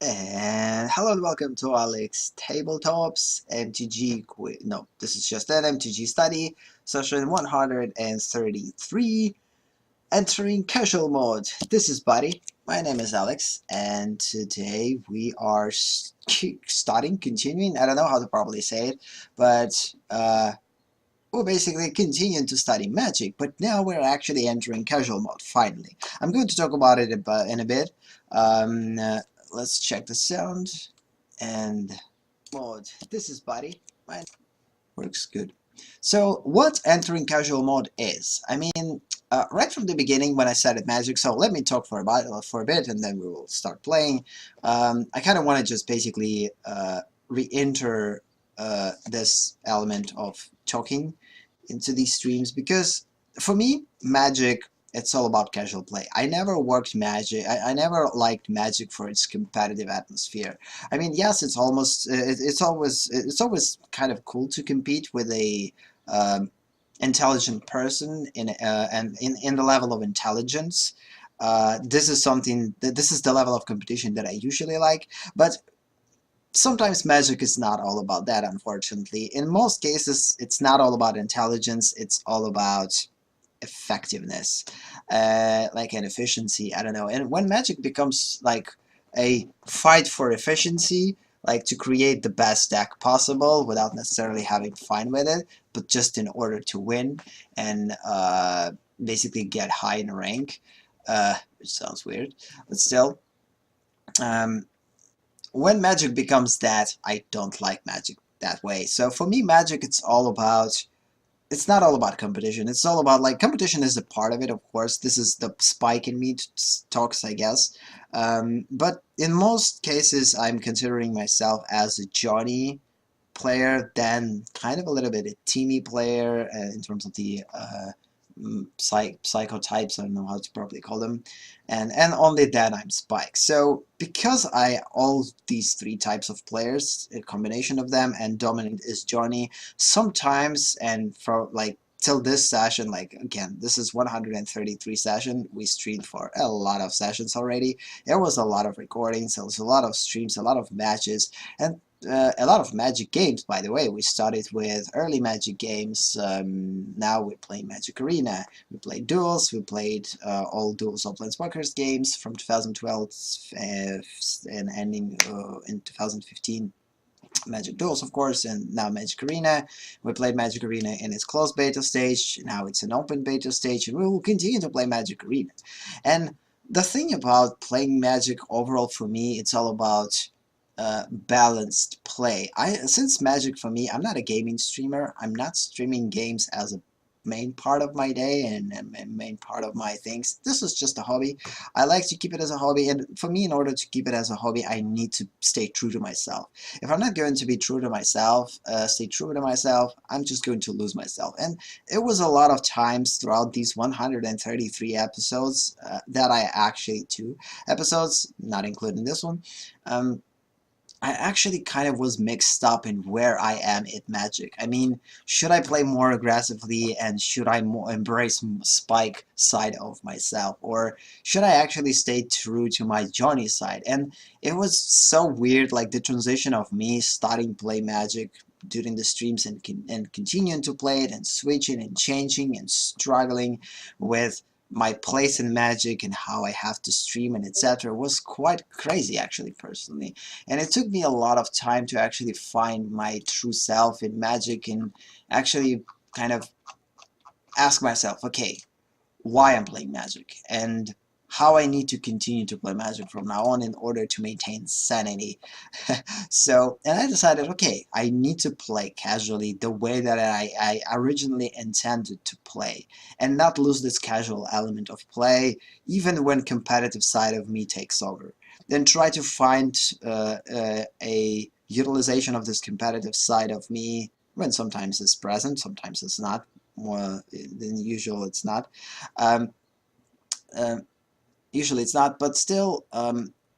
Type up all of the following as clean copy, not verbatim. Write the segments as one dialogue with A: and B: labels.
A: And hello and welcome to AleksTabletops MTG quiz. No, this is just an MTG study, session 133, entering casual mode. This is Buddy. My name is Alex, and today we are continuing. I don't know how to properly say it, but we're basically continuing to study Magic, but now we're actually entering casual mode, finally. I'm going to talk about it in a bit. Um, uh, let's check the sound and mode. This is Buddy. Mine works good. So what entering casual mode is? I mean, right from the beginning when I started Magic, so let me talk for a bit and then we will start playing. I kind of want to just basically re-enter this element of talking into these streams because for me, Magic, it's all about casual play. I never worked Magic. I never liked Magic for its competitive atmosphere. I mean, yes, it's always kind of cool to compete with a intelligent person in the level of intelligence. This is something that this is the level of competition that I usually like, but sometimes Magic is not all about that, unfortunately. In most cases, it's not all about intelligence, it's all about effectiveness, like an efficiency, I don't know. And when Magic becomes like a fight for efficiency, like to create the best deck possible without necessarily having fun with it, but just in order to win and basically get high in rank, which sounds weird, but still, um, when Magic becomes that, I don't like Magic that way. So for me, Magic, it's not all about competition. It's all about, like, competition is a part of it, of course. This is the spike in me talks, I guess. But in most cases, I'm considering myself as a Johnny player, then kind of a little bit a teamy player in terms of the psychotypes. I don't know how to properly call them, and only then I'm Spike. So because I all these three types of players, a combination of them, and dominant is Johnny. Sometimes, and for like till this session, like again, this is 133 session. We streamed for a lot of sessions already. There was a lot of recordings. There was a lot of streams, a lot of matches, and a lot of Magic games, by the way. We started with early Magic games. Now we're playing Magic Arena. We played Duels. We played all Duels of Planeswalkers games from 2012 and ending in 2015. Magic Duels, of course, and now Magic Arena. We played Magic Arena in its closed beta stage. Now it's an open beta stage, and we will continue to play Magic Arena. And the thing about playing Magic overall for me, it's all about balanced play. Since Magic for me, I'm not a gaming streamer. I'm not streaming games as a main part of my day and main part of my things. This is just a hobby. I like to keep it as a hobby, and for me, in order to keep it as a hobby, I need to stay true to myself. If I'm not going to be true to myself, stay true to myself, I'm just going to lose myself. And it was a lot of times throughout these 133 episodes that I actually, two episodes, not including this one, I actually kind of was mixed up in where I am at Magic. I mean, should I play more aggressively and should I more embrace Spike side of myself? Or should I actually stay true to my Johnny side? And it was so weird, like the transition of me starting play Magic during the streams and continuing to play it and switching and changing and struggling with my place in Magic and how I have to stream and etc. was quite crazy, actually, personally. And it took me a lot of time to actually find my true self in Magic and actually kind of ask myself, okay, why I'm playing Magic and how I need to continue to play Magic from now on in order to maintain sanity. So, and I decided, okay, I need to play casually the way that I originally intended to play and not lose this casual element of play even when competitive side of me takes over. Then try to find a utilization of this competitive side of me when sometimes it's present, sometimes it's not. More than usual, it's not. Um, uh, Usually it's not, but still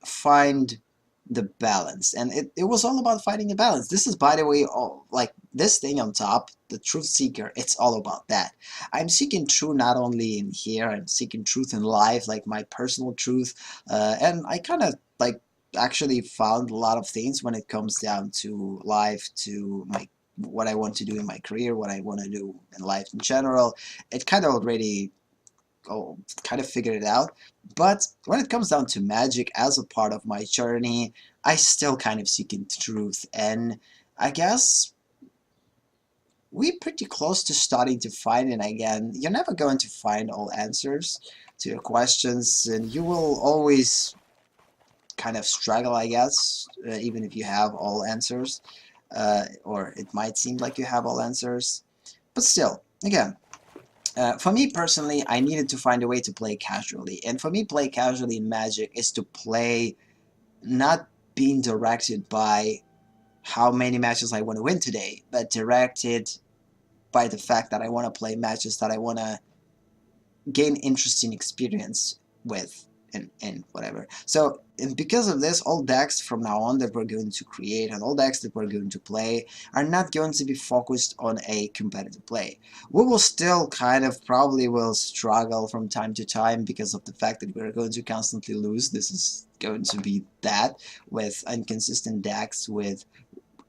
A: find the balance. And it was all about finding a balance. This is, by the way, all, like this thing on top, the truth seeker, it's all about that. I'm seeking truth not only in here, I'm seeking truth in life, like my personal truth. And I kind of like actually found a lot of things when it comes down to life, to what I want to do in my career, what I want to do in life in general. It kind of already kind of figured it out. But when it comes down to magic as a part of my journey, I still kind of seeking truth, and I guess we're pretty close to starting to find it again. You're never going to find all answers to your questions, and you will always kind of struggle, I guess, even if you have all answers, or it might seem like you have all answers. But still, again, for me personally, I needed to find a way to play casually. And for me, play casually in Magic is to play not being directed by how many matches I want to win today, but directed by the fact that I want to play matches that I want to gain interesting experience with, and whatever. So, and because of this, all decks from now on that we're going to create and all decks that we're going to play are not going to be focused on a competitive play. We will still kind of probably will struggle from time to time because of the fact that we're going to constantly lose. This is going to be that with inconsistent decks, with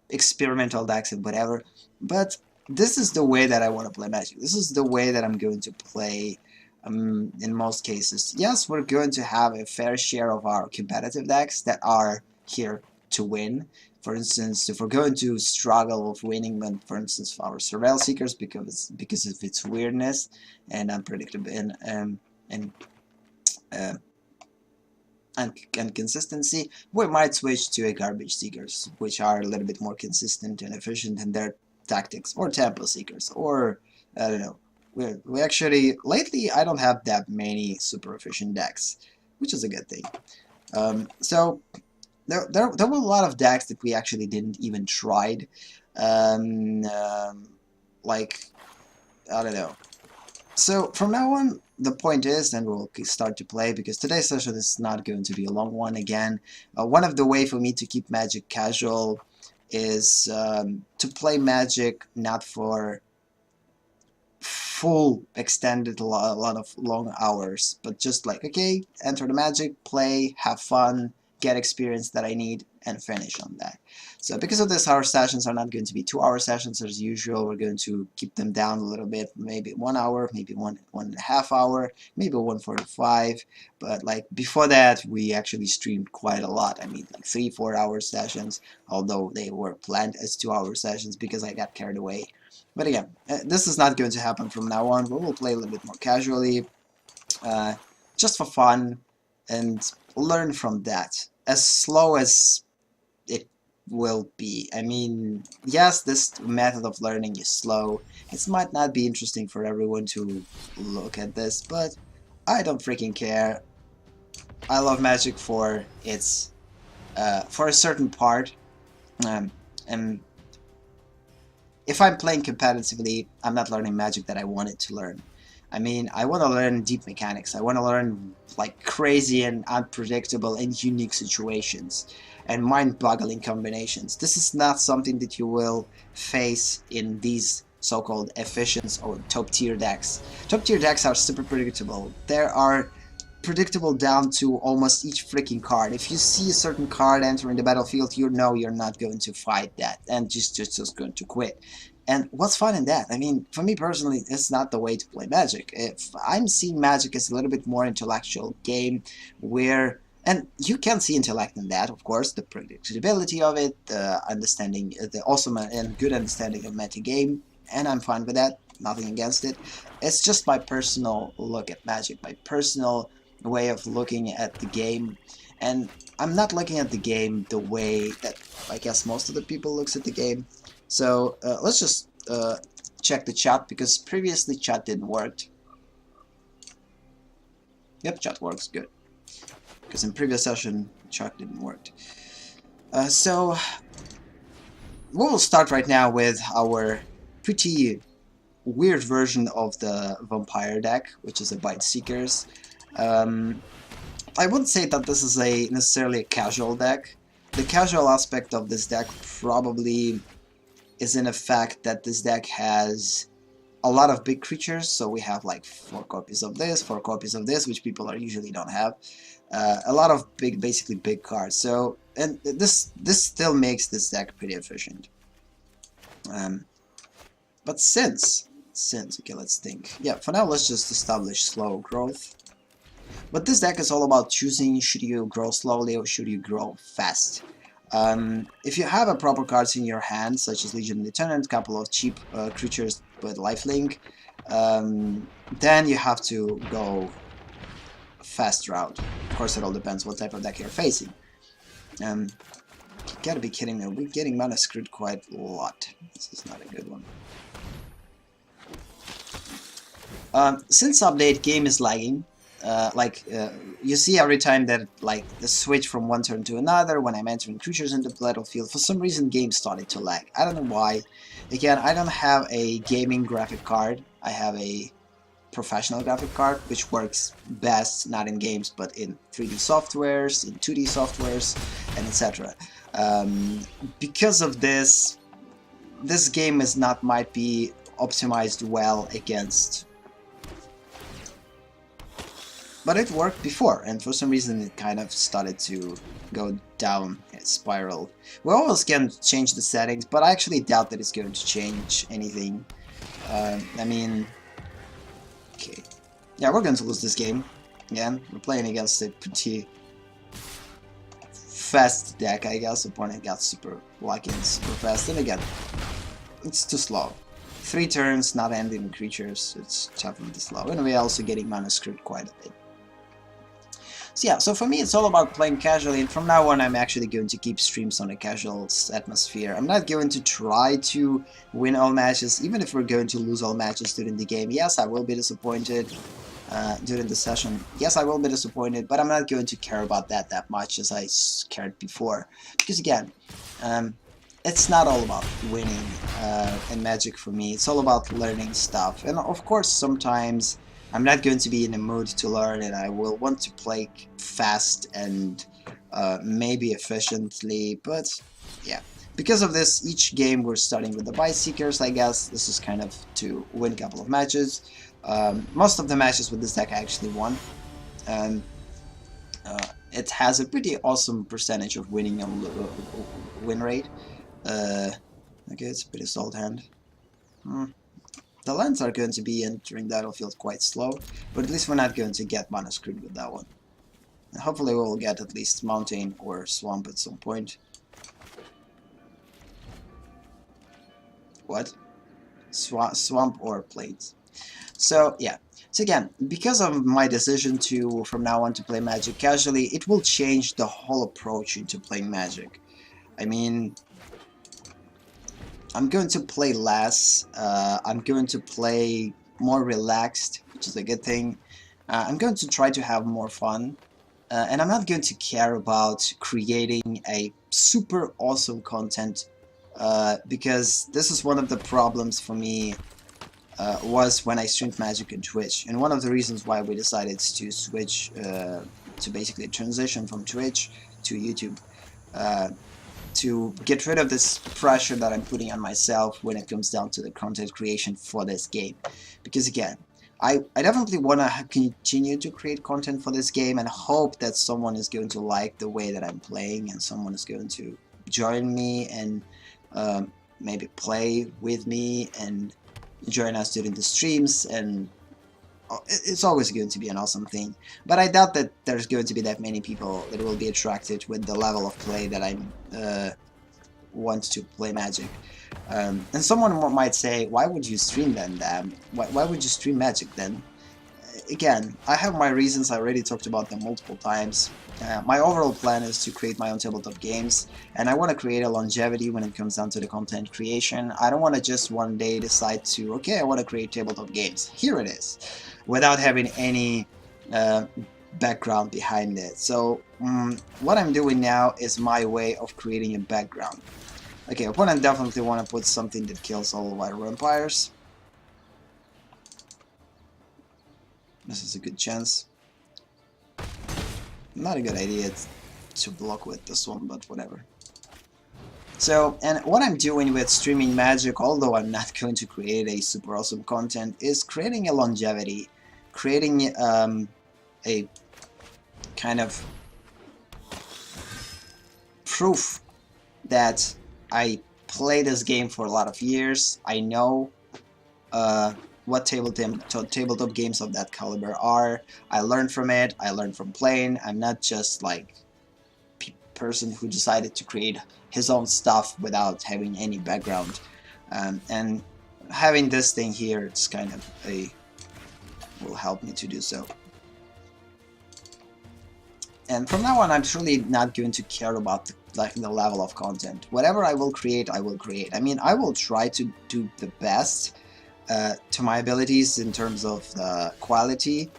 A: experimental decks and whatever. But this is the way that I want to play Magic. This is the way that I'm going to play in most cases. Yes, we're going to have a fair share of our competitive decks that are here to win. For instance, if we're going to struggle with winning, for instance, our Surveil Seekers because of its weirdness and unpredictable uh, and consistency, we might switch to a Garbage Seekers, which are a little bit more consistent and efficient in their tactics, or Tempo Seekers, or I don't know. We actually, lately, I don't have that many super efficient decks, which is a good thing. So there were a lot of decks that we actually didn't even tried. Like, I don't know. So from now on, the point is, and we'll start to play, because today's session is not going to be a long one again. One of the way for me to keep Magic casual is to play Magic not for full extended a lot of long hours, but just like, okay, enter the Magic, play, have fun, get experience that I need, and finish on that. So because of this, our sessions are not going to be 2-hour sessions as usual. We're going to keep them down a little bit, maybe 1 hour, maybe one and a half hour, maybe 1:45. But like before that, we actually streamed quite a lot. I mean, like 3-4 hour sessions, although they were planned as 2-hour sessions because I got carried away. But again, this is not going to happen from now on. We will play a little bit more casually, just for fun, and learn from that. As slow as it will be. I mean, yes, this method of learning is slow. It might not be interesting for everyone to look at this, but I don't freaking care. I love Magic for its, for a certain part, and if I'm playing competitively, I'm not learning Magic that I wanted to learn. I mean, I want to learn deep mechanics. I want to learn like crazy and unpredictable and unique situations and mind-boggling combinations. This is not something that you will face in these so-called efficient or top-tier decks. Top-tier decks are super predictable. There are predictable down to almost each freaking card. If you see a certain card entering the battlefield, you know you're not going to fight that and just going to quit. And what's fun in that? I mean, for me personally, it's not the way to play Magic. If I'm seeing Magic as a little bit more intellectual game where, and you can see intellect in that, of course, the predictability of it, the understanding, the awesome and good understanding of metagame, and I'm fine with that, nothing against it. It's just my personal look at Magic, my personal way of looking at the game, and I'm not looking at the game the way that I guess most of the people looks at the game. So let's just check the chat, because previously chat didn't work. Yep, chat works, good. Because in previous session chat didn't work. So we will start right now with our pretty weird version of the Vampire deck, which is a Bite Seekers. I wouldn't say that this is necessarily a casual deck. The casual aspect of this deck probably is in the fact that this deck has a lot of big creatures, so we have like 4 copies of this, 4 copies of this, which people usually don't have. A lot of basically big cards. So and this still makes this deck pretty efficient. But since okay, let's think. Yeah, for now let's just establish slow growth. But this deck is all about choosing, should you grow slowly or should you grow fast. If you have a proper cards in your hand, such as Legion Lieutenant, couple of cheap creatures with lifelink, then you have to go fast route. Of course, it all depends what type of deck you're facing. You gotta be kidding me, we're getting mana screwed quite a lot. This is not a good one. Since update, game is lagging. You see every time that the switch from one turn to another, when I'm entering creatures into the battlefield, for some reason game started to lag. I don't know why. Again, I don't have a gaming graphic card. I have a professional graphic card, which works best not in games but in 3D softwares, in 2D softwares, and etc. Because of this game might be optimized well against. But it worked before, and for some reason it kind of started to go down a spiral. We always can change the settings, but I actually doubt that it's going to change anything. I mean, okay, yeah, we're going to lose this game. Again, we're playing against a pretty fast deck, I guess. Opponent got super lucky and super fast, and again, it's too slow. 3 turns, not ending creatures, it's definitely slow, and we're also getting mana screwed quite a bit. So yeah, so for me it's all about playing casually, and from now on I'm actually going to keep streams on a casual atmosphere. I'm not going to try to win all matches, even if we're going to lose all matches during the game. Yes, I will be disappointed during the session. Yes, I will be disappointed, but I'm not going to care about that much as I cared before. Because again, it's not all about winning in Magic for me. It's all about learning stuff. And of course, sometimes I'm not going to be in the mood to learn, and I will want to play fast and maybe efficiently, but yeah. Because of this, each game we're starting with the Vice Seekers, I guess. This is kind of to win a couple of matches. Most of the matches with this deck I actually won. It has a pretty awesome percentage of winning win rate. Okay, it's a pretty solid hand. The lands are going to be entering the battlefield quite slow, but at least we're not going to get mana screwed with that one. And hopefully we'll get at least mountain or swamp at some point. What? Swamp or plains. So yeah. So again, because of my decision to from now on to play Magic casually, it will change the whole approach into playing Magic. I mean, I'm going to play less, I'm going to play more relaxed, which is a good thing. I'm going to try to have more fun, and I'm not going to care about creating a super awesome content, because this is one of the problems for me, was when I streamed Magic on Twitch, and one of the reasons why we decided to switch, to basically transition from Twitch to YouTube. To get rid of this pressure that I'm putting on myself when it comes down to the content creation for this game. Because again, I definitely want to continue to create content for this game and hope that someone is going to like the way that I'm playing and someone is going to join me and maybe play with me and join us during the streams, and it's always going to be an awesome thing. But I doubt that there's going to be that many people that will be attracted with the level of play that I want to play Magic. And someone might say, why would you stream then? Why would you stream Magic then? Again, I have my reasons. I already talked about them multiple times. My overall plan is to create my own tabletop games, and I want to create a longevity when it comes down to the content creation. I don't want to just one day decide to, okay, I want to create tabletop games. Here it is, without having any background behind it. So what I'm doing now is my way of creating a background. Okay, opponent definitely want to put something that kills all of our vampires. This is a good chance. Not a good idea to block with this one, but whatever. So, and what I'm doing with streaming Magic, although I'm not going to create a super awesome content, is creating a longevity, creating a kind of proof that I play this game for a lot of years. I know what tabletop games of that caliber are. I learned from it. I learned from playing. I'm not just like person who decided to create his own stuff without having any background. And having this thing here, it's kind of will help me to do so. And from now on, I'm truly not going to care about the level of content. Whatever I will create, I will create. I mean, I will try to do the best to my abilities in terms of quality.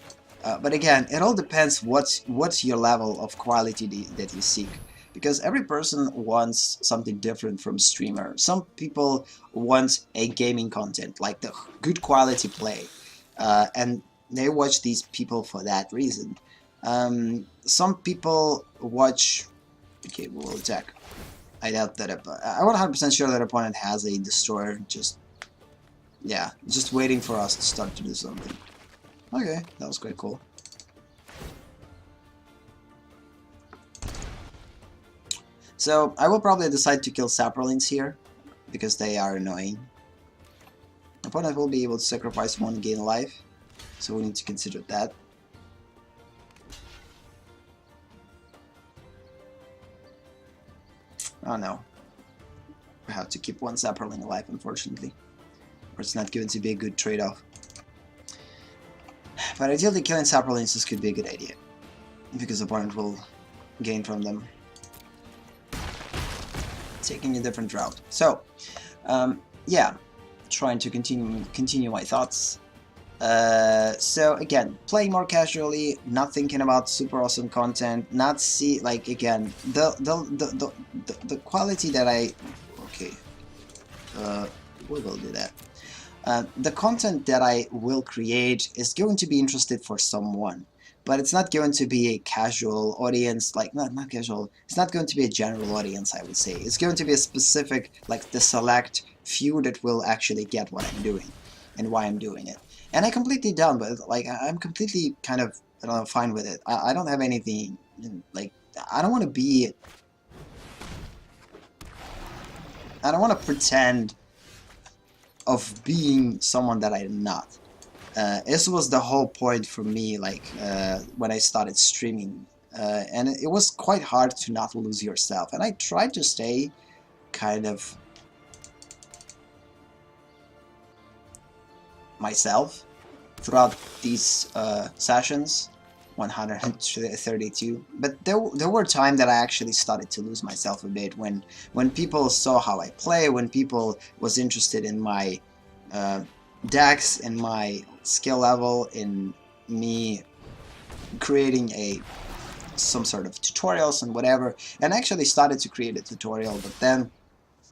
A: But again, it all depends what's your level of quality that you seek. Because every person wants something different from streamer. Some people want a gaming content, like the good quality play, and they watch these people for that reason. Some people watch. Okay, we'll attack. I doubt that. I'm 100% sure that opponent has a destroyer. Just waiting for us to start to do something. Okay, that was quite cool. So I will probably decide to kill Saprolines here, because they are annoying. Opponent will be able to sacrifice 1 gain life, so we need to consider that. Oh no. I have to keep 1 Saproline alive, unfortunately. Or it's not going to be a good trade-off. But ideally killing Saprolines could be a good idea, because opponent will gain from them. Taking a different route. So, yeah, trying to continue my thoughts. So again, playing more casually, not thinking about super awesome content, not see like again the quality that I we will do that. The content that I will create is going to be interested for someone. But it's not going to be a casual audience, like, not casual, it's not going to be a general audience, I would say. It's going to be a specific, like, the select few that will actually get what I'm doing and why I'm doing it. And I'm completely down with it, like, I'm completely kind of, I don't know, fine with it. I don't have anything, like, I don't want to be, I don't want to pretend of being someone that I'm not. This was the whole point for me, like, when I started streaming, and it was quite hard to not lose yourself, and I tried to stay kind of myself throughout these sessions, 132, but there were times that I actually started to lose myself a bit when people saw how I play, when people was interested in my decks, in my skill level, in me creating some sort of tutorials and whatever, and I actually started to create a tutorial, but then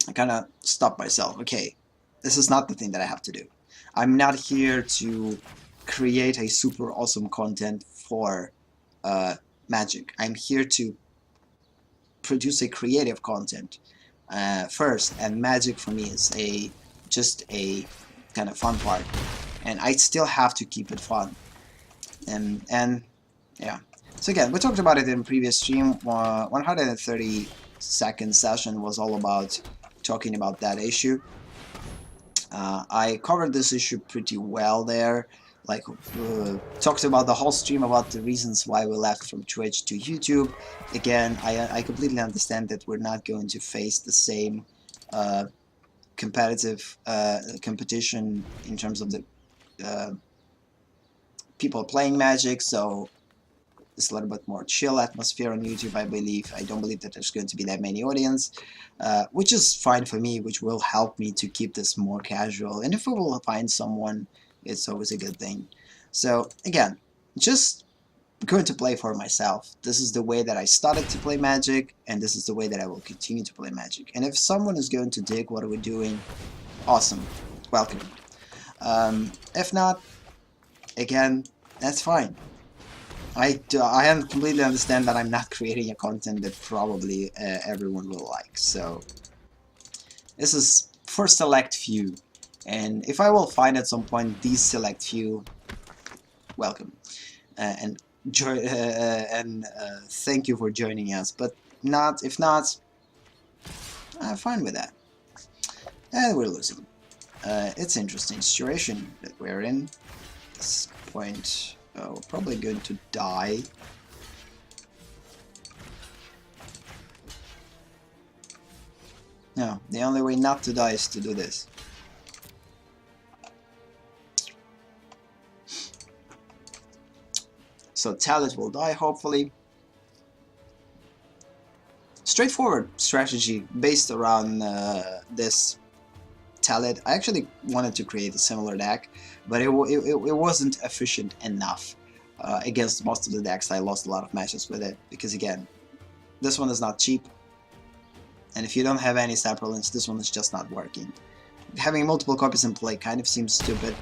A: I kind of stopped myself. Okay, this is not the thing that I have to do. I'm not here to create a super awesome content for Magic. I'm here to produce a creative content first, and Magic for me is just a kind of fun part, and I still have to keep it fun. And yeah, so again, we talked about it in previous stream. 130-second session was all about talking about that issue. I covered this issue pretty well there, like talked about the whole stream about the reasons why we left from Twitch to YouTube. Again, I completely understand that we're not going to face the same competitive competition in terms of the people playing Magic, so it's a little bit more chill atmosphere on YouTube, I believe. I don't believe that there's going to be that many audience, which is fine for me, which will help me to keep this more casual, and if we will find someone, it's always a good thing. So again, just going to play for myself. This is the way that I started to play Magic, and this is the way that I will continue to play Magic. And if someone is going to dig what we're doing, awesome, welcome. If not, again, that's fine. I completely understand that I'm not creating a content that probably everyone will like. So this is for select few, and if I will find at some point these select few, welcome, and thank you for joining us. But if not, I'm fine with that. And we're losing. It's an interesting situation that we're in. At this point, we're probably going to die. No, the only way not to die is to do this. So Talent will die, hopefully. Straightforward strategy based around this Talent. I actually wanted to create a similar deck, but it wasn't efficient enough against most of the decks. I lost a lot of matches with it, because again, this one is not cheap, and if you don't have any Saprolinks, this one is just not working. Having multiple copies in play kind of seems stupid.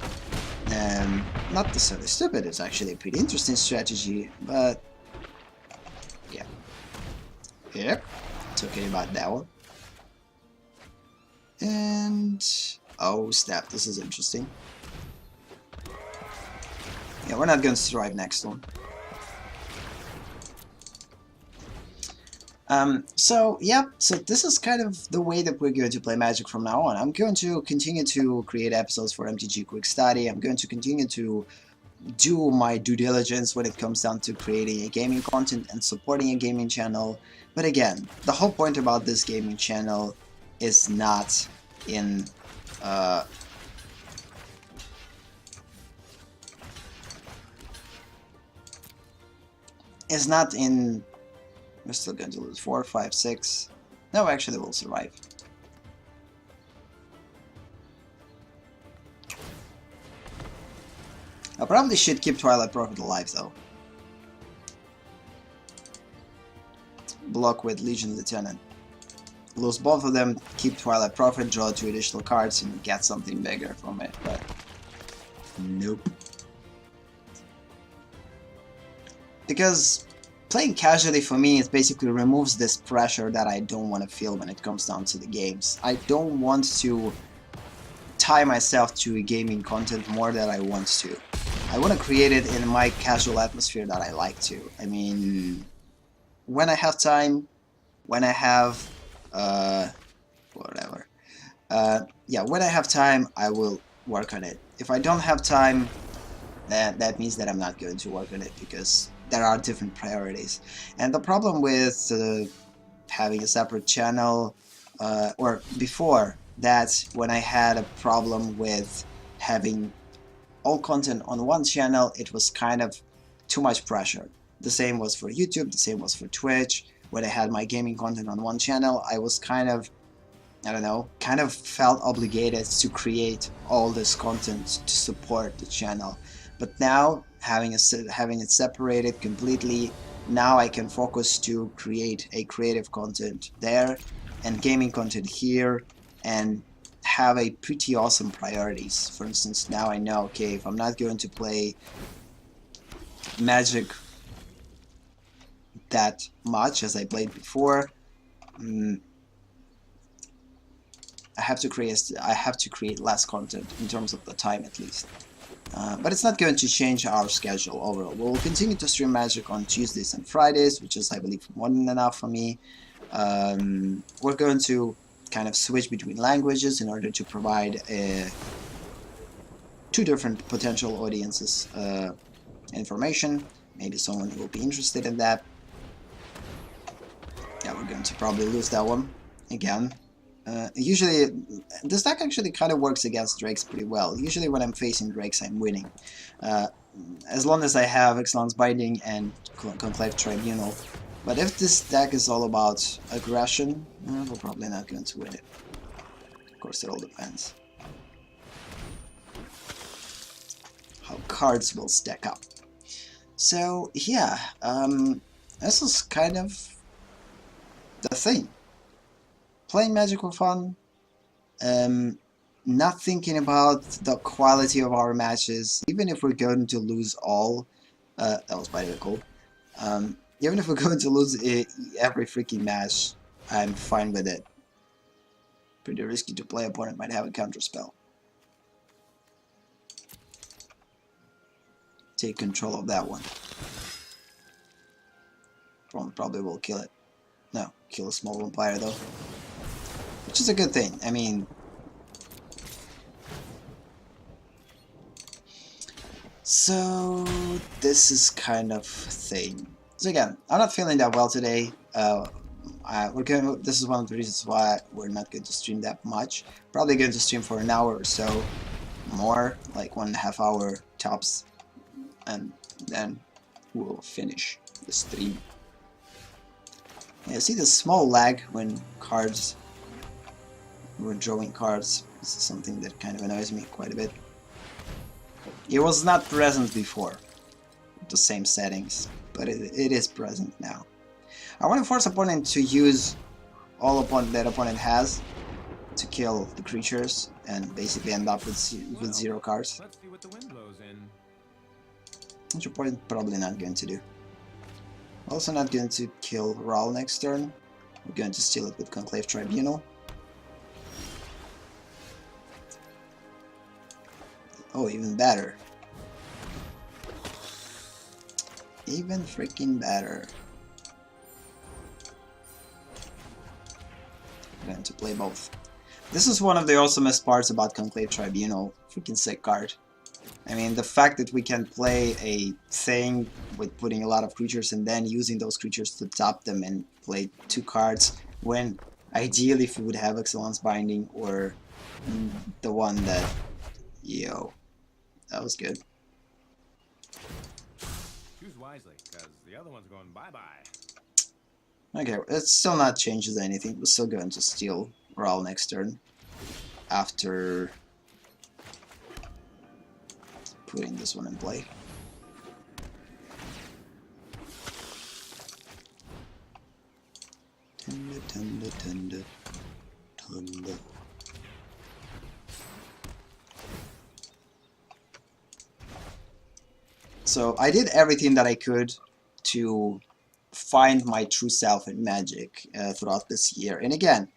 A: Not necessarily stupid, it's actually a pretty interesting strategy, but yeah. Yep, it's okay about that one. And oh snap, this is interesting. Yeah, we're not going to survive next one. So yeah, so this is kind of the way that we're going to play Magic from now on. I'm going to continue to create episodes for MTG Quick Study. I'm going to continue to do my due diligence when it comes down to creating a gaming content and supporting a gaming channel. But again, the whole point about this gaming channel is not in we're still going to lose 4, 5, 6. No, actually we'll survive. I probably should keep Twilight Prophet alive though. Block with Legion Lieutenant. Lose both of them, keep Twilight Prophet, draw 2 additional cards and get something bigger from it, but nope. Because playing casually for me, it basically removes this pressure that I don't want to feel when it comes down to the games. I don't want to tie myself to gaming content more than I want to. I want to create it in my casual atmosphere that I like to. I mean, when I have time, when I have whatever. Yeah, when I have time, I will work on it. If I don't have time, that means that I'm not going to work on it, because there are different priorities. And the problem with having a separate channel, or before that, when I had a problem with having all content on one channel, it was kind of too much pressure. The same was for YouTube, the same was for Twitch. When I had my gaming content on one channel, I was kind of, I don't know, kind of felt obligated to create all this content to support the channel. But now, having it separated completely, now I can focus to create a creative content there and gaming content here, and have a pretty awesome priorities. For instance, now I know, okay, if I'm not going to play Magic that much as I played before, I have to create less content in terms of the time, at least. But it's not going to change our schedule overall. We'll continue to stream Magic on Tuesdays and Fridays, which is, I believe, more than enough for me. We're going to kind of switch between languages in order to provide two different potential audiences information. Maybe someone will be interested in that. Yeah, we're going to probably lose that one again. Usually, this deck actually kind of works against Drakes pretty well. Usually when I'm facing Drakes, I'm winning. As long as I have Excellence Binding and Conclave Tribunal. But if this deck is all about aggression, we're probably not going to win it. Of course, it all depends how cards will stack up. So, yeah, this is kind of the thing. Playing Magic for fun, not thinking about the quality of our matches, even if we're going to lose all, that was by the cool. Even if we're going to lose every freaking match, I'm fine with it. Pretty risky to play, opponent might have a counter spell. Take control of that one. Probably will kill it. No, kill a small vampire though. which is a good thing. I mean, so this is kind of thing. So again, I'm not feeling that well today. This is one of the reasons why we're not going to stream that much. Probably going to stream for an hour or so more, like 1.5 hour tops, and then we'll finish the stream. Yeah, see the small lag when we're drawing cards. This is something that kind of annoys me quite a bit. It was not present before, the same settings, but it is present now. I want to force opponent to use all that opponent has to kill the creatures and basically end up with 0 cards.
B: Let's see what the wind blows in.
A: Which opponent probably not going to do. Also not going to kill Raul next turn. We're going to steal it with Conclave Tribunal. Oh, even better. Even freaking better. I'm going to play both. This is one of the awesomest parts about Conclave Tribunal. Freaking sick card. I mean, the fact that we can play a thing with putting a lot of creatures and then using those creatures to top them and play 2 cards, when ideally if we would have Excellence Binding or the one that... Yo, that was good.
B: Choose wisely, because the other one's going bye-bye.
A: Okay, it still not changes anything. We're still going to steal Raul next turn after putting this one in play. Tunda, tunda, tunda, tunda. So I did everything that I could to find my true self in Magic throughout this year. And again,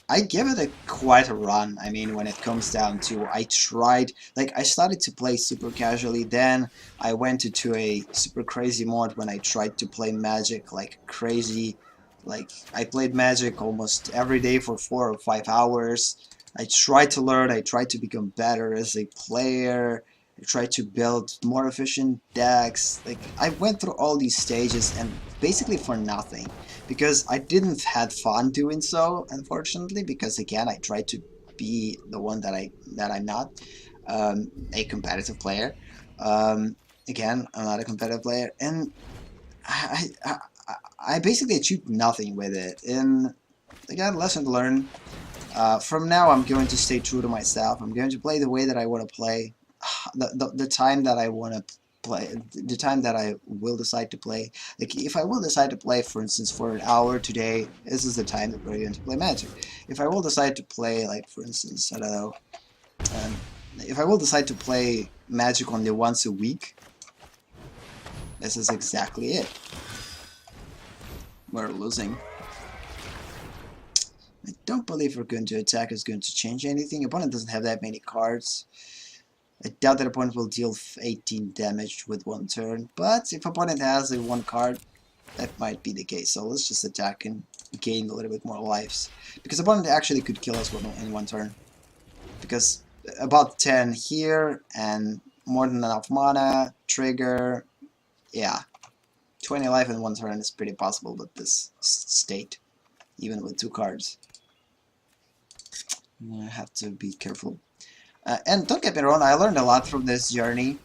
A: I give it quite a run. I mean, when it comes down to, I tried, like, I started to play super casually, then I went into a super crazy mode when I tried to play Magic like crazy. Like, I played Magic almost every day for 4 or 5 hours. I tried to learn, I tried to become better as a player, I tried to build more efficient decks. Like, I went through all these stages and basically for nothing, because I didn't had fun doing so, unfortunately, because again I tried to be the one that I'm not, a competitive player. Again, I'm not a competitive player, and I basically achieved nothing with it. And again, lesson learned. From now I'm going to stay true to myself. I'm going to play the way that I want to play. The time that I want to play, the time that I will decide to play. Like, if I will decide to play, for instance, for an hour today, this is the time that we're going to play Magic. If I will decide to play, like, for instance, I don't know, if I will decide to play Magic only once a week, this is exactly it. We're losing. I don't believe we're going to attack is going to change anything. Opponent doesn't have that many cards. I doubt that opponent will deal 18 damage with 1 turn, but if opponent has a 1 card, that might be the case. So let's just attack and gain a little bit more lives, because opponent actually could kill us in 1 turn, because about 10 here and more than enough mana, trigger, yeah, 20 life in 1 turn is pretty possible with this state, even with 2 cards. I have to be careful. And don't get me wrong, I learned a lot from this journey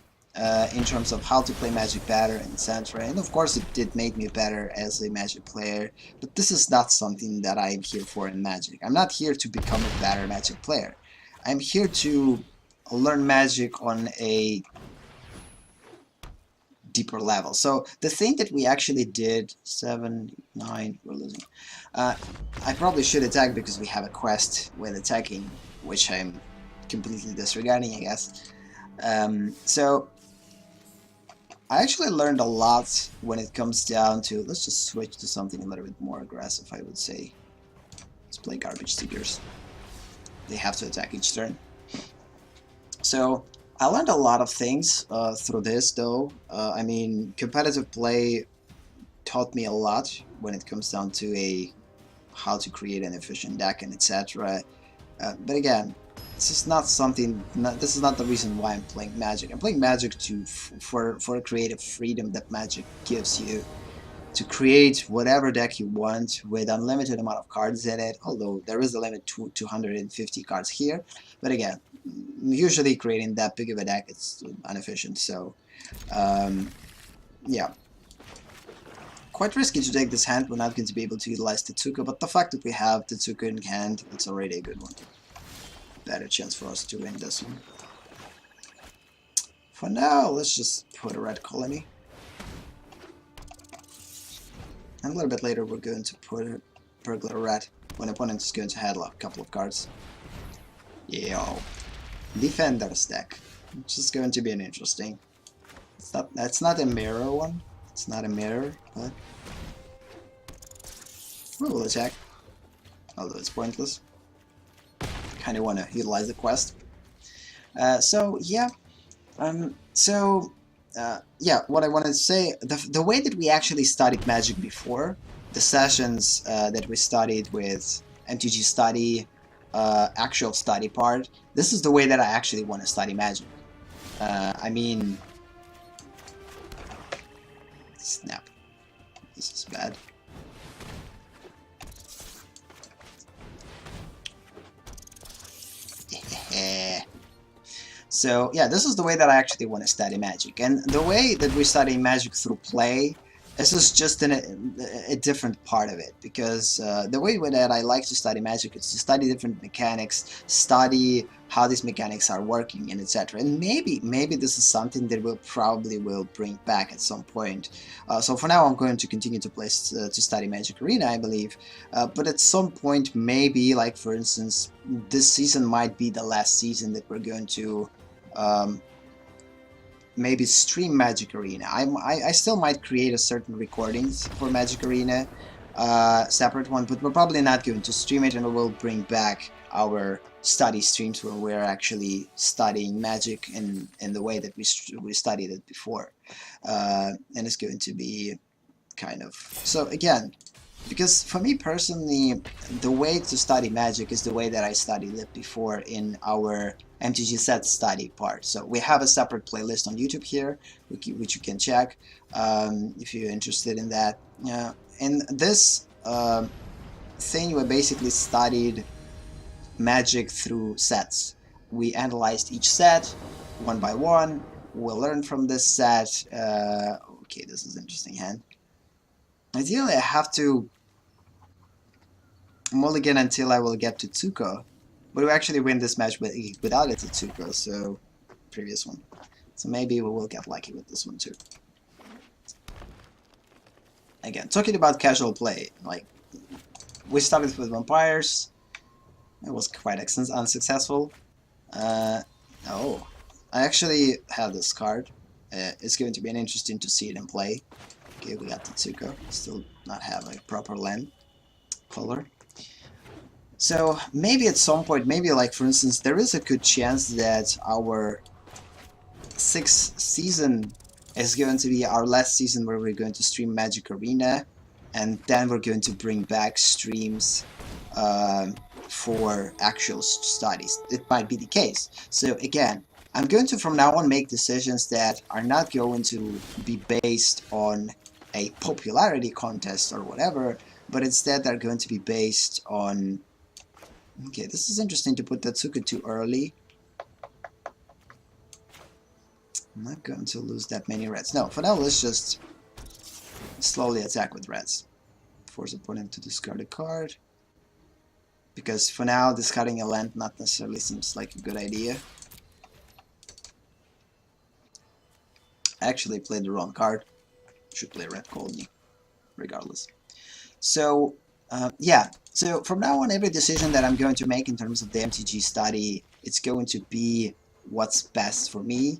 A: in terms of how to play Magic better, etc. And of course it did make me better as a Magic player, but this is not something that I'm here for in Magic. I'm not here to become a better Magic player. I'm here to learn Magic on a deeper level. So the thing that we actually did, 7, 9, we're losing. I probably should attack because we have a quest with attacking, which I'm completely disregarding, I guess. So I actually learned a lot when it comes down to, let's just switch to something a little bit more aggressive, I would say. Let's play Garbage Seekers. They have to attack each turn. So I learned a lot of things through this, though. I mean, competitive play taught me a lot when it comes down to a how to create an efficient deck and etc. But again, this is not something. This is not the reason why I'm playing Magic. I'm playing Magic for creative freedom that Magic gives you, to create whatever deck you want with unlimited amount of cards in it, although there is a limit to 250 cards here. But again, usually creating that big of a deck is inefficient, so yeah. Quite risky to take this hand. We're not going to be able to utilize Tetsuko, but the fact that we have Tetsuko in hand, it's already a good one. Better chance for us to win this one. For now, let's just put a red colony. And a little bit later, we're going to put a Burglar Rat when opponent is going to headlock a couple of cards. Yo. Defender's deck. Which is going to be an interesting. That's not a mirror one. It's not a mirror, but we will attack. Although it's pointless. Kinda wanna utilize the quest. So yeah. Yeah, what I wanted to say, the way that we actually studied Magic before, the sessions that we studied with MTG Study, actual study part, this is the way that I actually want to study Magic. I mean... Snap. This is bad. So yeah, this is the way that I actually want to study Magic, and the way that we study Magic through play, this is just a different part of it, because the way that I like to study Magic is to study different mechanics, study how these mechanics are working, and etc. And maybe this is something that we'll probably bring back at some point. So for now, I'm going to continue to play to study Magic Arena, I believe. But at some point, maybe, like for instance, this season might be the last season that we're going to maybe stream Magic Arena. I still might create a certain recordings for Magic Arena, separate one, but we're probably not going to stream it, and we'll bring back our study streams where we're actually studying Magic in the way that we studied it before, and it's going to be kind of... So again, because for me personally, the way to study Magic is the way that I studied it before in our MTG set study part. So we have a separate playlist on YouTube here, which you can check if you're interested in that. In this thing, we basically studied Magic through sets. We analyzed each set one by one. We'll learn from this set. Okay, this is an interesting hand. Ideally, I have to mulligan until I will get to Tsuko, but we actually win this match without a Tsuko, so previous one. So maybe we will get lucky with this one too. Again, talking about casual play, like we started with vampires. It was quite unsuccessful. Oh, I actually have this card. It's going to be interesting to see it in play. Okay, we got Tetsuko. Still not have a proper land color. So maybe at some point, maybe like for instance, there is a good chance that our 6th season is going to be our last season where we're going to stream Magic Arena, and then we're going to bring back streams for actual studies. It might be the case. So again, I'm going to from now on make decisions that are not going to be based on a popularity contest or whatever, but instead they're going to be based on... Okay, this is interesting to put Tetsuko too early. I'm not going to lose that many reds. No, for now let's just slowly attack with reds. Force opponent to discard a card. Because for now, discarding a land not necessarily seems like a good idea. I actually played the wrong card. Should play red colony, regardless. So, yeah. So from now on, every decision that I'm going to make in terms of the MTG study, it's going to be what's best for me,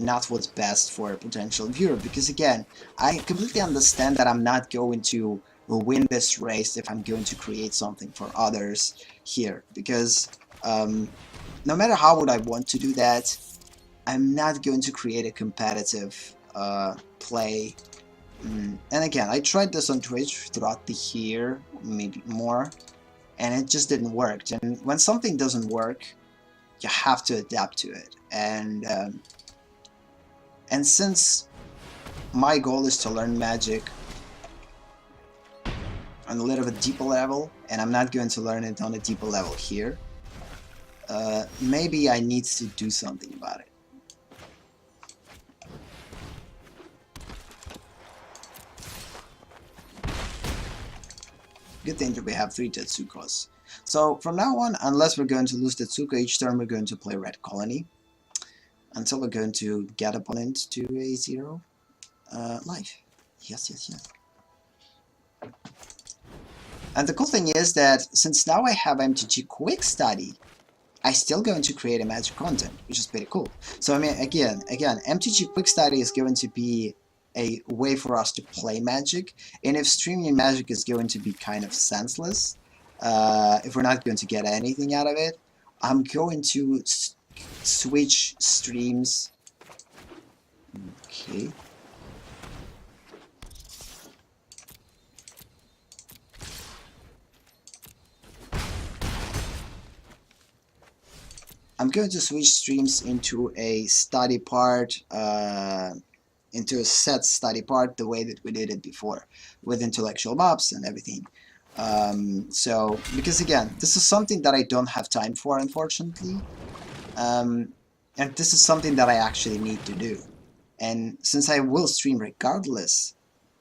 A: not what's best for a potential viewer. Because again, I completely understand that I'm not going to win this race if I'm going to create something for others here. Because no matter how would I want to do that, I'm not going to create a competitive play. And again, I tried this on Twitch throughout the year maybe more, and it just didn't work. And when something doesn't work, you have to adapt to it. And since my goal is to learn Magic on a little bit deeper level, and I'm not going to learn it on a deeper level here, maybe I need to do something about it. Good thing that we have 3 Tetsukos. So from now on, unless we're going to lose Tetsuko each turn, we're going to play Red Colony until we're going to get opponent to a 0 life. Yes, yes, yes. And the cool thing is that since now I have MTG Quick Study, I still going to create a Magic content, which is pretty cool. So I mean, again, MTG Quick Study is going to be a way for us to play Magic, and if streaming Magic is going to be kind of senseless, if we're not going to get anything out of it, I'm going to switch streams. Okay. I'm going to switch streams into a study part, into a set study part, the way that we did it before, with intellectual maps and everything. So, because again, this is something that I don't have time for, unfortunately, and this is something that I actually need to do. And since I will stream regardless,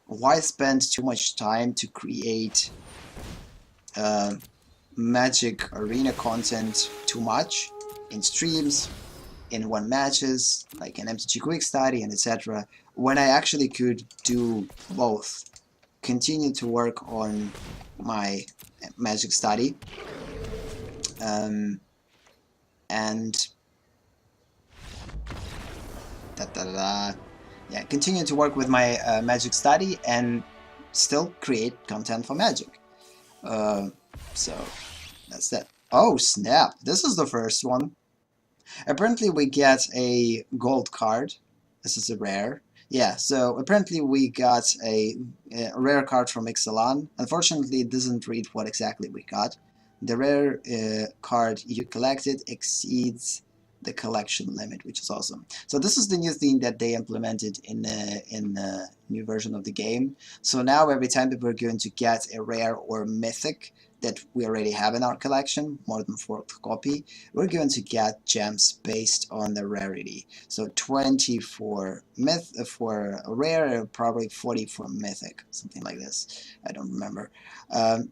A: why spend too much time to create Magic Arena content too much in streams, in one matches, like an MTG Quick Study and etc., when I actually could do both. Continue to work on my Magic Study, and yeah, continue to work with my Magic Study and still create content for Magic. So that's that. Oh snap! This is the first one. Apparently we get a gold card. This is a rare. Yeah, so apparently we got a rare card from Ixalan. Unfortunately, it doesn't read what exactly we got. The rare card you collected exceeds the collection limit, which is awesome. So this is the new thing that they implemented in the new version of the game. So now every time that we're going to get a rare or mythic that we already have in our collection, more than 4th copy, we're going to get gems based on the rarity. So 20 for for rare, probably 40 for mythic, something like this. I don't remember.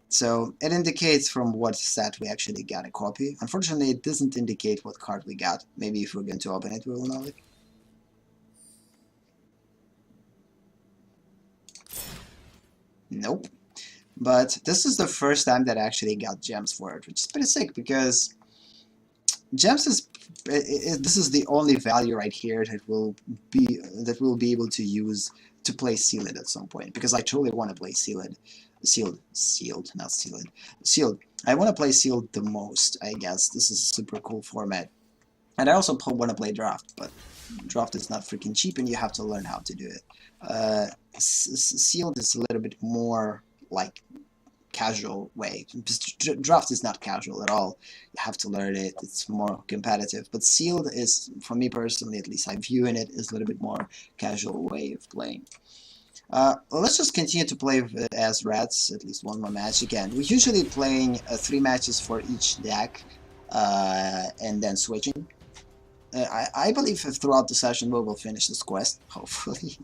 A: So it indicates from what set we actually got a copy. Unfortunately, it doesn't indicate what card we got. Maybe if we're going to open it, we will know it. Nope. But this is the first time that I actually got gems for it, which is pretty sick because gems is this is the only value right here that we'll be able to use to play sealed at some point, because I truly want to play sealed. Not sealed. Sealed. I want to play sealed the most, I guess. This is a super cool format. And I also want to play draft, but draft is not freaking cheap and you have to learn how to do it. Sealed is a little bit more like casual way. Draft is not casual at all. You have to learn it. It's more competitive. But sealed is, for me personally, at least I view in it, is a little bit more casual way of playing. Let's just continue to play as reds, at least one more match. Again, we're usually playing 3 matches for each deck, and then switching. I believe throughout the session we will finish this quest, hopefully.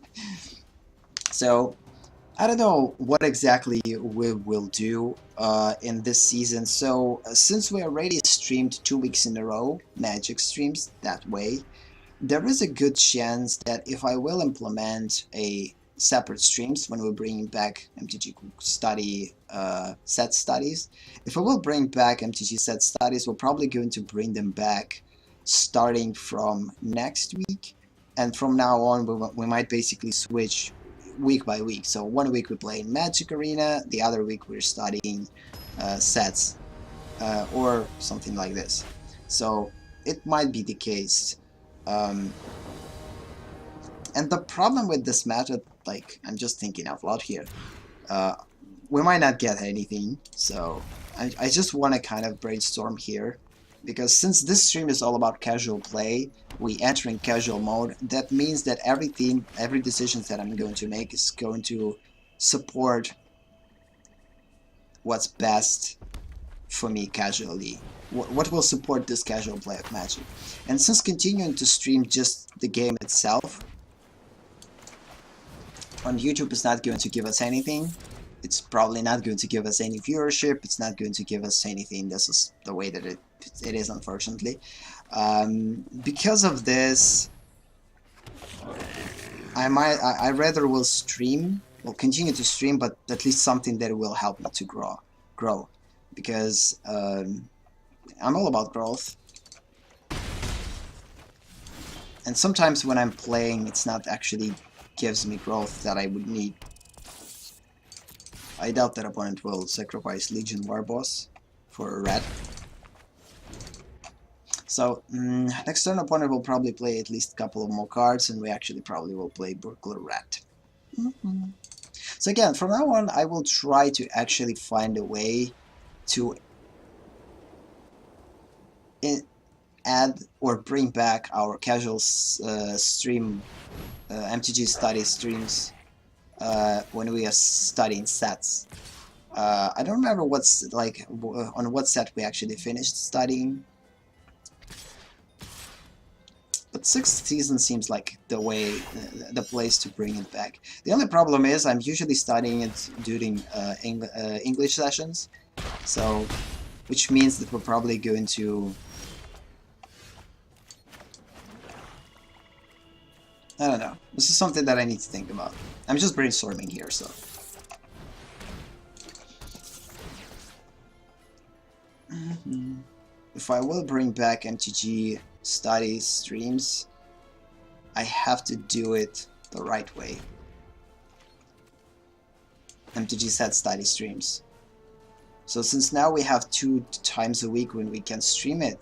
A: So, I don't know what exactly we will do in this season. So, since we already streamed 2 weeks in a row, Magic streams that way, there is a good chance that if I will implement a separate streams when we're bringing back MTG Study set studies, if I will bring back MTG set studies, we're probably going to bring them back starting from next week, and from now on we might basically switch week by week. So one week we play in Magic Arena, the other week we're studying sets, or something like this. So it might be the case. And the problem with this method, like, I'm just thinking out loud here, we might not get anything, so I just want to kind of brainstorm here, because since this stream is all about casual play, we enter in casual mode. That means that everything, every decision that I'm going to make is going to support what's best for me casually. What will support this casual play of Magic. And since continuing to stream just the game itself on YouTube is not going to give us anything, it's probably not going to give us any viewership, it's not going to give us anything. This is the way that it is, unfortunately. Because of this, I rather will stream, will continue to stream, but at least something that will help me to grow, because I'm all about growth. And sometimes when I'm playing, it's not actually gives me growth that I would need. I doubt that opponent will sacrifice Legion Warboss for a red. So next turn opponent will probably play at least a couple of more cards, and we actually probably will play Burglar Rat. So again, from now on, I will try to actually find a way to add or bring back our casual stream, MTG Study streams, when we are studying sets. I don't remember what's like on what set we actually finished studying, but 6th season seems like the way, the place to bring it back. The only problem is I'm usually studying it during English sessions, so which means that we're probably going to, I don't know. This is something that I need to think about. I'm just brainstorming here, so. If I will bring back MTG Study streams, I have to do it the right way. MTG Set Study streams. So since now we have 2 times a week when we can stream it,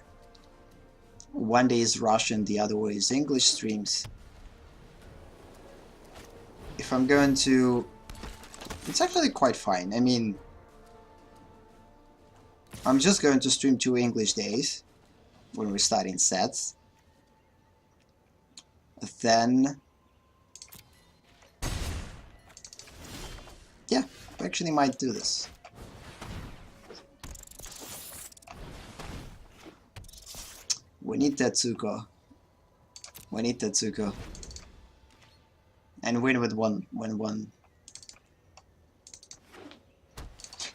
A: one day is Russian, the other way is English streams. If I'm going to, it's actually quite fine. I mean, I'm just going to stream 2 English days when we're studying sets. Then, yeah, I actually might do this. We need Tetsuko. We need Tetsuko. And win with one.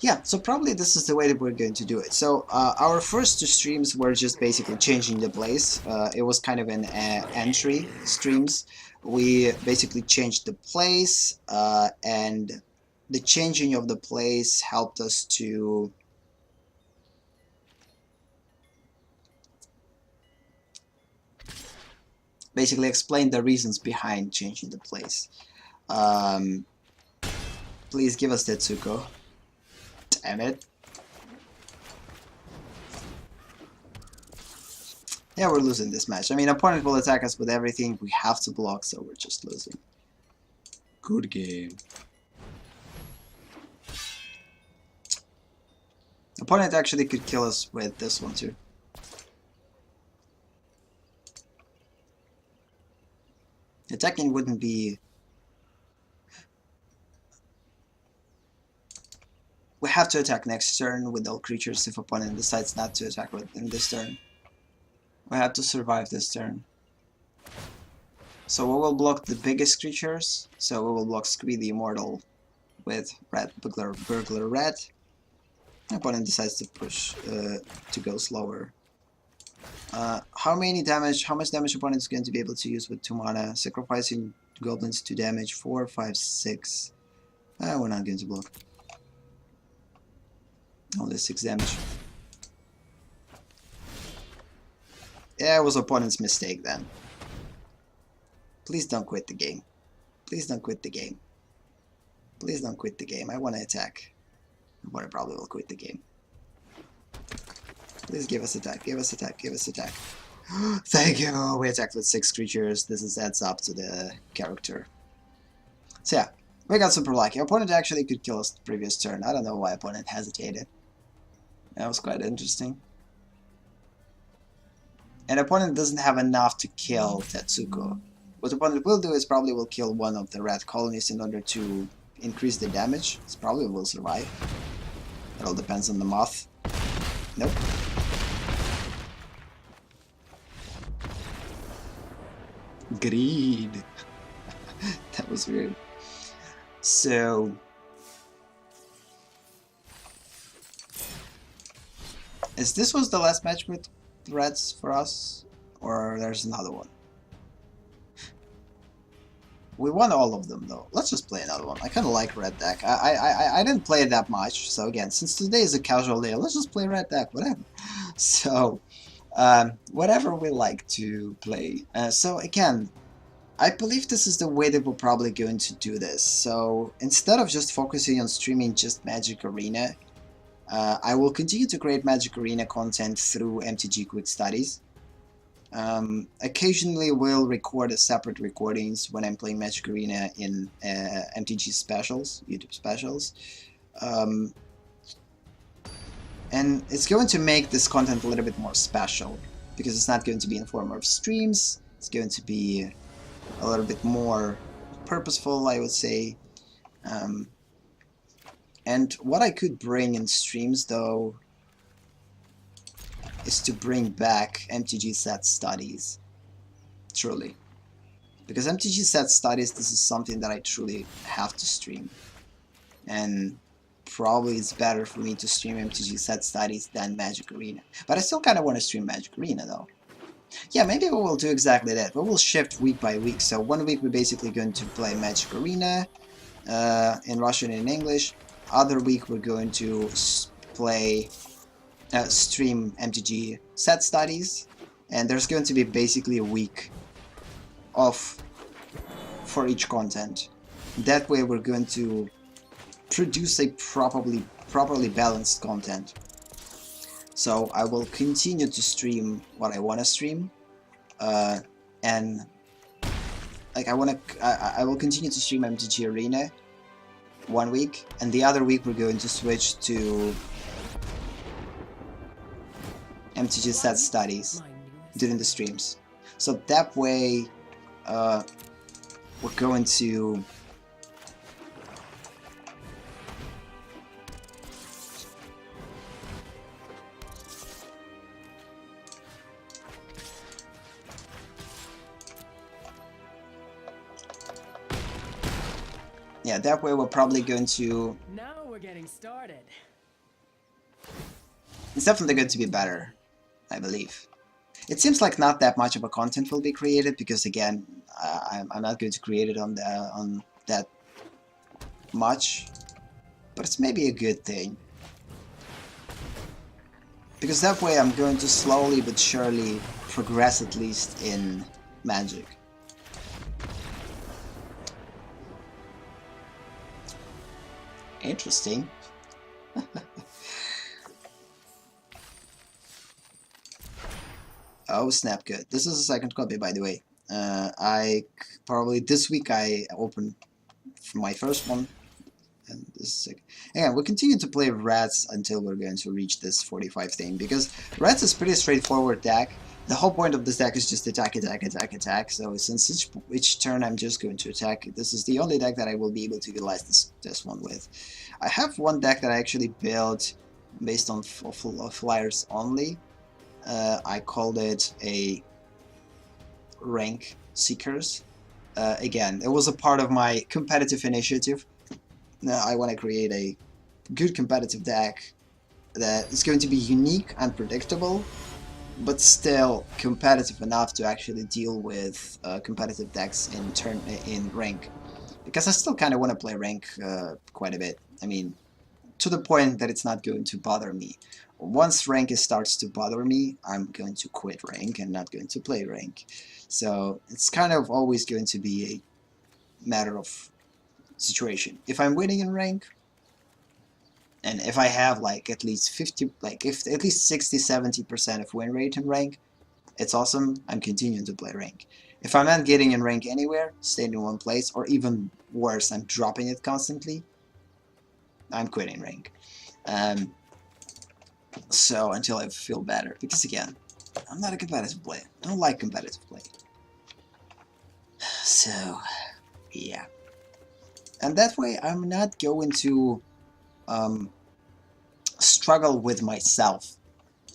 A: Yeah, so probably this is the way that we're going to do it. So our first 2 streams were just basically changing the place. It was kind of an entry streams. We basically changed the place, and the changing of the place helped us to basically explain the reasons behind changing the place. Please give us Tetsuko. Damn it. Yeah, we're losing this match. I mean, opponent will attack us with everything. We have to block, so we're just losing. Good game. Opponent actually could kill us with this one too. Attacking wouldn't be... We have to attack next turn with all creatures if opponent decides not to attack in this turn. We have to survive this turn. So we will block the biggest creatures. So we will block Squee the Immortal with Red Burglar Red. Opponent decides to push to go slower. How much damage opponent is going to be able to use with 2 mana? Sacrificing goblins 2 damage, 4, 5, 6. We're not going to block. Only 6 damage. Yeah, it was opponent's mistake then. Please don't quit the game. Please don't quit the game. Please don't quit the game. I want to attack. Opponent probably will quit the game. Please give us attack. Give us attack. Give us attack. Thank you. We attacked with 6 creatures. This adds up to the character. So yeah, We got super lucky. Opponent actually could kill us the previous turn. I don't know why opponent hesitated. That was quite interesting. And opponent doesn't have enough to kill Tetsuko. What opponent will do is probably will kill one of the red colonies in order to increase the damage. It probably will survive. It all depends on the moth. Nope. Greed. That was weird. So... this was the last match with reds for us? Or there's another one? We won all of them though. Let's just play another one. I kind of like red deck. I didn't play it that much, so again, since today is a casual day, let's just play red deck, whatever. So, whatever we like to play. So again, I believe this is the way that we're probably going to do this. So instead of just focusing on streaming just Magic Arena, I will continue to create Magic Arena content through MTG Quick Studies. Occasionally we'll record a separate recordings when I'm playing Magic Arena in MTG specials, YouTube specials. And it's going to make this content a little bit more special, because it's not going to be in the form of streams, it's going to be a little bit more purposeful, I would say. And what I could bring in streams, though, is to bring back MTG set studies, truly. Because MTG set studies, this is something that I truly have to stream. And probably it's better for me to stream MTG set studies than Magic Arena. But I still kind of want to stream Magic Arena, though. Yeah, maybe we will do exactly that, but we'll shift week by week. So one week we're basically going to play Magic Arena in Russian and in English. Other week we're going to play stream MTG set studies, and there's going to be basically a week off for each content. That way we're going to produce a properly balanced content. So I will continue to stream what I want to stream, and like I will continue to stream MTG Arena one week, and the other week we're going to switch to MTG set studies during the streams. So that way we're going to that way we're probably going to...
C: Now we're getting started.
A: It's definitely going to be better, I believe. It seems like not that much of a content will be created, because again, I'm not going to create it on that much, but it's maybe a good thing. Because that way I'm going to slowly but surely progress, at least in Magic. Interesting. Oh snap, good. This is a second copy, by the way. I probably this week I opened my first one, and this is second. Again, we'll continue to play Rats until we're going to reach this 45 thing, because Rats is pretty straightforward deck. The whole point of this deck is just attack, attack, attack, attack. So since each turn I'm just going to attack, this is the only deck that I will be able to utilize this one with. I have one deck that I actually built based on flyers only. I called it a Rank Seekers. Again, it was a part of my competitive initiative. I want to create a good competitive deck that is going to be unique, unpredictable, but still competitive enough to actually deal with competitive decks in rank. Because I still kind of want to play rank quite a bit. I mean, to the point that it's not going to bother me. Once rank starts to bother me, I'm going to quit rank and not going to play rank. So it's kind of always going to be a matter of situation. If I'm winning in rank, and if I have like at least 50, like if at least 60-70% of win rate in rank, it's awesome. I'm continuing to play rank. If I'm not getting in rank anywhere, staying in one place, or even worse, I'm dropping it constantly, I'm quitting rank. So until I feel better, because again, I'm not a competitive player. I don't like competitive play. So, yeah. And that way, I'm not going to struggle with myself.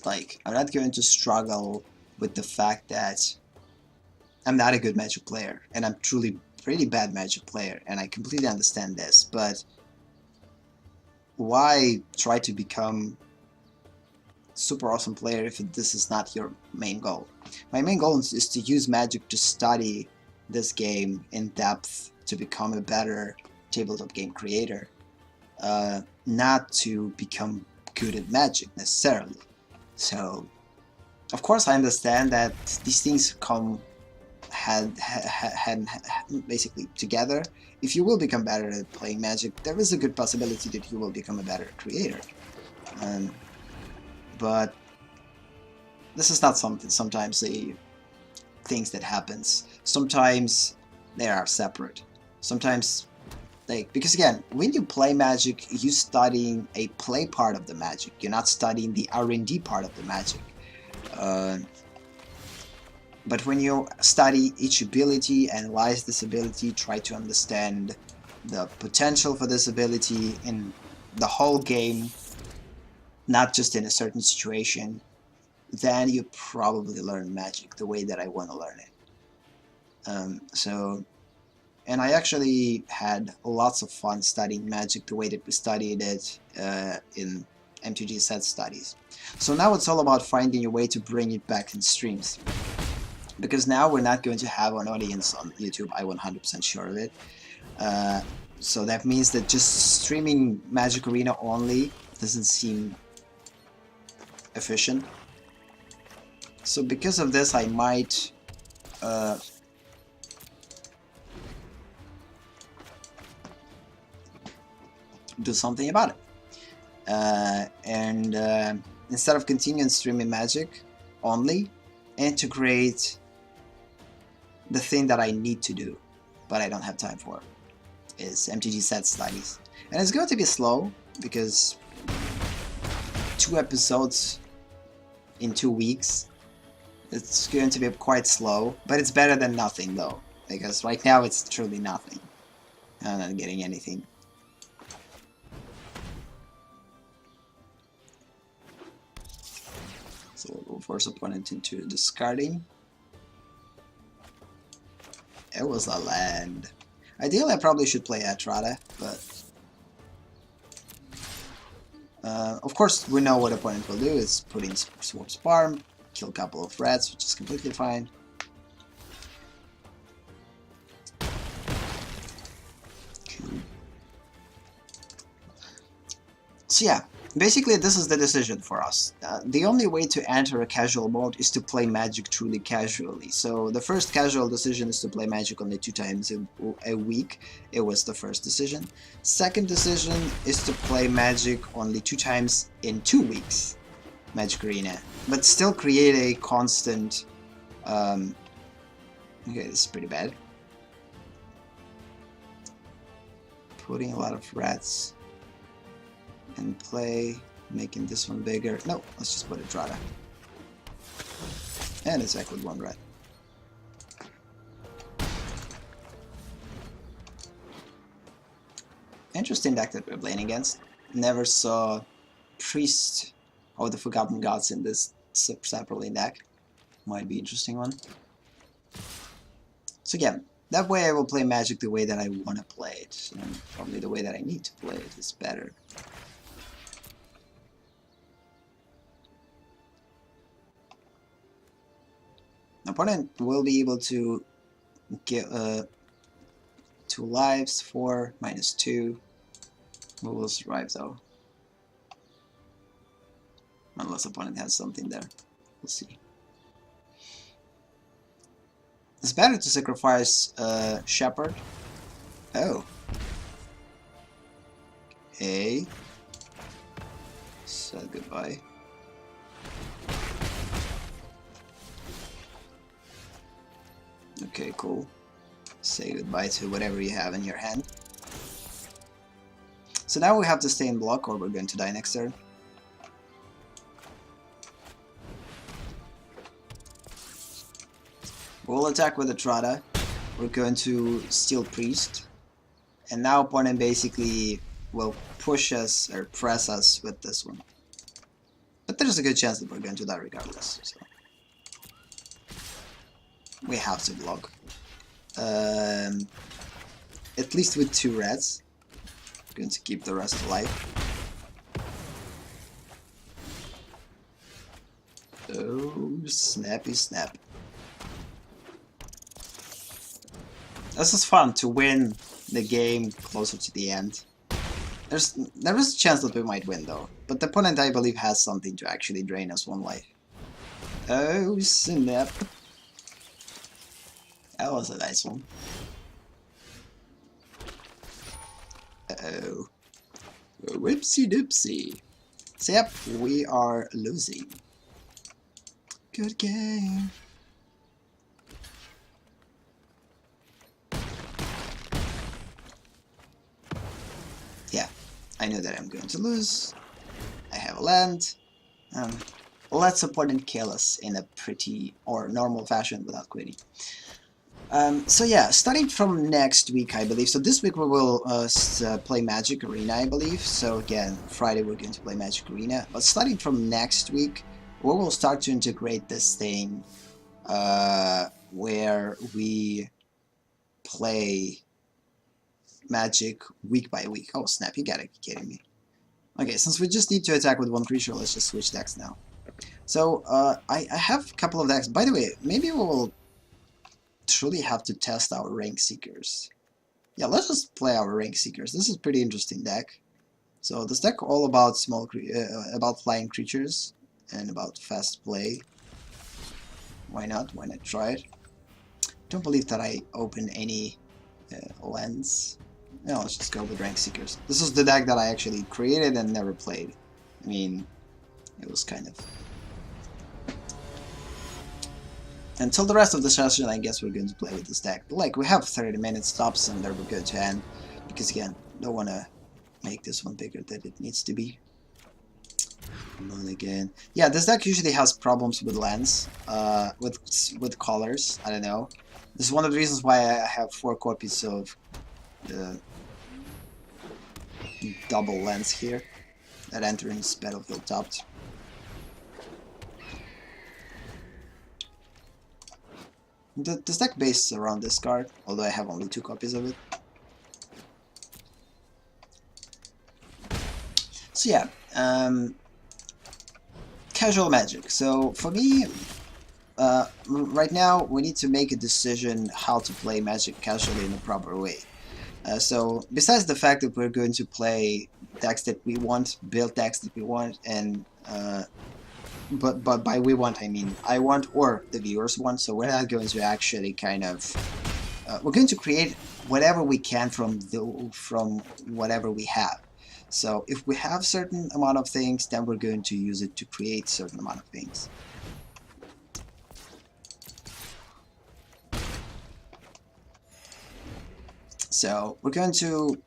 A: Like, I'm not going to struggle with the fact that I'm not a good Magic player, and I'm truly pretty bad Magic player, and I completely understand this, but why try to become super awesome player if this is not your main goal? My main goal is to use Magic to study this game in depth, to become a better tabletop game creator, not to become good at Magic necessarily. So, of course, I understand that these things come basically together. If you will become better at playing Magic, there is a good possibility that you will become a better creator. But this is not something. Sometimes the things that happens. Sometimes they are separate. Sometimes, like, because again, when you play Magic, you're studying a play part of the Magic. You're not studying the R&D part of the Magic. But when you study each ability, analyze this ability, try to understand the potential for this ability in the whole game, not just in a certain situation, then you probably learn Magic the way that I want to learn it. And I actually had lots of fun studying Magic the way that we studied it in MTG Studies. So now it's all about finding a way to bring it back in streams. Because now we're not going to have an audience on YouTube, I'm 100% sure of it. So that means that just streaming Magic Arena only doesn't seem efficient. So because of this, I might do something about it. Instead of continuing streaming Magic only, integrate the thing that I need to do, but I don't have time for, is MTG Studies. And it's going to be slow, because 2 episodes in 2 weeks, it's going to be quite slow, but it's better than nothing though, because right now it's truly nothing. I'm not getting anything. So we'll force opponent into discarding. It was a land. Ideally, I probably should play Atrada, but of course, we know what opponent will do. It's put in Swap Sparm, kill a couple of rats, which is completely fine. Cool. So yeah, basically this is the decision for us. The only way to enter a casual mode is to play Magic truly casually. So the first casual decision is to play Magic only 2 times a week. It was the first decision. Second decision is to play Magic only 2 times in 2 weeks. Magic Arena. But still create a constant... okay, this is pretty bad. Putting a lot of rats in play, making this one bigger. No, let's just put a Drata. And attack with 1 rat. Interesting deck that we're playing against. Never saw Priest of the Forgotten Gods in this separately deck. Might be an interesting one. So again, that way I will play Magic the way that I want to play it. And probably the way that I need to play it is better. Opponent will be able to get 2 lives, 4, -2. We will survive though. Unless opponent has something there. We'll see. It's better to sacrifice Shepherd. Oh. Okay. Said goodbye. Okay, cool. Say goodbye to whatever you have in your hand. So now we have to stay in block or we're going to die next turn. We'll attack with the Trada. We're going to steal Priest. And now opponent basically will push us or press us with this one. But there's a good chance that we're going to die regardless. So we have to block. At least with 2 reds. Going to keep the rest alive. Oh, snappy snap. This is fun to win the game closer to the end. There is a chance that we might win though, but the opponent I believe has something to actually drain us 1 life. Oh snap. That was a nice one. Uh-oh. Whoopsie doopsie. So yep, we are losing. Good game. Yeah, I know that I'm going to lose. I have a land. Let's opponent kill us in a pretty or normal fashion without quitting. So yeah, starting from next week, I believe. So this week we will play Magic Arena, I believe. So again, Friday we're going to play Magic Arena. But starting from next week, we will start to integrate this thing where we play Magic week by week. Oh snap, you gotta be kidding me. Okay, since we just need to attack with 1 creature, let's just switch decks now. So I have a couple of decks. By the way, maybe we will truly have to test our Rank Seekers. Yeah, let's just play our Rank Seekers. This is a pretty interesting deck. So this deck all about about flying creatures and about fast play. Why not? Why not try it? Don't believe that I open any lands. No, let's just go with Rank Seekers. This is the deck that I actually created and never played. I mean, it was kind of... Until the rest of the session, I guess we're going to play with this deck. But like, we have 30 minutes tops and then we're good to end. Because again, don't want to make this one bigger than it needs to be. Come on again. Yeah, this deck usually has problems with lands, with colors. I don't know. This is one of the reasons why I have 4 copies of the double lands here that enter in this battlefield topped. This deck based around this card, although I have only 2 copies of it. So yeah, casual Magic. So for me, right now we need to make a decision how to play Magic casually in a proper way. So besides the fact that we're going to play decks that we want, build decks that we want, and but by we want I mean I want or the viewers want. So we're not going to actually kind of we're going to create whatever we can from whatever we have. So if we have certain amount of things, then we're going to use it to create certain amount of things. So we're going to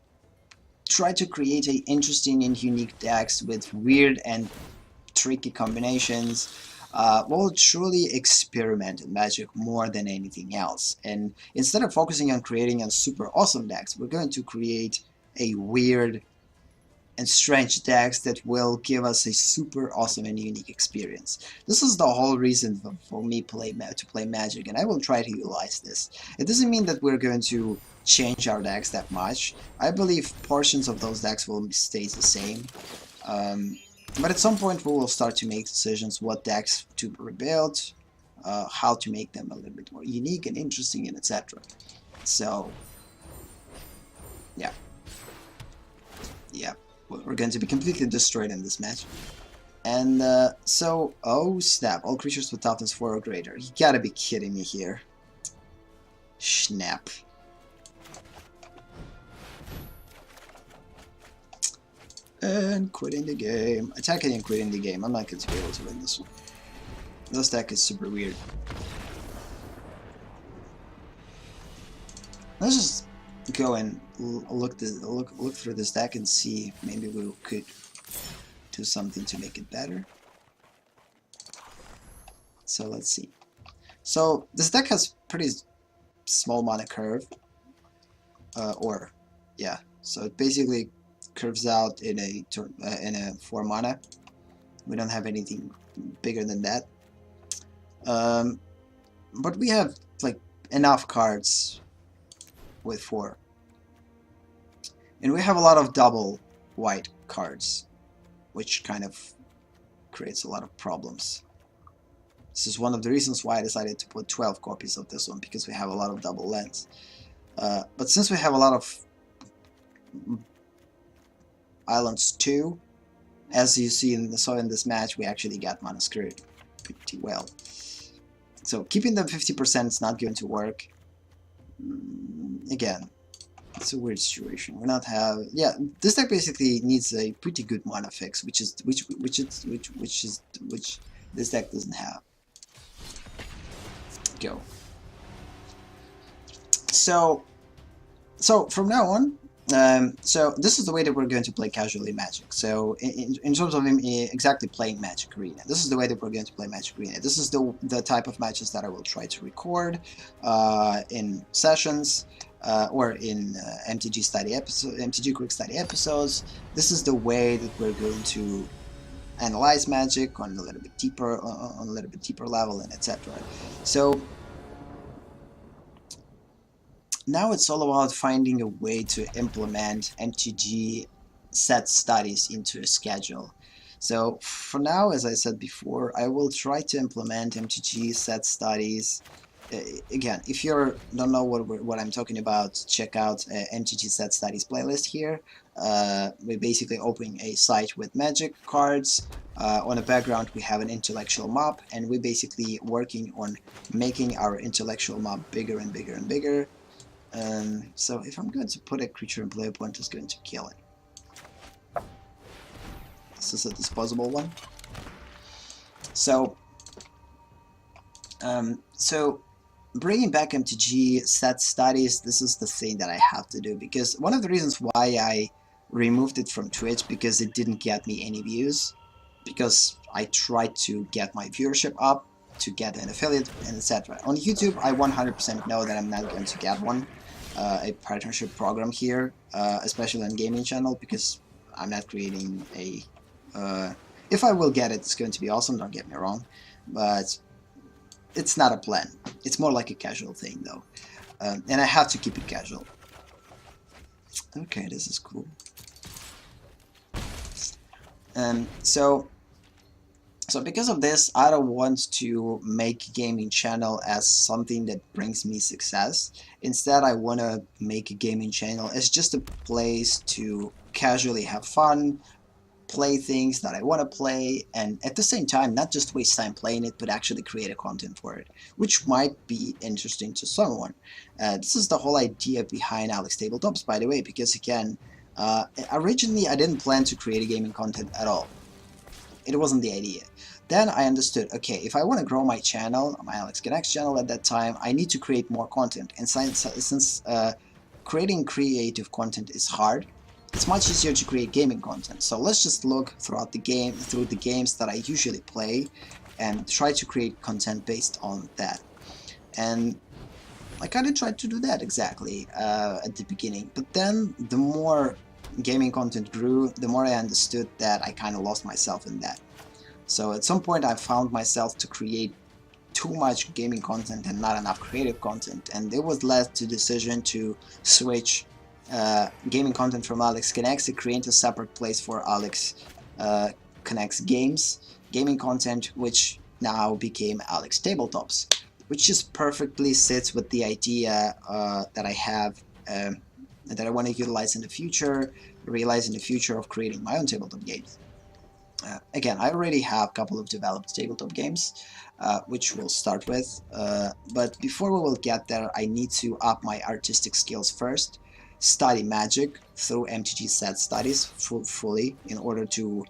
A: try to create a interesting and unique decks with weird and tricky combinations. We'll truly experiment in Magic more than anything else. And instead of focusing on creating a super awesome decks, we're going to create a weird and strange decks that will give us a super awesome and unique experience. This is the whole reason for me to play Magic, and I will try to utilize this. It doesn't mean that we're going to change our decks that much. I believe portions of those decks will stay the same. But at some point we will start to make decisions what decks to rebuild, how to make them a little bit more unique and interesting, and etc. So, yeah. We're going to be completely destroyed in this match. And so, oh snap, all creatures with toughness 4 or greater. You gotta be kidding me here. Snap. And quitting the game. Attacking and quitting the game. I'm not going to be able to win this one. This deck is super weird. Let's just go and look through this deck and see if maybe we could do something to make it better. So let's see. So this deck has pretty small mana curve, so it basically curves out in a 4 mana. We don't have anything bigger than that, but we have like enough cards with 4, and we have a lot of double white cards, which kind of creates a lot of problems. This is one of the reasons why I decided to put 12 copies of this one, because we have a lot of double lands. But since we have a lot of islands too, as you saw in this match, we actually got mana screwed pretty well. So keeping them 50% is not going to work. Again, it's a weird situation. We're not have this deck basically needs a pretty good mana fix, which this deck doesn't have. Go. So from now on, so this is the way that we're going to play casually Magic. So in terms of exactly playing Magic Arena, this is the way that we're going to play Magic Arena. This is the type of matches that I will try to record in sessions or in MTG Study episode, MTG Quick Study episodes. This is the way that we're going to analyze Magic on a little bit deeper level, and etc. So now it's all about finding a way to implement MTG set studies into a schedule. So for now, as I said before, I will try to implement MTG set studies. Again, if you don't know what I'm talking about, check out MTG set studies playlist here. We're basically opening a site with Magic cards. On the background we have an intellectual map, and we're basically working on making our intellectual map bigger and bigger and bigger. So if I'm going to put a creature in play, opponent is going to kill it. This is a disposable one. So bringing back MTG set studies, this is the thing that I have to do, because one of the reasons why I removed it from Twitch, because it didn't get me any views, because I tried to get my viewership up to get an affiliate and etc. On YouTube, I 100% know that I'm not going to get one, a partnership program here, especially on gaming channel, because I'm not creating a if I will get it, it's going to be awesome, don't get me wrong, but it's not a plan. It's more like a casual thing though, and I have to keep it casual. Okay, this is cool. So because of this, I don't want to make gaming channel as something that brings me success. Instead, I want to make a gaming channel as just a place to casually have fun, play things that I want to play, and at the same time not just waste time playing it, but actually create a content for it, which might be interesting to someone. This is the whole idea behind AleksTabletops, by the way, because again, originally I didn't plan to create a gaming content at all. It wasn't the idea. Then I understood, okay, if I want to grow my channel, my AleksConnects channel at that time, I need to create more content. And since creating creative content is hard, it's much easier to create gaming content. So let's just look through the games that I usually play and try to create content based on that. And I kind of tried to do that exactly at the beginning. But then the more gaming content grew, the more I understood that I kind of lost myself in that. So at some point I found myself to create too much gaming content and not enough creative content, and it was led to the decision to switch gaming content from AleksConnects to create a separate place for AleksConnects games, gaming content, which now became AleksTabletops, which just perfectly sits with the idea that I have, that I want to utilize in the future, realize in the future of creating my own tabletop games. Again, I already have a couple of developed tabletop games, which we'll start with, but before we will get there, I need to up my artistic skills first, study Magic through MTG set studies fully, in order to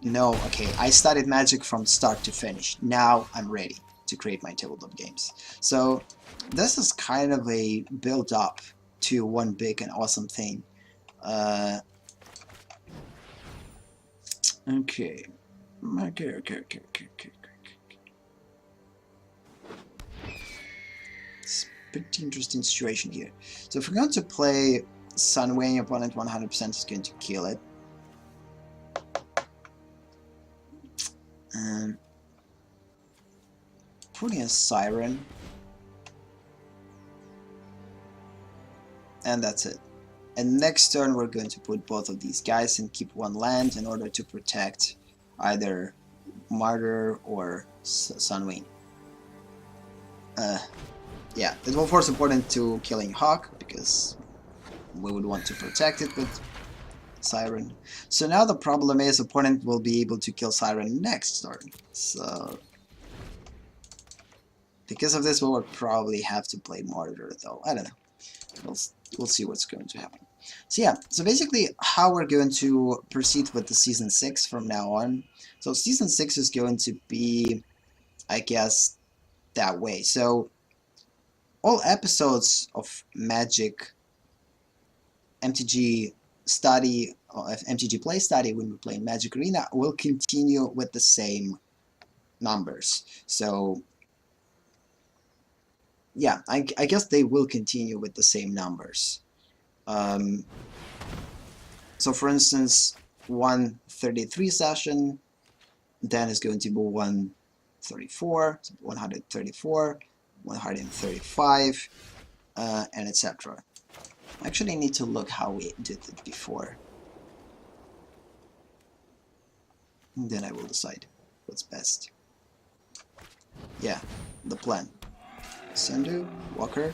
A: know, okay, I studied Magic from start to finish, now I'm ready to create my tabletop games. So this is kind of a build-up to one big and awesome thing. Okay. It's a pretty interesting situation here. So if we're going to play Sunwing, opponent 100% is going to kill it. Putting a Siren. And that's it. And next turn we're going to put both of these guys and keep one land in order to protect either Martyr or Sunwing. Yeah, it will force opponent to killing Hawk because we would want to protect it with Siren. So now the problem is opponent will be able to kill Siren next turn. So because of this we will probably have to play Martyr though. I don't know. We'll see what's going to happen. So yeah, so basically how we're going to proceed with the Season 6 from now on. So Season 6 is going to be, I guess, that way. So all episodes of Magic MTG Study, or MTG Play Study when we play Magic Arena will continue with the same numbers. So yeah, I guess they will continue with the same numbers. So for instance, 133 session, then is going to be 134, 134, 135, and etc. Actually, I need to look how we did it before. And then I will decide what's best. Yeah, the plan. Sendu, Walker.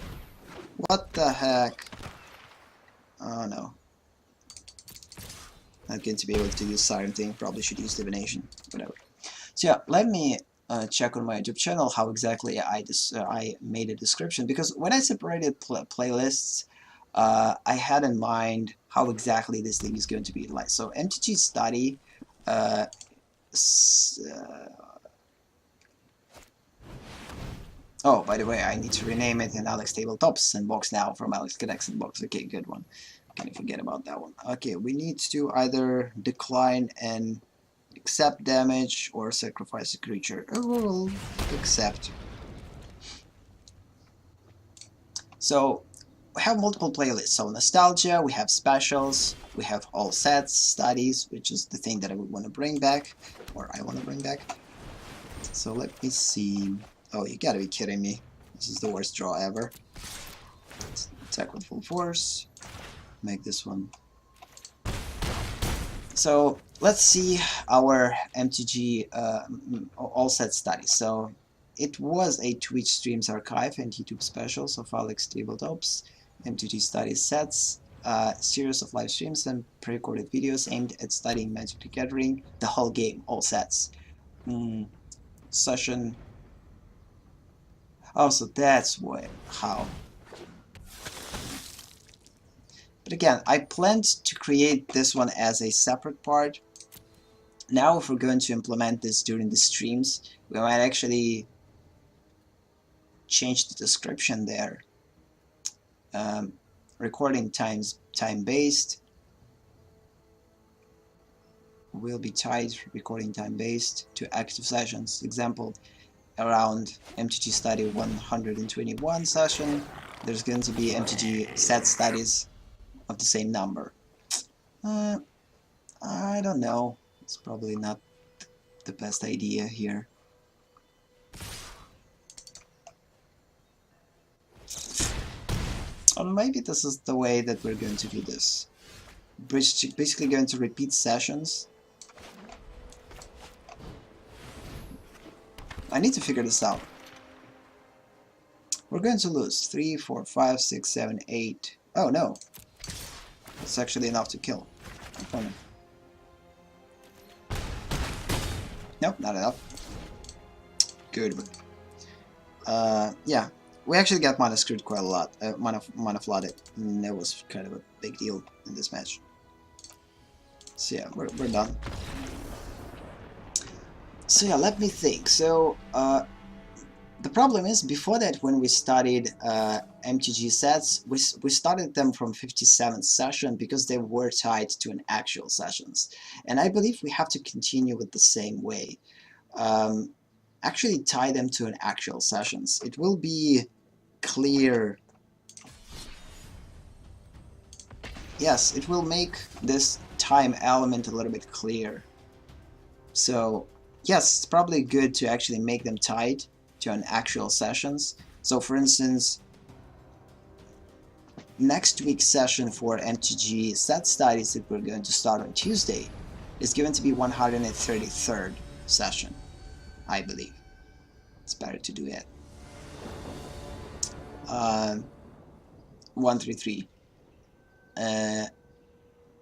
A: What the heck? Oh no. Not going to be able to use Siren thing, probably should use Divination, whatever. So yeah, let me check on my YouTube channel how exactly I made a description, because when I separated playlists, I had in mind how exactly this thing is going to be utilized. So MTG Study, oh, by the way, I need to rename it in AleksTabletops inbox now from Alex Connects inbox. Okay, good one. Can you forget about that one? Okay, we need to either decline and accept damage or sacrifice a creature. Oh, we'll accept. So we have multiple playlists. So nostalgia, we have specials, we have all sets, studies, which is the thing that I would want to bring back, or I want to bring back. So let me see. Oh, you gotta be kidding me. This is the worst draw ever. Let's attack with full force. Make this one. So let's see our MTG all set studies. So it was a Twitch streams archive and YouTube specials of AleksTabletops, MTG studies sets, series of live streams and pre-recorded videos aimed at studying Magic the Gathering, the whole game, all sets. Session. Oh, so that's how. But again, I planned to create this one as a separate part. Now if we're going to implement this during the streams, we might actually change the description there. Recording time-based will be tied, recording time-based, to active sessions. Example, around MTG Study 121 session, there's going to be MTG set studies of the same number. I don't know. It's probably not the best idea here. Or maybe this is the way that we're going to do this. Basically going to repeat sessions. I need to figure this out. We're going to lose 3, 4, 5, 6, 7, 8. Oh no. It's actually enough to kill opponent. Nope, not enough. Good. Yeah, we actually got mana screwed quite a lot. Mana flooded. And that was kind of a big deal in this match. So yeah, we're done. So yeah, let me think. So The problem is, before that, when we studied MTG sets, we started them from 57th session because they were tied to an actual sessions. And I believe we have to continue with the same way. Actually tie them to an actual sessions. It will be clear. Yes, it will make this time element a little bit clear. So yes, it's probably good to actually make them tied to an actual sessions. So for instance, next week's session for MTG set studies that we're going to start on Tuesday is going to be 133rd session, I believe. It's better to do it. 133.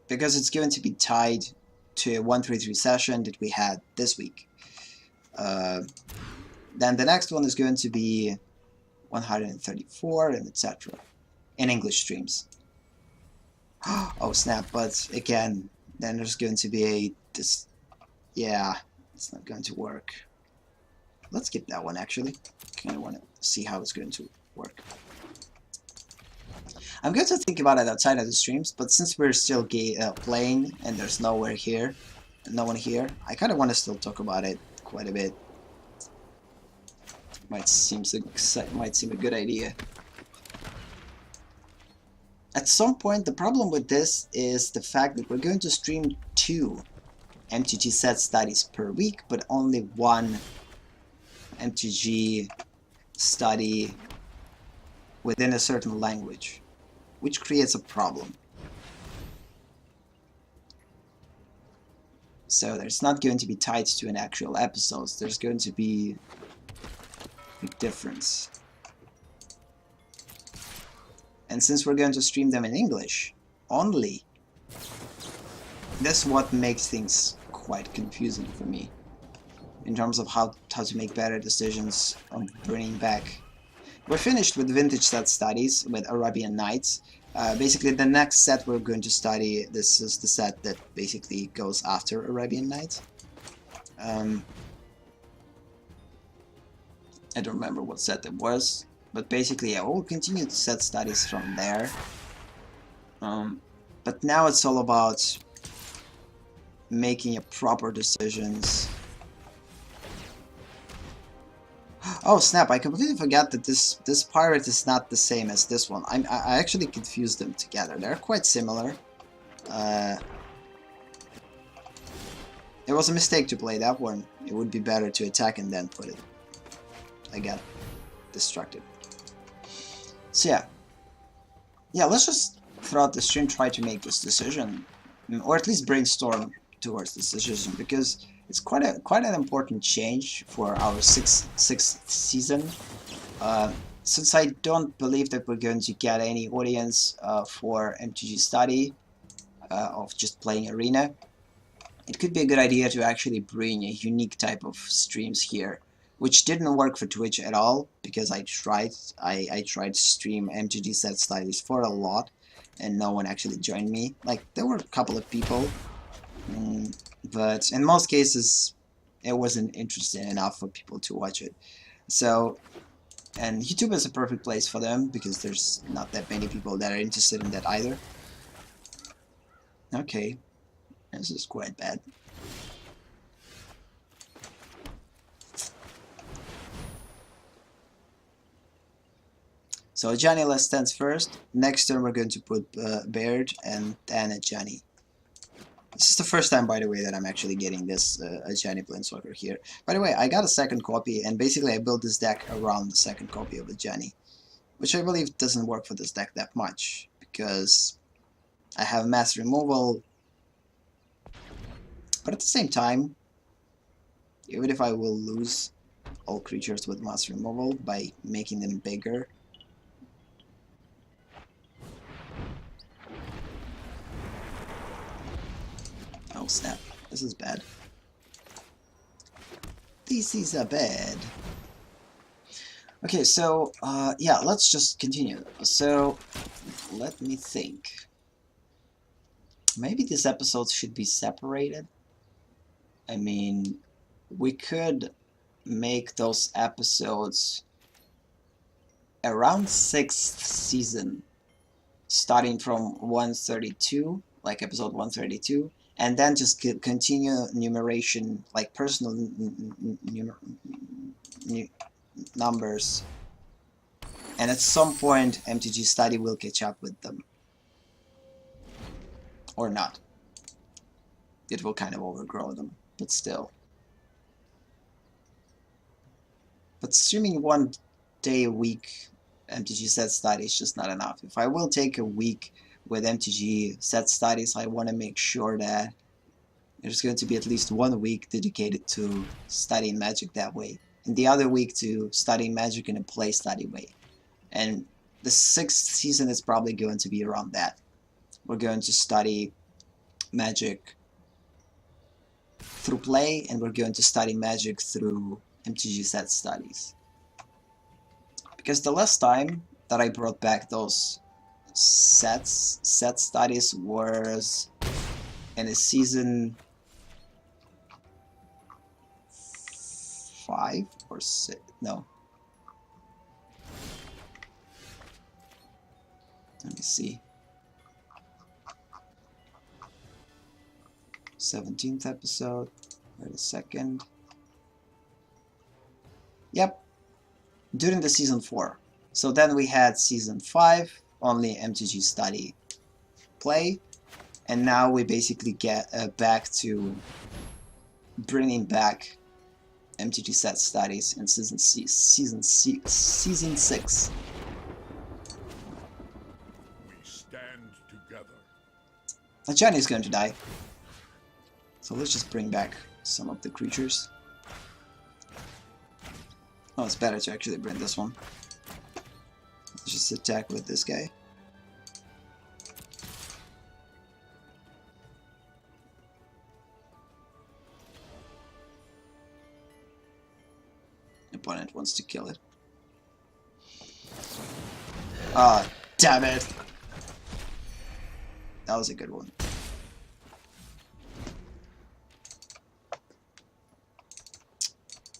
A: Because it's going to be tied to a 133 session that we had this week. Then the next one is going to be 134 and etc. in English streams. Oh snap, but again, then there's going to be this. Yeah, it's not going to work. Let's skip that one actually. Kind of want to see how it's going to work. I'm going to think about it outside of the streams, but since we're still playing and there's no one here, I kind of want to still talk about it quite a bit. Might seem a good idea. At some point, the problem with this is the fact that we're going to stream 2 MTG set studies per week, but only 1 MTG study within a certain language, which creates a problem. So there's not going to be tied to an actual episode. There's going to be a difference. And since we're going to stream them in English only, that's what makes things quite confusing for me in terms of how to make better decisions on bringing back. We're finished with vintage set studies with Arabian Nights. Basically, the next set we're going to study, this is the set that basically goes after Arabian Nights. I don't remember what set it was, but basically, yeah, we'll continue to set studies from there. But now it's all about making a proper decisions. Oh snap, I completely forgot that this pirate is not the same as this one. I actually confused them together. They're quite similar. It was a mistake to play that one. It would be better to attack and then put it. I got distracted. So yeah. Yeah, let's just throughout the stream try to make this decision. Or at least brainstorm towards this decision, because it's quite an important change for our sixth season. Since I don't believe that we're going to get any audience for MTG Study of just playing Arena, it could be a good idea to actually bring a unique type of streams here, which didn't work for Twitch at all, because I tried to stream MTG set studies for a lot, and no one actually joined me. Like, there were a couple of people, but in most cases it wasn't interesting enough for people to watch it. So, and YouTube is a perfect place for them, because there's not that many people that are interested in that either. Okay, this is quite bad. So Johnny Less stands first. Next turn we're going to put Baird and then a Johnny. This is the first time, by the way, that I'm actually getting this a Johnny Planeswalker here. By the way, I got a second copy, and basically I built this deck around the second copy of a Johnny, which I believe doesn't work for this deck that much, because I have mass removal, but at the same time, even if I will lose all creatures with mass removal by making them bigger, oh snap, this is bad. This is bad. Okay, so, yeah, let's just continue. So, let me think. Maybe these episodes should be separated. I mean, we could make those episodes around 6th season, starting from 132, like episode 132, and then just continue numeration, like personal numbers, and at some point MTG Study will catch up with them. Or not. It will kind of overgrow them, but still. But streaming 1 day a week MTG set study is just not enough. If I will take a week with MTG set studies, I want to make sure that there's going to be at least 1 week dedicated to studying Magic that way, and the other week to studying Magic in a play study way. And the 6th season is probably going to be around that. We're going to study Magic through play, and we're going to study Magic through MTG set studies. Because the last time that I brought back those set studies was in a season 5 or 6, no. Let me see. 17th episode. Wait a second. Yep. During the season 4. So then we had season 5, only MTG Study play. And now we basically get back to bringing back MTG set studies in season 6.
C: We stand together.
A: Now Johnny is going to die. So let's just bring back some of the creatures. Oh, it's better to actually bring this one. Let's just attack with this guy. Opponent wants to kill it. Ah, damn it! That was a good one.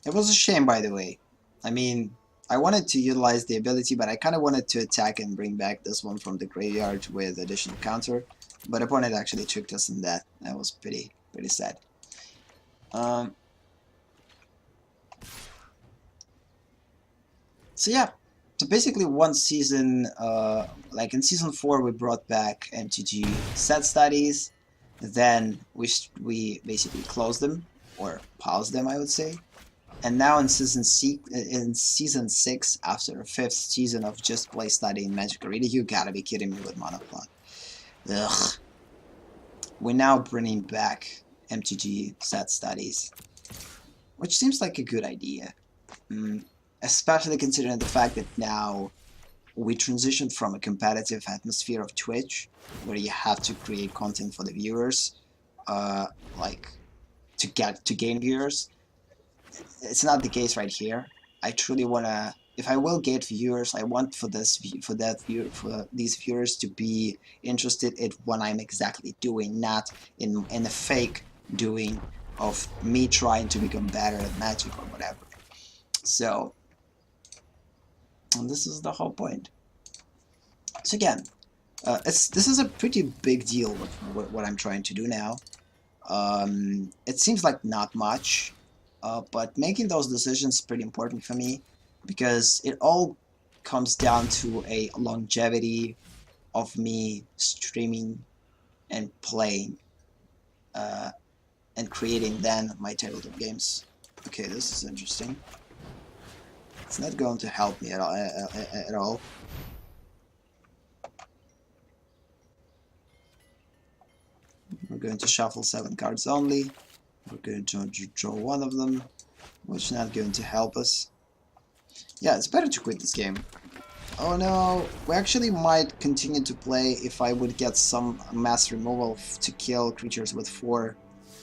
A: It was a shame, by the way. I mean, I wanted to utilize the ability, but I kind of wanted to attack and bring back this one from the graveyard with additional counter. But opponent actually tricked us in that. That was pretty sad. So yeah, so basically one season, like in season 4 we brought back MTG set studies, then we basically closed them, or paused them I would say. And now in season 6, after a 5th season of just play studying Magic Arena, you gotta be kidding me with Monoclon. Ugh. We're now bringing back MTG set studies, which seems like a good idea. Especially considering the fact that now we transitioned from a competitive atmosphere of Twitch, where you have to create content for the viewers, like to gain viewers. It's not the case right here. I truly wanna, if I will get viewers, I want for these viewers to be interested in what I'm exactly doing, not in a fake doing of me trying to become better at Magic or whatever. So, and this is the whole point. So again, this is a pretty big deal with what I'm trying to do now. It seems like not much. But making those decisions is pretty important for me, because it all comes down to a longevity of me streaming and playing and creating then my tabletop games. Okay, this is interesting. It's not going to help me at all. We're going to shuffle 7 cards only. We're going to draw one of them, which is not going to help us. Yeah, it's better to quit this game. Oh no, we actually might continue to play if I would get some mass removal to kill creatures with 4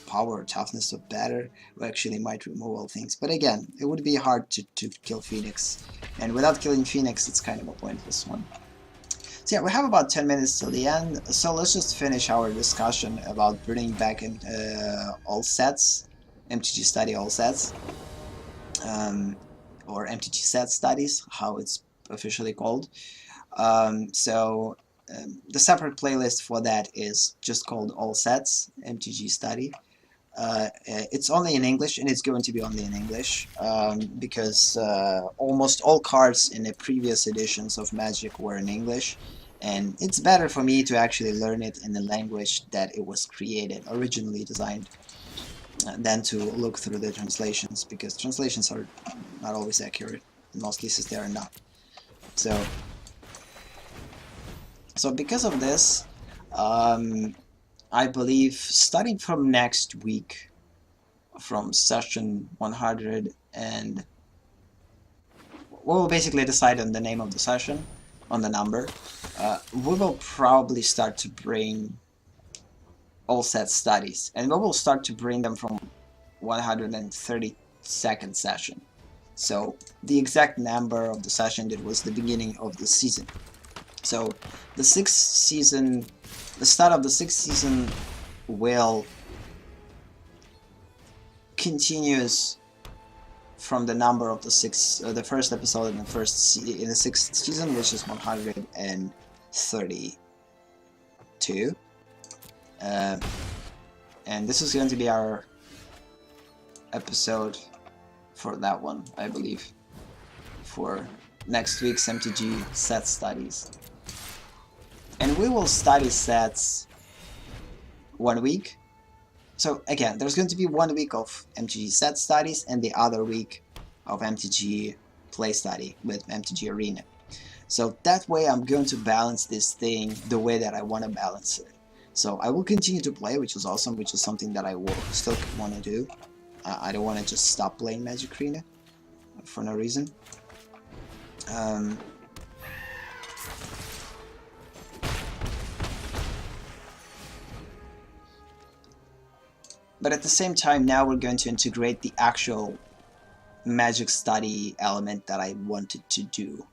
A: power, toughness or better. We actually might remove all things. But again, it would be hard to kill Phoenix. And without killing Phoenix, it's kind of a pointless one. So yeah, we have about 10 minutes till the end, so let's just finish our discussion about bringing back all sets, MTG Study all sets, or MTG set studies, how it's officially called. The separate playlist for that is just called All Sets MTG Study. It's only in English, and it's going to be only in English because almost all cards in the previous editions of Magic were in English, and it's better for me to actually learn it in the language that it was created, originally designed, than to look through the translations, because translations are not always accurate. In most cases they are not. So because of this, I believe starting from next week, from session 100, and we'll basically decide on the name of the session, on the number, we will probably start to bring all set studies, and we will start to bring them from 132nd session. So the exact number of the session that was the beginning of the season. So the start of the sixth season will continues from the number of the first episode in the sixth season, which is 132. And this is going to be our episode for that one, I believe, for next week's MTG set studies. And we will study sets 1 week. So again, there's going to be 1 week of MTG set studies and the other week of MTG play study with MTG Arena. So that way I'm going to balance this thing the way that I want to balance it. So I will continue to play, which is awesome, which is something that I will still want to do. I don't want to just stop playing Magic Arena for no reason. But at the same time, now we're going to integrate the actual Magic study element that I wanted to do.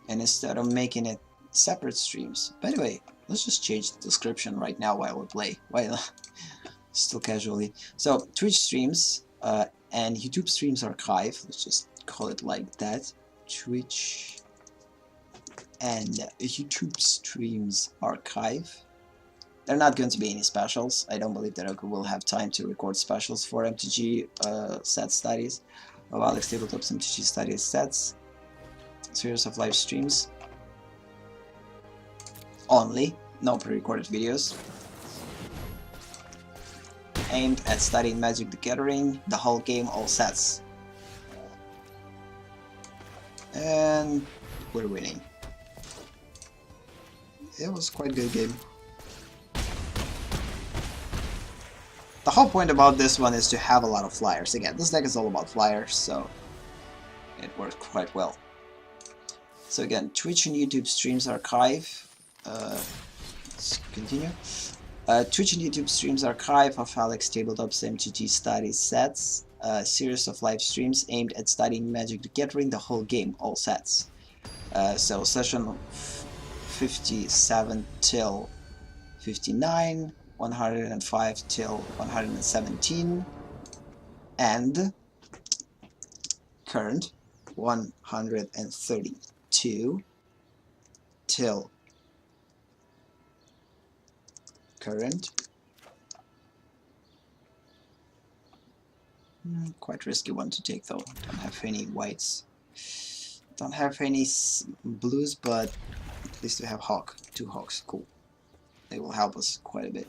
A: And instead of making it separate streams. By the way, let's just change the description right now while we play. Still casually. So, Twitch streams and YouTube streams archive. Let's just call it like that. Twitch and YouTube streams archive. There are not going to be any specials. I don't believe that I will have time to record specials for MTG set studies of AleksTabletops MTG Studies sets. Series of live streams. Only, no pre-recorded videos. Aimed at studying Magic the Gathering, the whole game, all sets. And we're winning. It was quite a good game. The whole point about this one is to have a lot of flyers. Again, this deck is all about flyers, so it worked quite well. So again, Twitch and YouTube streams archive. Let's continue. Twitch and YouTube streams archive of AleksTabletops MTG Study sets. A series of live streams aimed at studying Magic the Gathering, the whole game, all sets. So session 57 till 59. 105 till 117, and current 132 till current. Quite risky one to take though. Don't have any whites. Don't have any blues, but at least we have Hawk. 2 Hawks. Cool. They will help us quite a bit.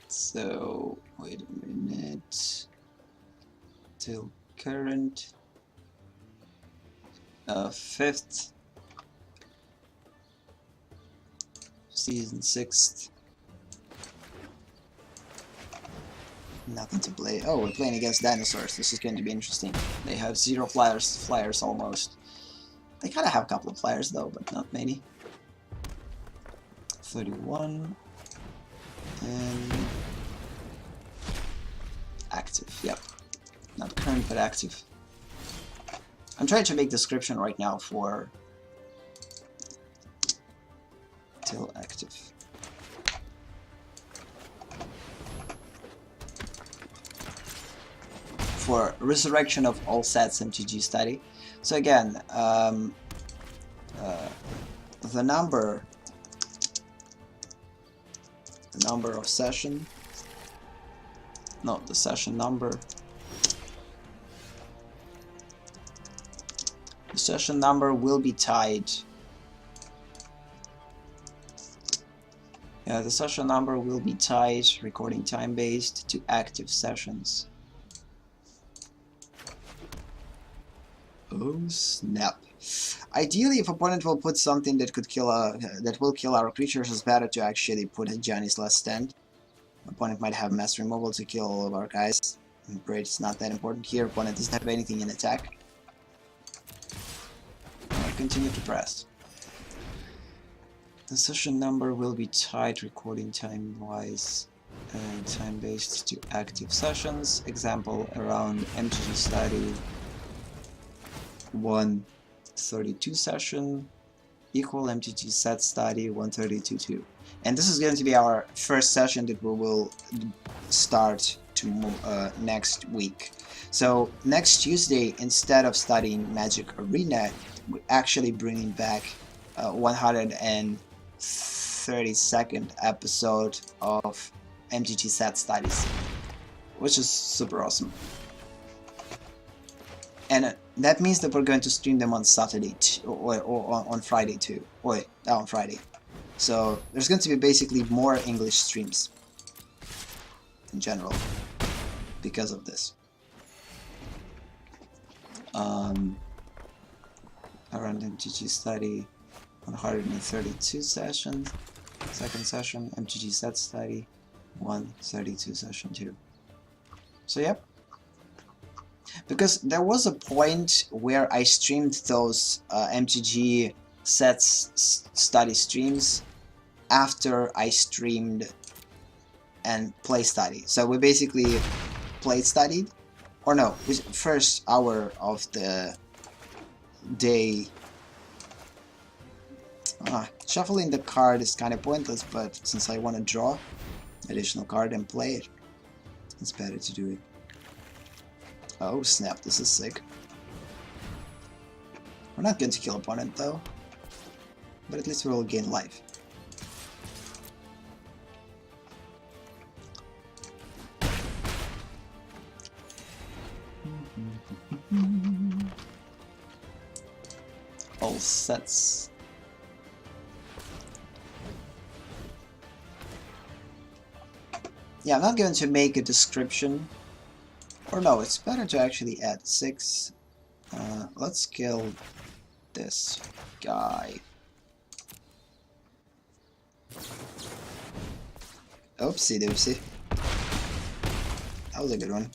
A: So, wait a minute. Till current. 5th. Season 6th. Nothing to play. Oh, we're playing against dinosaurs. This is going to be interesting. They have 0 flyers almost. They kind of have a couple of flyers though, but not many. 31. And active, yep. Not current, but active. I'm trying to make description right now for till active. For resurrection of all sets MTG Study. So again, the number of session, no, the session number. The session number will be tied. Yeah, the session number will be tied, recording time based, to active sessions. Oh snap! Ideally, if opponent will put something that could kill that will kill our creatures, it's better to actually put a Johnny's Last Stand. Opponent might have mass removal to kill all of our guys. Great, it's not that important here. Opponent doesn't have anything in attack. I'll continue to press. The session number will be tied recording time wise, time based to active sessions. Example around MTG Study 132 session equal MTG set study 132.2. And this is going to be our first session that we will start to next week. So next Tuesday, instead of studying Magic Arena, we're actually bringing back 132nd episode of MTG set studies, which is super awesome. And that means that we're going to stream them on Saturday or on Friday too. On Friday. So there's going to be basically more English streams in general because of this. Around MTG Study 132 session, second session, MTG Set Study 132 session 2. So yep. Because there was a point where I streamed those MTG Sets Study streams after I streamed and play study. So we basically played studied, or no, first hour of the day. Shuffling the card is kind of pointless, but since I want to draw additional card and play it, it's better to do it. Oh snap, this is sick. We're not going to kill opponent though, but at least we will gain life. All sets. Yeah, I'm not going to make a description. Or no, it's better to actually add 6. Let's kill this guy. Oopsie doopsie. That was a good one.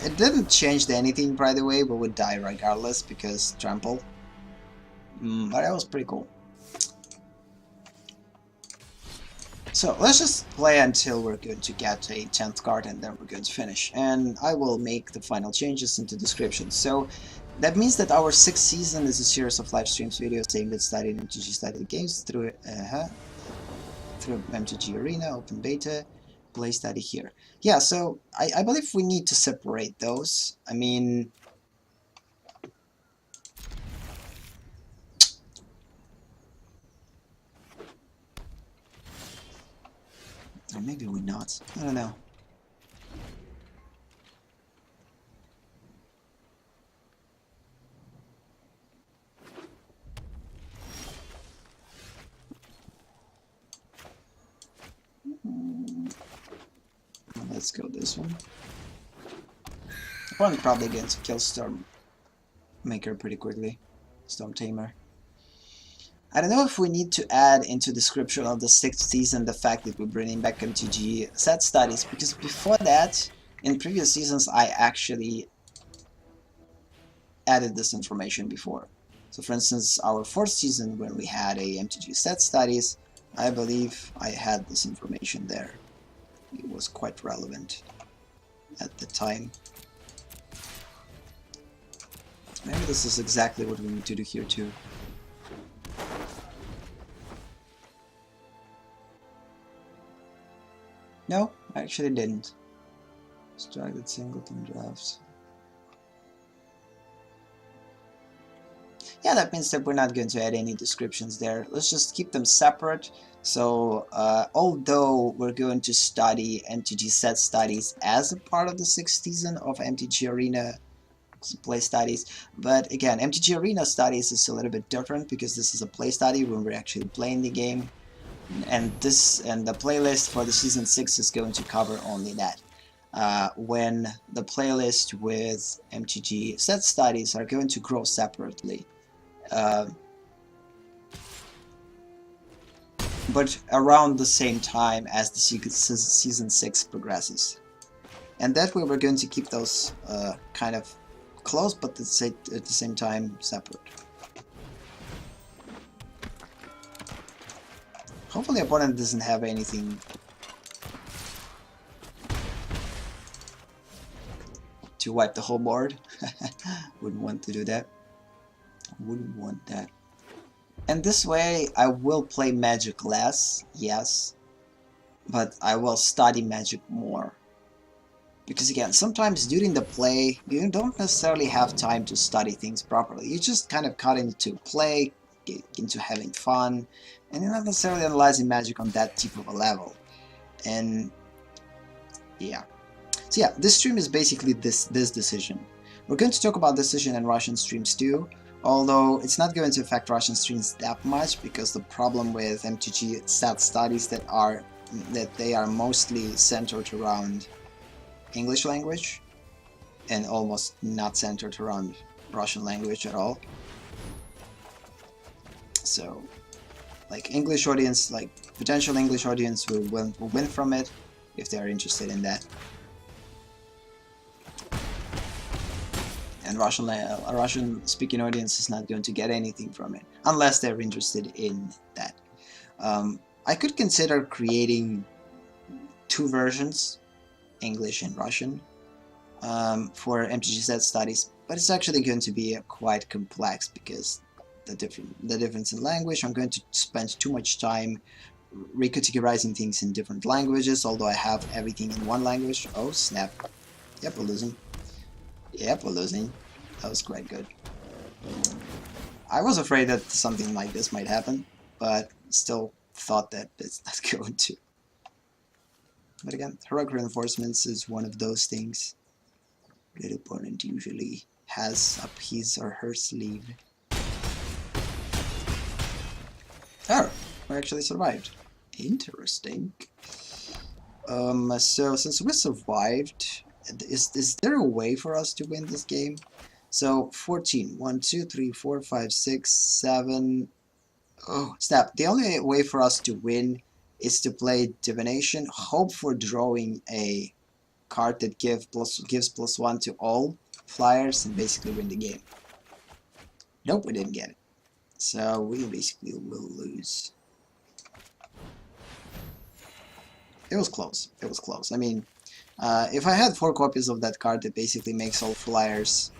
A: It didn't change anything, by the way, but would die regardless because trample. But that was pretty cool. So let's just play until we're going to get a 10th card and then we're going to finish. And I will make the final changes into description. So that means that our 6th season is a series of live streams videos aimed at studying MTG Study games through MTG Arena, Open Beta, Play Study here. Yeah, so I believe we need to separate those. I mean, or maybe we're not. I don't know. Let's go this one. I'm probably going to kill Storm Maker pretty quickly. Storm Tamer. I don't know if we need to add into description of the 6th season the fact that we're bringing back MTG set studies, because before that, in previous seasons, I actually added this information before. So for instance, our 4th season when we had a MTG set studies, I believe I had this information there. It was quite relevant. at the time. Maybe this is exactly what we need to do here too. No, I actually didn't. Strike that singleton drafts. Yeah, that means that we're not going to add any descriptions there. Let's just keep them separate. So, although we're going to study MTG set studies as a part of the 6th season of MTG Arena play studies, but again, MTG Arena studies is a little bit different because this is a play study when we're actually playing the game, and the playlist for the season 6 is going to cover only that. When the playlist with MTG set studies are going to grow separately. But around the same time as the season 6 progresses. And that way we're going to keep those kind of close, but at the same time separate. Hopefully the opponent doesn't have anything to wipe the whole board. Wouldn't want to do that. Wouldn't want that. And this way I will play Magic less, yes, but I will study Magic more. Because again, sometimes during the play, you don't necessarily have time to study things properly. You just kind of cut into play, get into having fun, and you're not necessarily analyzing Magic on that type of a level. And yeah. So yeah, this stream is basically this decision. We're going to talk about decision in Russian streams too, although it's not going to affect Russian streams that much because the problem with MTG set studies that they are mostly centered around English language and almost not centered around Russian language at all. So, like English audience, like potential English audience will win from it if they are interested in that. And a Russian-speaking audience is not going to get anything from it unless they're interested in that. I could consider creating 2 versions, English and Russian, for MTG set studies, but it's actually going to be quite complex because the difference in language. I'm going to spend too much time recategorizing things in different languages, although I have everything in one language. Oh snap! Yep, we're losing. Yep, we're losing. That was quite good. I was afraid that something like this might happen, but still thought that it's not going to. But again, heroic reinforcements is one of those things that opponent usually has up his or her sleeve. Oh, we actually survived. Interesting. So since we survived, is there a way for us to win this game? So 14. 1, 2, 3, 4, 5, 6, 7. Oh, snap. The only way for us to win is to play Divination, hope for drawing a card that gives +1 to all flyers, and basically win the game. Nope, we didn't get it. So we basically will lose. It was close. It was close. I mean, if I had 4 copies of that card that basically makes all flyers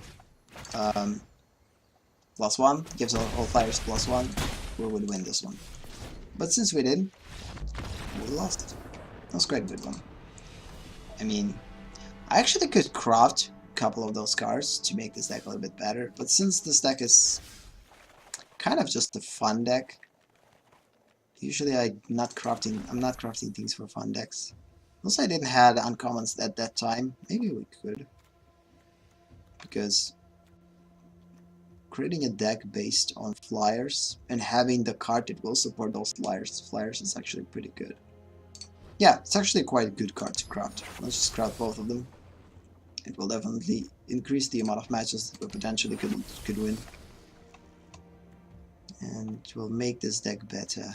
A: +1, gives all flyers +1, we would win this one. But since we didn't, we lost. That was quite a good one. I mean, I actually could craft a couple of those cards to make this deck a little bit better, but since this deck is kind of just a fun deck, usually I'm not crafting things for fun decks. Also, I didn't have uncommons at that time. Maybe we could, because creating a deck based on flyers and having the card that will support those flyers is actually pretty good. Yeah, it's actually quite a good card to craft. Let's just craft both of them. It will definitely increase the amount of matches that we potentially could win. And it will make this deck better.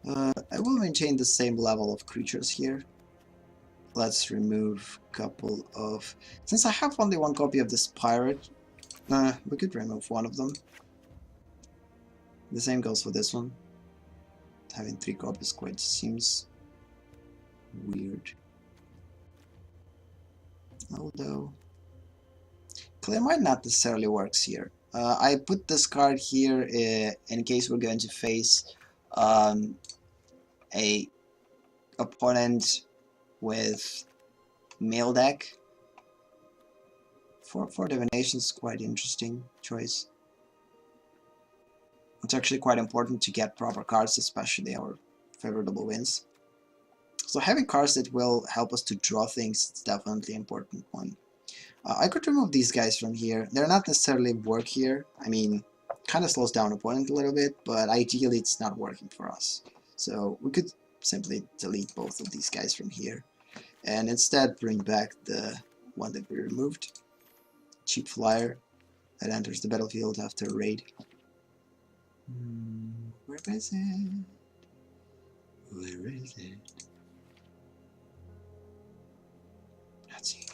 A: I will maintain the same level of creatures here. Let's remove a couple of... Since I have only 1 copy of this pirate, we could remove one of them. The same goes for this one. Having 3 copies quite seems weird. Although Clear might not necessarily works here. I put this card here in case we're going to face a opponent with mail deck. For divination is quite interesting choice. It's actually quite important to get proper cards, especially our favorable wins. So having cards that will help us to draw things is definitely an important one. I could remove these guys from here. They're not necessarily work here. I mean, kind of slows down opponent a little bit, but ideally it's not working for us. So we could simply delete both of these guys from here, and instead bring back the one that we removed. Cheap flyer that enters the battlefield after a raid. Where is it? Where is it? Not seeing it.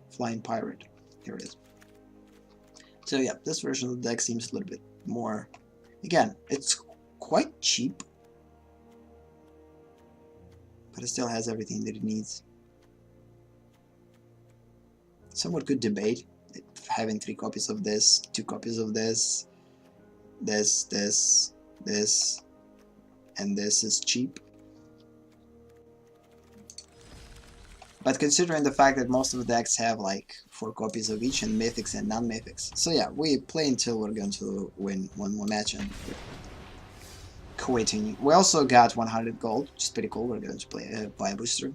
A: Flying Pirate. Here it is. So yeah, this version of the deck seems a little bit more... Again, it's quite cheap, but it still has everything that it needs. Someone could debate having 3 copies of this, 2 copies of this, this, and this is cheap. But considering the fact that most of the decks have like 4 copies of each, and mythics and non-mythics. So yeah, we play until we're going to win one more match and quitting. We also got 100 gold, which is pretty cool. We're going to play buy a booster.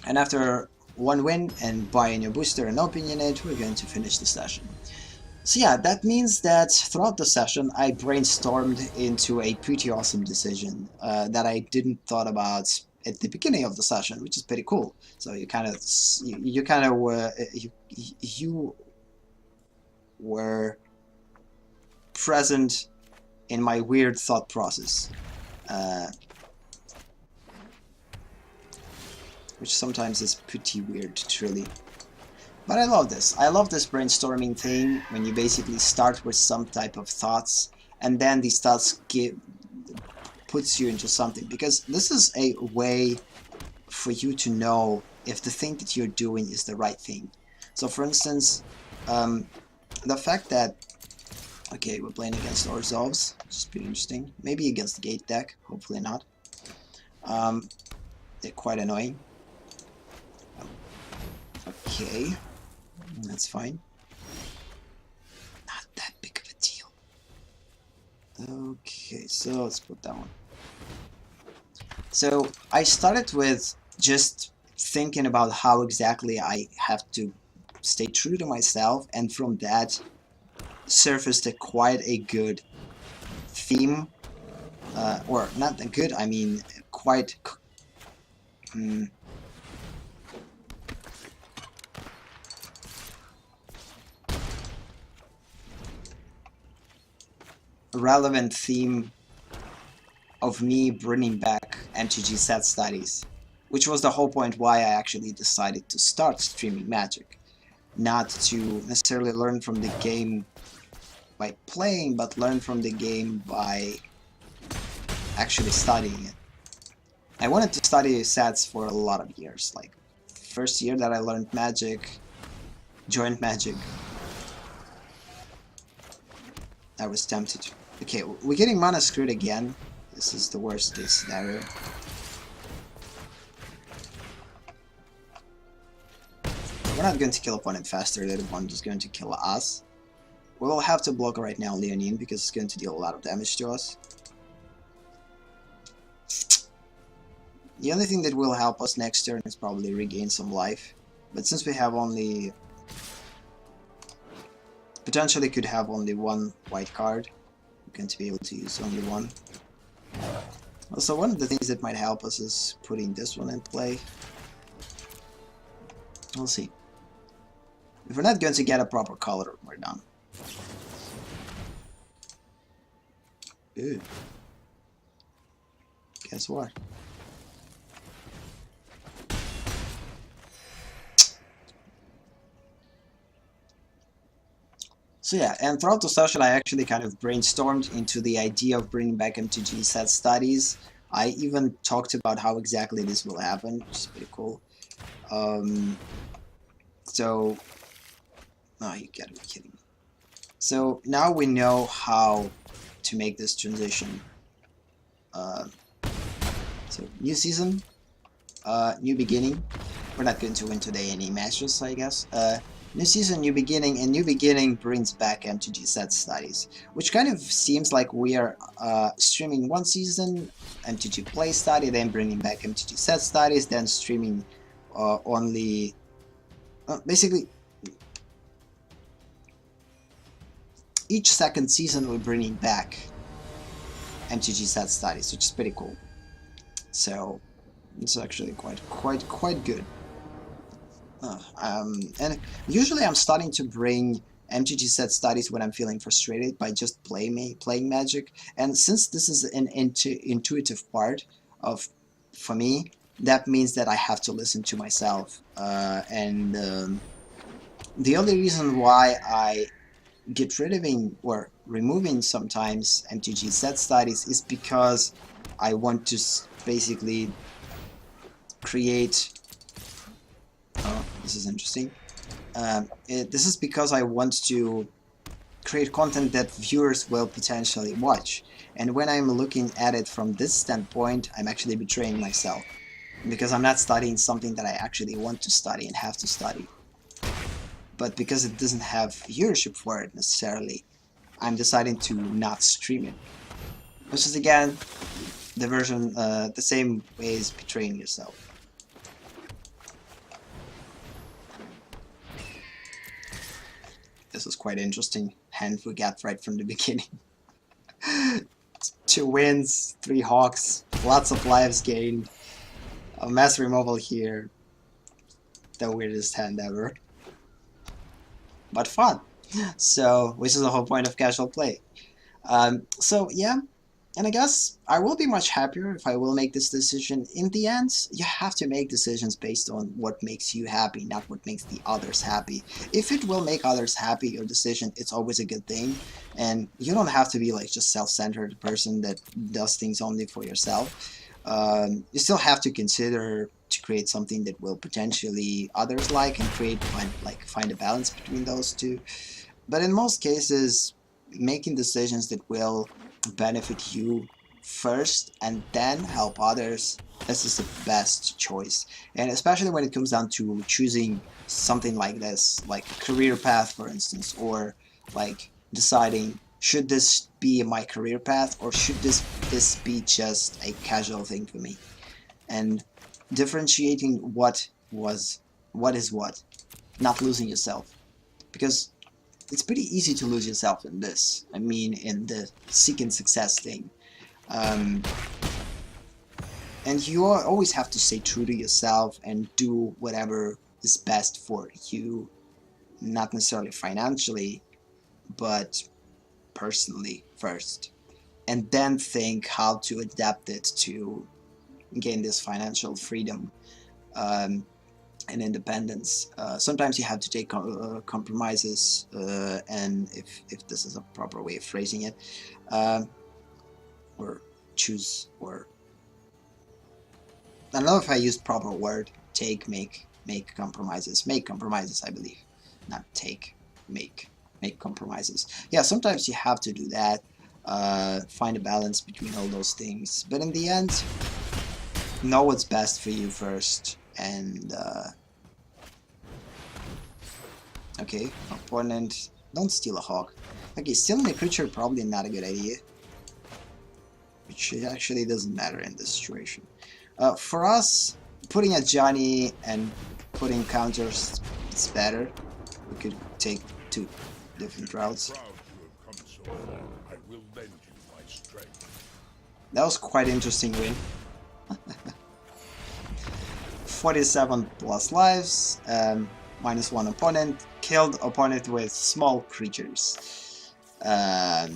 A: And after one win and buying a booster and opening it, we're going to finish the session. So yeah, that means that throughout the session I brainstormed into a pretty awesome decision that I didn't thought about at the beginning of the session, which is pretty cool. So you were present in my weird thought process, which sometimes is pretty weird, truly. But I love this. I love this brainstorming thing when you basically start with some type of thoughts and then these thoughts puts you into something, because this is a way for you to know if the thing that you're doing is the right thing. So for instance, the fact that, okay, we're playing against Orzhovs, which is pretty interesting. Maybe against the Gate deck, hopefully not. They're quite annoying. Okay, that's fine. Not that big of a deal. Okay, so let's put that one. So I started with just thinking about how exactly I have to stay true to myself, and from that surfaced quite a good theme, or not that good, I mean quite relevant theme of me bringing back MTG set studies, which was the whole point why I actually decided to start streaming Magic. Not to necessarily learn from the game by playing, but learn from the game by actually studying it. I wanted to study sets for a lot of years, like first year that I learned Magic, joined Magic, I was tempted. Okay, we're getting mana screwed again. This is the worst case scenario. We're not going to kill opponent faster, the opponent is going to kill us. We will have to block right now Leonine because it's going to deal a lot of damage to us. The only thing that will help us next turn is probably regain some life. But since we have only... potentially could have only one white card, we're going to be able to use only one. Also, one of the things that might help us is putting this one in play. We'll see. If we're not going to get a proper color, we're done. Ew. Guess what? So yeah, and throughout the session I actually kind of brainstormed into the idea of bringing back MTG set studies I even talked about how exactly this will happen, which is pretty cool. So, oh, you gotta be kidding me. So now we know how to make this transition. So new season, new beginning. We're not going to win today any matches, I guess. New season, new beginning, and new beginning brings back MTG set studies, which kind of seems like we are streaming one season, MTG play study, then bringing back MTG set studies, then streaming only, basically each second season we're bringing back MTG set studies, which is pretty cool. So it's actually quite good. And usually I'm starting to bring MTG set studies when I'm feeling frustrated by just playing Magic. And since this is an intuitive part of for me, that means that I have to listen to myself. The only reason why I get rid of or removing sometimes MTG set studies is because I want to basically create. Oh, this is interesting. This is because I want to create content that viewers will potentially watch. And when I'm looking at it from this standpoint, I'm actually betraying myself. Because I'm not studying something that I actually want to study and have to study. But because it doesn't have viewership for it necessarily, I'm deciding to not stream it. Which is again, the same way as betraying yourself. This is quite interesting hand we got right from the beginning. 2 wins, 3 hawks, lots of lives gained, a mass removal here. The weirdest hand ever. But fun. So, which is the whole point of casual play. So yeah, and I guess I will be much happier if I will make this decision. In the end, you have to make decisions based on what makes you happy, not what makes the others happy. If it will make others happy, your decision, it's always a good thing. And you don't have to be like just self-centered person that does things only for yourself. You still have to consider to create something that will potentially others like and find a balance between those two. But in most cases, making decisions that will benefit you first and then help others, this is the best choice. And especially when it comes down to choosing something like this, like career path for instance, or like deciding should this be my career path or should this be just a casual thing for me, and differentiating what is what, not losing yourself, because it's pretty easy to lose yourself in this. I mean, in the seeking success thing. And you always have to stay true to yourself and do whatever is best for you, not necessarily financially, but personally first. And then think how to adapt it to gain this financial freedom. And independence. Sometimes you have to take compromises, and if this is a proper way of phrasing it, or choose, or I don't know if I used proper word. Take, make compromises. Make compromises, I believe, not take, make compromises. Yeah, sometimes you have to do that. Find a balance between all those things, but in the end, know what's best for you first. And okay, opponent, don't steal a hawk. Okay, stealing a creature probably not a good idea, which actually doesn't matter in this situation. For us, putting a Johnny and putting counters is better. We could take 2 different routes.
C: Proud to have come so far. I will lend you my strength.
A: That was quite interesting win. 47 plus lives, -1 opponent, killed opponent with small creatures. I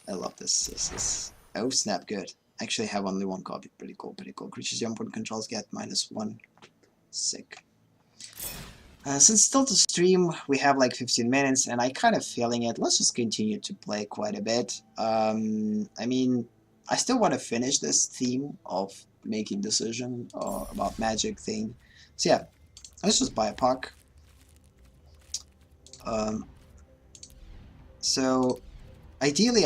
A: love this. This is, oh snap, good. Actually have only 1 copy, pretty cool. Creatures your opponent controls get -1. Sick. Since still to stream, we have like 15 minutes, and I kind of feeling it. Let's just continue to play quite a bit. I mean, I still want to finish this theme of making decision about magic thing. So yeah, let's just buy a puck. Um, so ideally,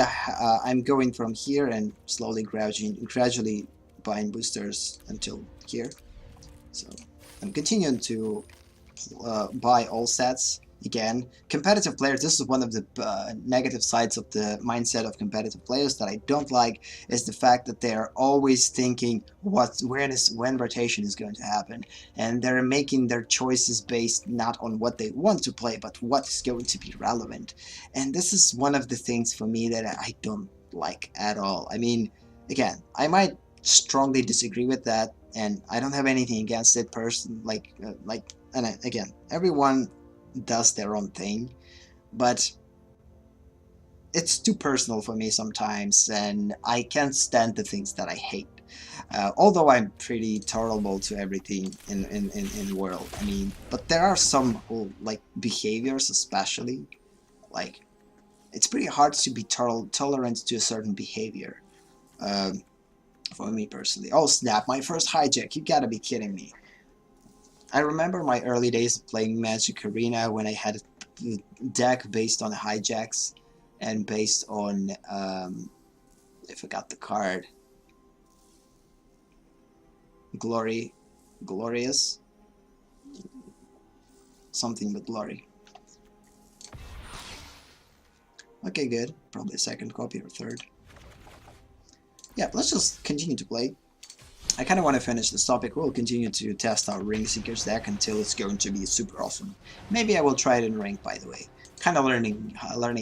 A: I'm going from here and slowly gradually buying boosters until here. So I'm continuing to buy all sets. Again, competitive players, this is one of the negative sides of the mindset of competitive players that I don't like, is the fact that they're always thinking when rotation is going to happen, and they're making their choices based not on what they want to play, but what is going to be relevant. And this is one of the things for me that I don't like at all. I mean, again, I might strongly disagree with that, and I don't have anything against it and again, everyone does their own thing, but it's too personal for me sometimes, and I can't stand the things that I hate. Although I'm pretty tolerable to everything in the world. I mean, but there are some like behaviors, especially like it's pretty hard to be tolerant to a certain behavior. For me personally. Oh snap! My first hijack! You gotta be kidding me! I remember my early days of playing Magic Arena when I had a deck based on hijacks and based on I forgot the card. Glorious? Something with glory. Okay, good. Probably a second copy or third. Yeah, let's just continue to play. I kind of want to finish this topic. We'll continue to test our Ring Seekers deck until it's going to be super awesome. Maybe I will try it in Ring, by the way. Kind of learning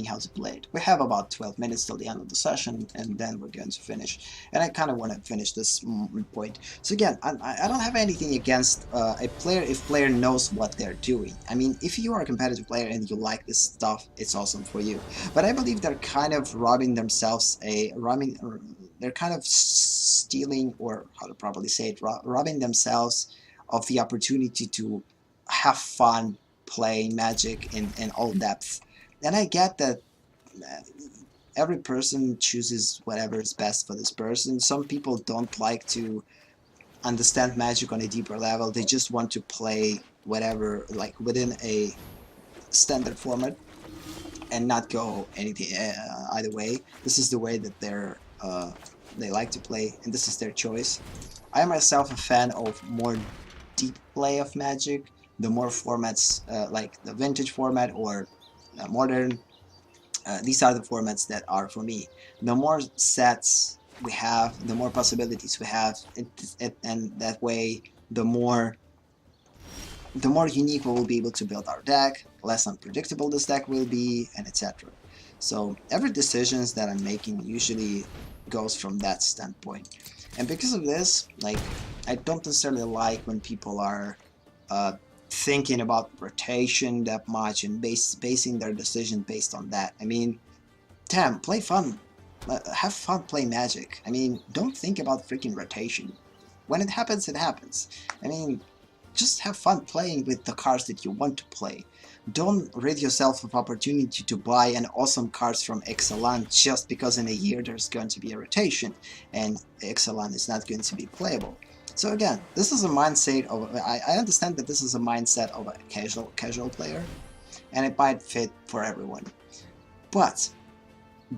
A: how to play it. We have about 12 minutes till the end of the session, and then we're going to finish. And I kind of want to finish this point. So again, I don't have anything against a player if player knows what they're doing. I mean, if you are a competitive player and you like this stuff, it's awesome for you. But I believe they're kind of robbing themselves they're kind of stealing, or how to properly say it, robbing themselves of the opportunity to have fun playing Magic in all depth. And I get that every person chooses whatever is best for this person. Some people don't like to understand Magic on a deeper level. They just want to play whatever, like within a standard format, and not go anything either way. This is the way that they like to play, and this is their choice. I am myself a fan of more deep play of Magic. The more formats, like the vintage format or modern, these are the formats that are for me. The more sets we have, the more possibilities we have, and that way, the more unique we will be able to build our deck, less unpredictable this deck will be, and etc. So every decisions that I'm making usually goes from that standpoint. And because of this, like, I don't necessarily like when people are thinking about rotation that much and basing their decision based on that. I mean, damn, play fun. Have fun playing Magic. I mean, don't think about freaking rotation. When it happens, it happens. I mean, just have fun playing with the cards that you want to play. Don't rid yourself of opportunity to buy an awesome cards from Ixalan just because in a year there's going to be a rotation and Ixalan is not going to be playable. So again, this is a mindset of I understand that this is a mindset of a casual player, and it might fit for everyone. But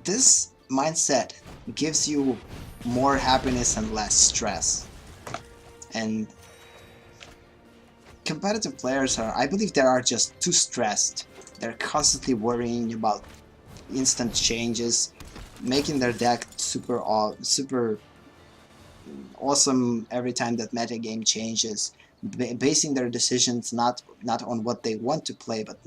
A: this mindset gives you more happiness and less stress. And competitive players I believe they are just too stressed. They're constantly worrying about instant changes, making their deck super awesome every time that meta game changes, basing their decisions not on what they want to play, but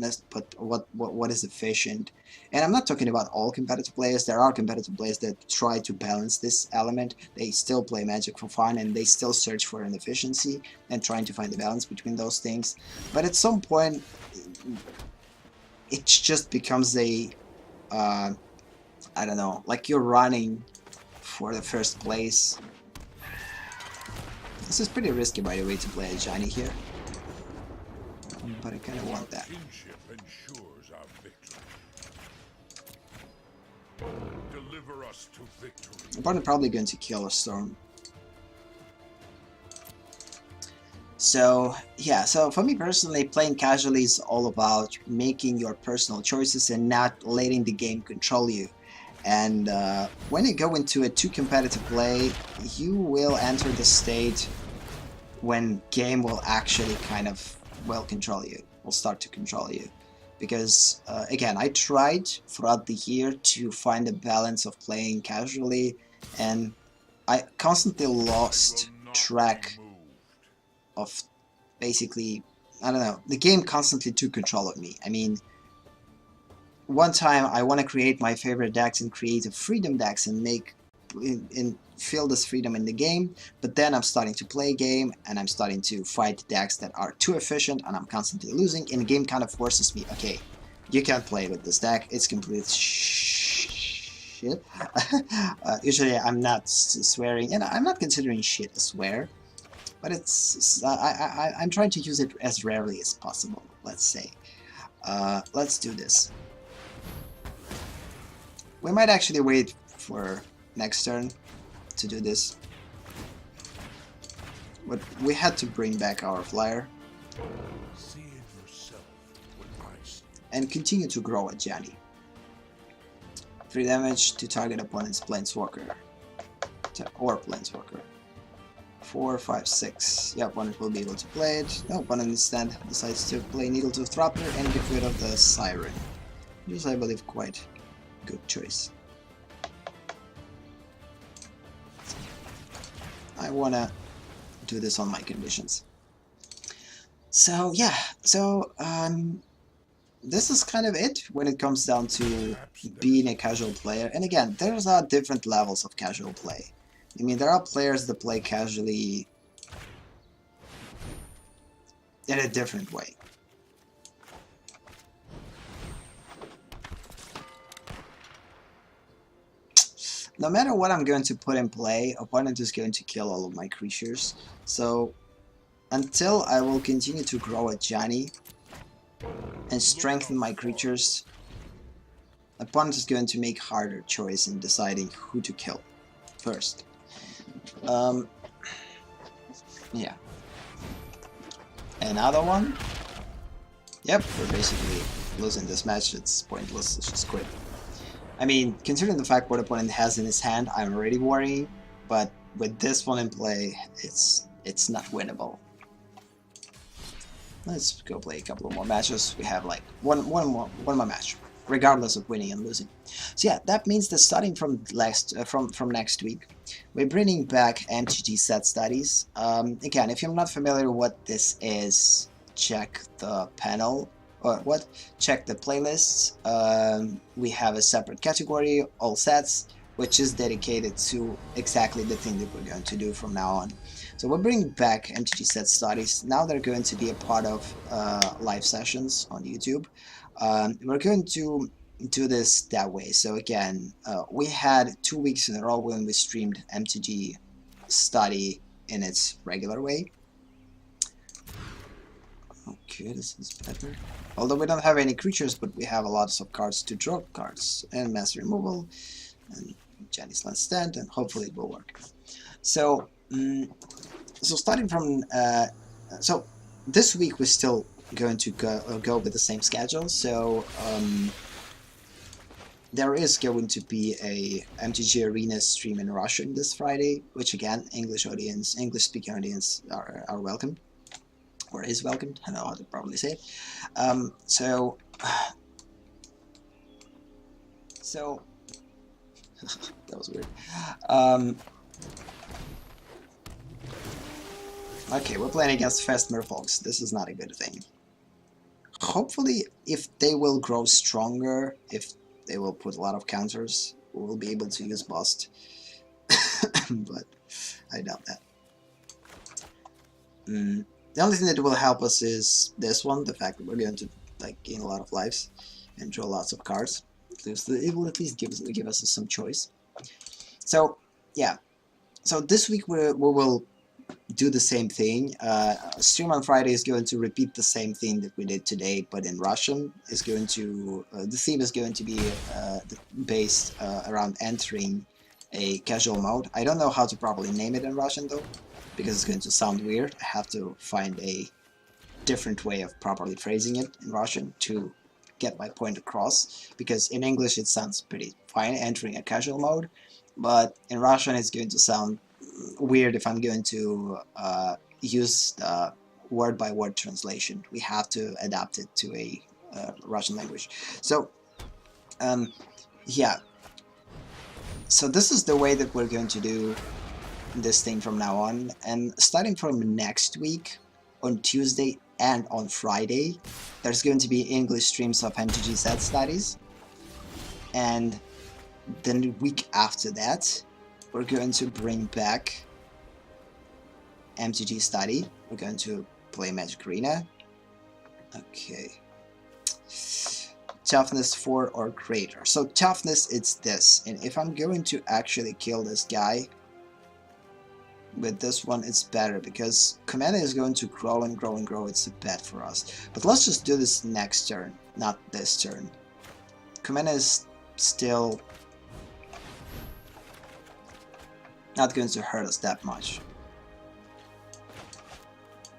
A: what is efficient. And I'm not talking about all competitive players. There are competitive players that try to balance this element. They still play Magic for fun, and they still search for an efficiency and trying to find the balance between those things. But at some point, it just becomes a I don't know, like you're running for the first place. This is pretty risky, by the way, to play a Johnny here, but I kind of want that.
C: Kinship ensures our victory. Deliver us to victory.
A: Opponent probably going to kill a storm. So yeah, so for me personally, playing casually is all about making your personal choices and not letting the game control you. And when you go into a too competitive play, you will enter the state when game will actually kind of control you, will start to control you. Because again, I tried throughout the year to find a balance of playing casually, and I constantly lost track of basically, I don't know, the game constantly took control of me. I mean, one time I want to create my favorite decks and create a freedom decks and make and feel this freedom in the game, but then I'm starting to play a game and I'm starting to fight decks that are too efficient and I'm constantly losing, and the game kind of forces me, okay, you can't play with this deck, it's complete shit. Usually I'm not swearing, and I'm not considering shit a swear, but I'm trying to use it as rarely as possible, let's say. Let's do this. We might actually wait for next turn to do this. But we had to bring back our flyer.
C: See it yourself when I see it.
A: And continue to grow at Janny. 3 damage to target opponent's Planeswalker. Or Planeswalker. 4, 5, 6. Yeah, opponent will be able to play it. No, opponent instead decides to play Needletooth Trapper and get rid of the Siren. Which is, I believe, quite good choice. I wanna do this on my conditions. So yeah, so this is kind of it when it comes down to being a casual player. And again, there's different levels of casual play. I mean, there are players that play casually in a different way. No matter what I'm going to put in play, opponent is going to kill all of my creatures. So until I will continue to grow at Johnny and strengthen my creatures, opponent is going to make harder choice in deciding who to kill first. Yeah. Another one? Yep, we're basically losing this match. It's pointless. Let's just quit. I mean, considering the fact what opponent has in his hand, I'm already worrying. But with this one in play, it's not winnable. Let's go play a couple of more matches. We have like one more match, regardless of winning and losing. So yeah, that means that starting from next week, we're bringing back MTG set studies. Again, if you're not familiar with what this is, check the panel. Or check the playlists. We have a separate category, all sets, which is dedicated to exactly the thing that we're going to do from now on. So we're bringing back MTG set studies. Now they're going to be a part of live sessions on YouTube. We're going to do this that way. So again, we had 2 weeks in a row when we streamed MTG Study in its regular way. Okay, this is better. Although we don't have any creatures, but we have a lot of cards to draw cards and mass removal and Jenny's Land Stand, and hopefully it will work. So, so starting from so this week we're still going to go with the same schedule. So there is going to be a MTG Arena stream in Russian this Friday, which again, English speaking audience are welcome. Or is welcomed, I don't know how to probably say it. So that was weird. Okay, we're playing against fast merfolks. This is not a good thing. Hopefully, if they will grow stronger, if they will put a lot of counters, we'll be able to use Bust. But I doubt that. The only thing that will help us is this one, the fact that we're going to gain a lot of lives and draw lots of cards. It will at least give us some choice. So yeah, so this week we will do the same thing. Stream on Friday is going to repeat the same thing that we did today, but in Russian. Is going to the theme is going to be based around entering a casual mode. I don't know how to properly name it in Russian though, because it's going to sound weird. I have to find a different way of properly phrasing it in Russian to get my point across, because in English it sounds pretty fine, entering a casual mode, but in Russian it's going to sound weird if I'm going to use the word-by-word translation. We have to adapt it to a Russian language. So yeah, so this is the way that we're going to do this thing from now on, and starting from next week on Tuesday and on Friday there's going to be English streams of MTG set studies, and then the week after that we're going to bring back MTG Study. We're going to play Magic Arena. Okay. Toughness 4 or greater. So toughness, it's this. And if I'm going to actually kill this guy with this one, it's better, because Commander is going to grow and grow and grow. It's a bet for us. But let's just do this next turn, not this turn. Commander is still not going to hurt us that much.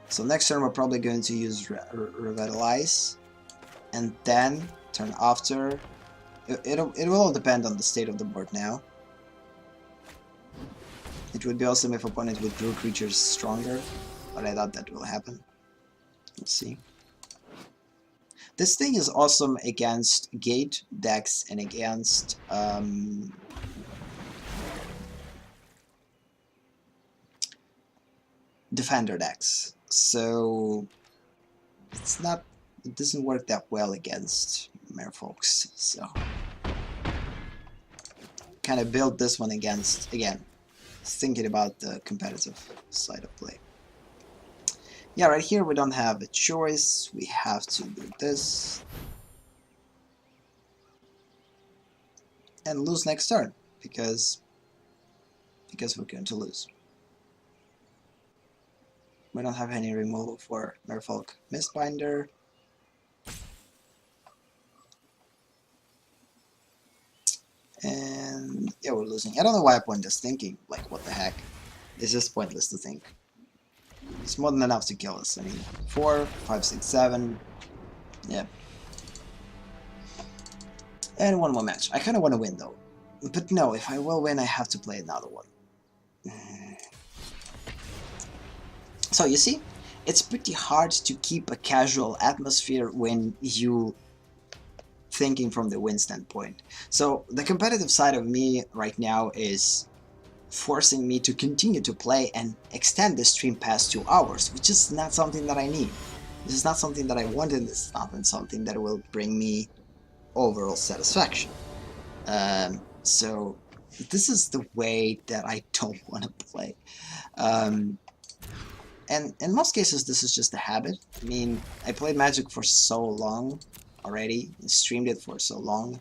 A: So next turn we're probably going to use Revitalize, and then turn after, it will all depend on the state of the board now. It would be awesome if opponent withdrew creatures stronger, but I doubt that will happen. Let's see. This thing is awesome against Gate decks and against Defender decks, so it doesn't work that well against Merfolks, so kind of build this one against, again, thinking about the competitive side of play. Yeah, right here we don't have a choice, we have to do this and lose next turn, because we're going to lose. We don't have any removal for Merfolk Mistbinder. And yeah, we're losing. I don't know why opponent is thinking, like, what the heck. It's just pointless to think. It's more than enough to kill us. I mean, 4, 5, 6, 7. Yeah. And one more match. I kind of want to win though. But no, if I will win, I have to play another one. So you see, it's pretty hard to keep a casual atmosphere when you thinking from the win standpoint. So the competitive side of me right now is forcing me to continue to play and extend the stream past 2 hours, which is not something that I need. This is not something that I wanted. This is not something that will bring me overall satisfaction. So this is the way that I don't want to play. And in most cases, this is just a habit. I mean, I played Magic for so long already, and streamed it for so long,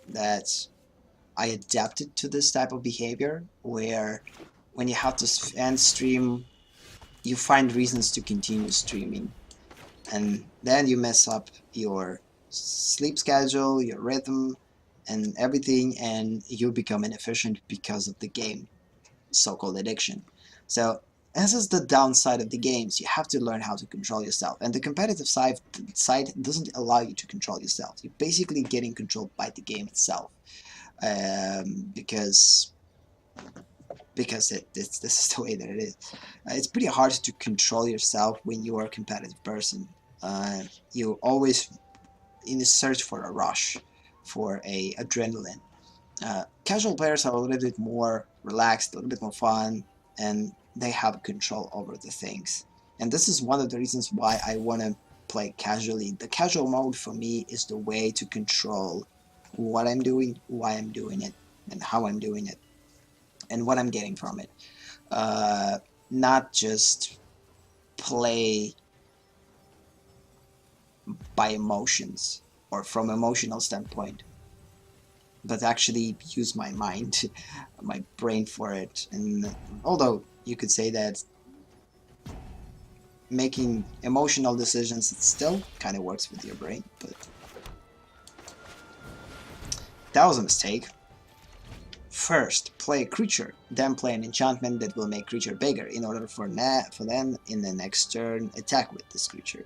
A: that I adapted to this type of behavior, where when you have to end stream, you find reasons to continue streaming. And then you mess up your sleep schedule, your rhythm, and everything, and you become inefficient because of the game, so-called addiction. So this is the downside of the games. You have to learn how to control yourself, and the competitive side doesn't allow you to control yourself. You're basically getting controlled by the game itself, because this is the way that it is. It's pretty hard to control yourself when you are a competitive person. You're always in a search for a rush, for a adrenaline. Casual players are a little bit more relaxed, a little bit more fun, and they have control over the things. And this is one of the reasons why I want to play casually. The casual mode for me is the way to control what I'm doing, why I'm doing it, and how I'm doing it, and what I'm getting from it. Not just play by emotions or from emotional standpoint, but actually use my mind, my brain for it. And although you could say that making emotional decisions, it still kind of works with your brain, but that was a mistake. First, play a creature, then play an enchantment that will make creature bigger in order for them in the next turn attack with this creature.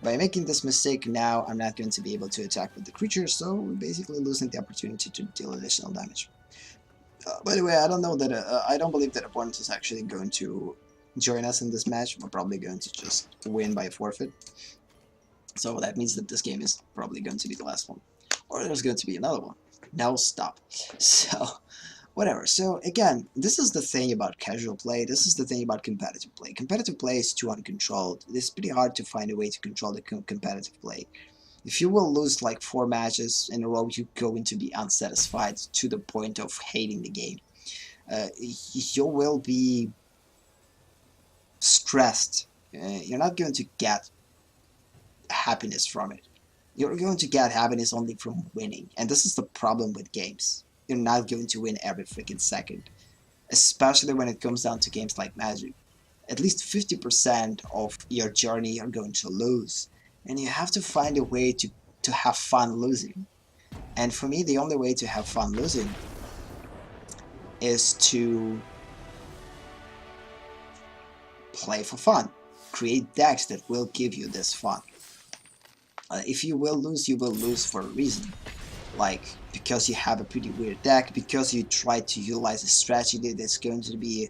A: By making this mistake now, I'm not going to be able to attack with the creature, so we're basically losing the opportunity to deal additional damage. By the way, I don't know that I don't believe that opponent is actually going to join us in this match. We're probably going to just win by forfeit. So that means that this game is probably going to be the last one, or there's going to be another one. Now stop. So whatever. So again, this is the thing about casual play. This is the thing about competitive play. Competitive play is too uncontrolled. It's pretty hard to find a way to control the competitive play. If you will lose like 4 matches in a row, you're going to be unsatisfied to the point of hating the game. You will be stressed. You're not going to get happiness from it. You're going to get happiness only from winning, and this is the problem with games. You're not going to win every freaking second, especially when it comes down to games like Magic. At least 50% of your journey you're going to lose, and you have to find a way to have fun losing. And for me, the only way to have fun losing is to play for fun. Create decks that will give you this fun. If you will lose for a reason. Like, because you have a pretty weird deck, because you try to utilize a strategy that's going to be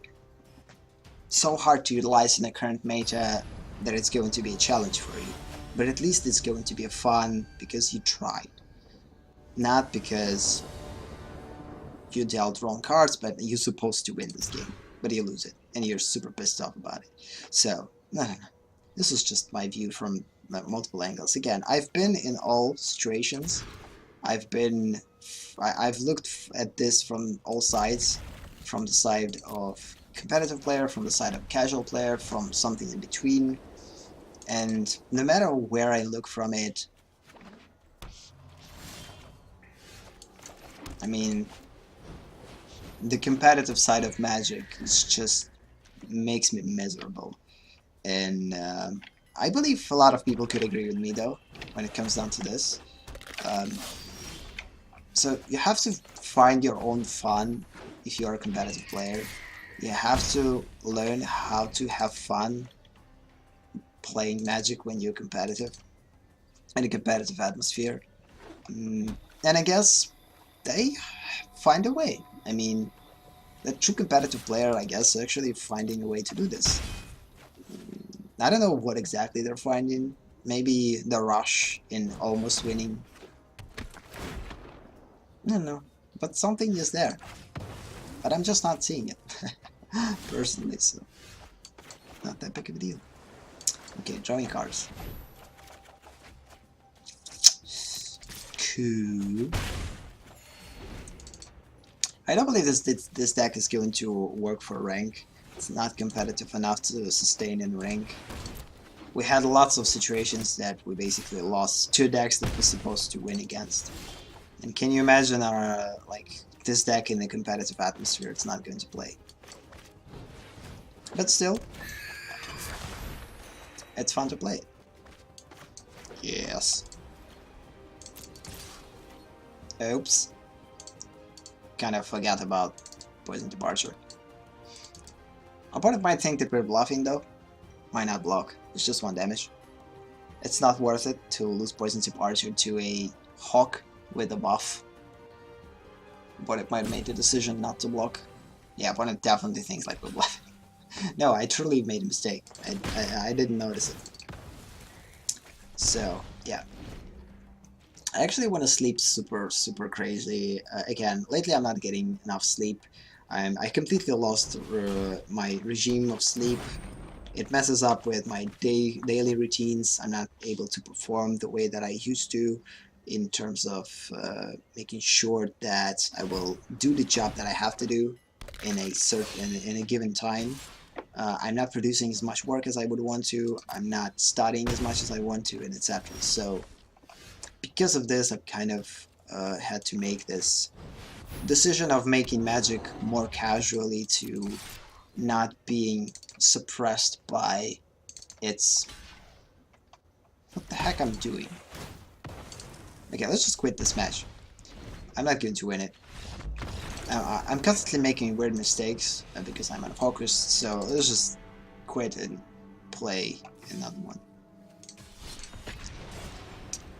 A: so hard to utilize in the current meta that it's going to be a challenge for you. But at least it's going to be a fun because you tried. Not because you dealt wrong cards, but you're supposed to win this game. But you lose it, and you're super pissed off about it. So, no. This is just my view from multiple angles. Again, I've been in all situations. I've looked at this from all sides, from the side of competitive player, from the side of casual player, from something in between, and no matter where I look from it, I mean, the competitive side of Magic is just makes me miserable, and I believe a lot of people could agree with me though when it comes down to this. So you have to find your own fun if you're a competitive player. You have to learn how to have fun playing Magic when you're competitive, in a competitive atmosphere. And I guess they find a way. I mean, the true competitive player, I guess, actually finding a way to do this. I don't know what exactly they're finding. Maybe the rush in almost winning. I don't know, but something is there. But I'm just not seeing it, personally, so not that big of a deal. Okay, drawing cards. Cool. I don't believe this deck is going to work for rank. It's not competitive enough to sustain in rank. We had lots of situations that we basically lost 2 decks that we're supposed to win against. And can you imagine our this deck in a competitive atmosphere? It's not going to play. But still, it's fun to play. Yes. Oops. Kind of forgot about Poison Departure. Opponent might think that we're bluffing though. Why not block? It's just 1 damage. It's not worth it to lose Poison Departure to a Hawk with a buff. Opponent might have made the decision not to block. Yeah, opponent definitely thinks like we're bluffing. No, I truly made a mistake. I didn't notice it. So, yeah. I actually want to sleep super crazy. Again, lately I'm not getting enough sleep. I completely lost my regime of sleep. It messes up with my daily routines. I'm not able to perform the way that I used to in terms of making sure that I will do the job that I have to do in a given time. I'm not producing as much work as I would want to. I'm not studying as much as I want to, and etc. So because of this, I've kind of had to make this decision of making Magic more casually to not being suppressed by its... What the heck I'm doing? Okay, let's just quit this match. I'm not going to win it. I'm constantly making weird mistakes because I'm unfocused, so let's just quit and play another one.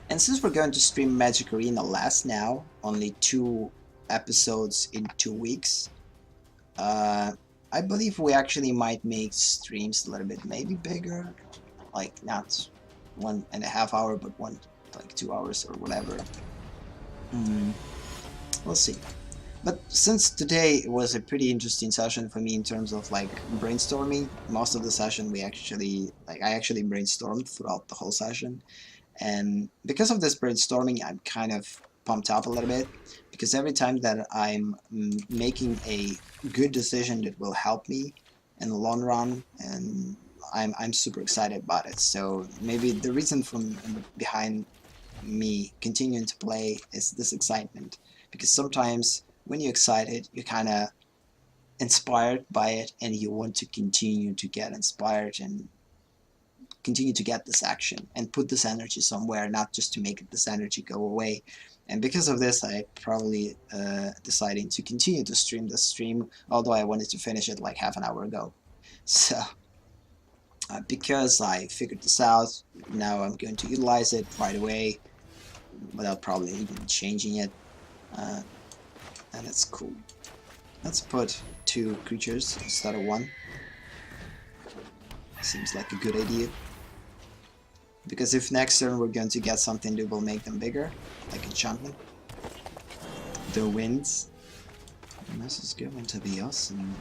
A: And since we're going to stream Magic Arena last now, only 2 episodes in 2 weeks, I believe we actually might make streams a little bit maybe bigger, like not 1.5 hours, but like 2 hours or whatever. We'll see. But since today was a pretty interesting session for me in terms of like brainstorming, most of the session I actually brainstormed throughout the whole session. And because of this brainstorming, I'm kind of pumped up a little bit, because every time that I'm making a good decision that will help me in the long run, and I'm super excited about it. So maybe the reason behind me continuing to play is this excitement, because sometimes when you're excited, you're kind of inspired by it, and you want to continue to get inspired and continue to get this action and put this energy somewhere, not just to make this energy go away. And because of this, I probably deciding to continue to stream this stream, although I wanted to finish it like half an hour ago. So because I figured this out, now I'm going to utilize it right away without probably even changing it, and it's cool. Let's put 2 creatures instead of 1. Seems like a good idea. Because if next turn we're going to get something that will make them bigger, like enchantment, the winds, and this is going to be awesome.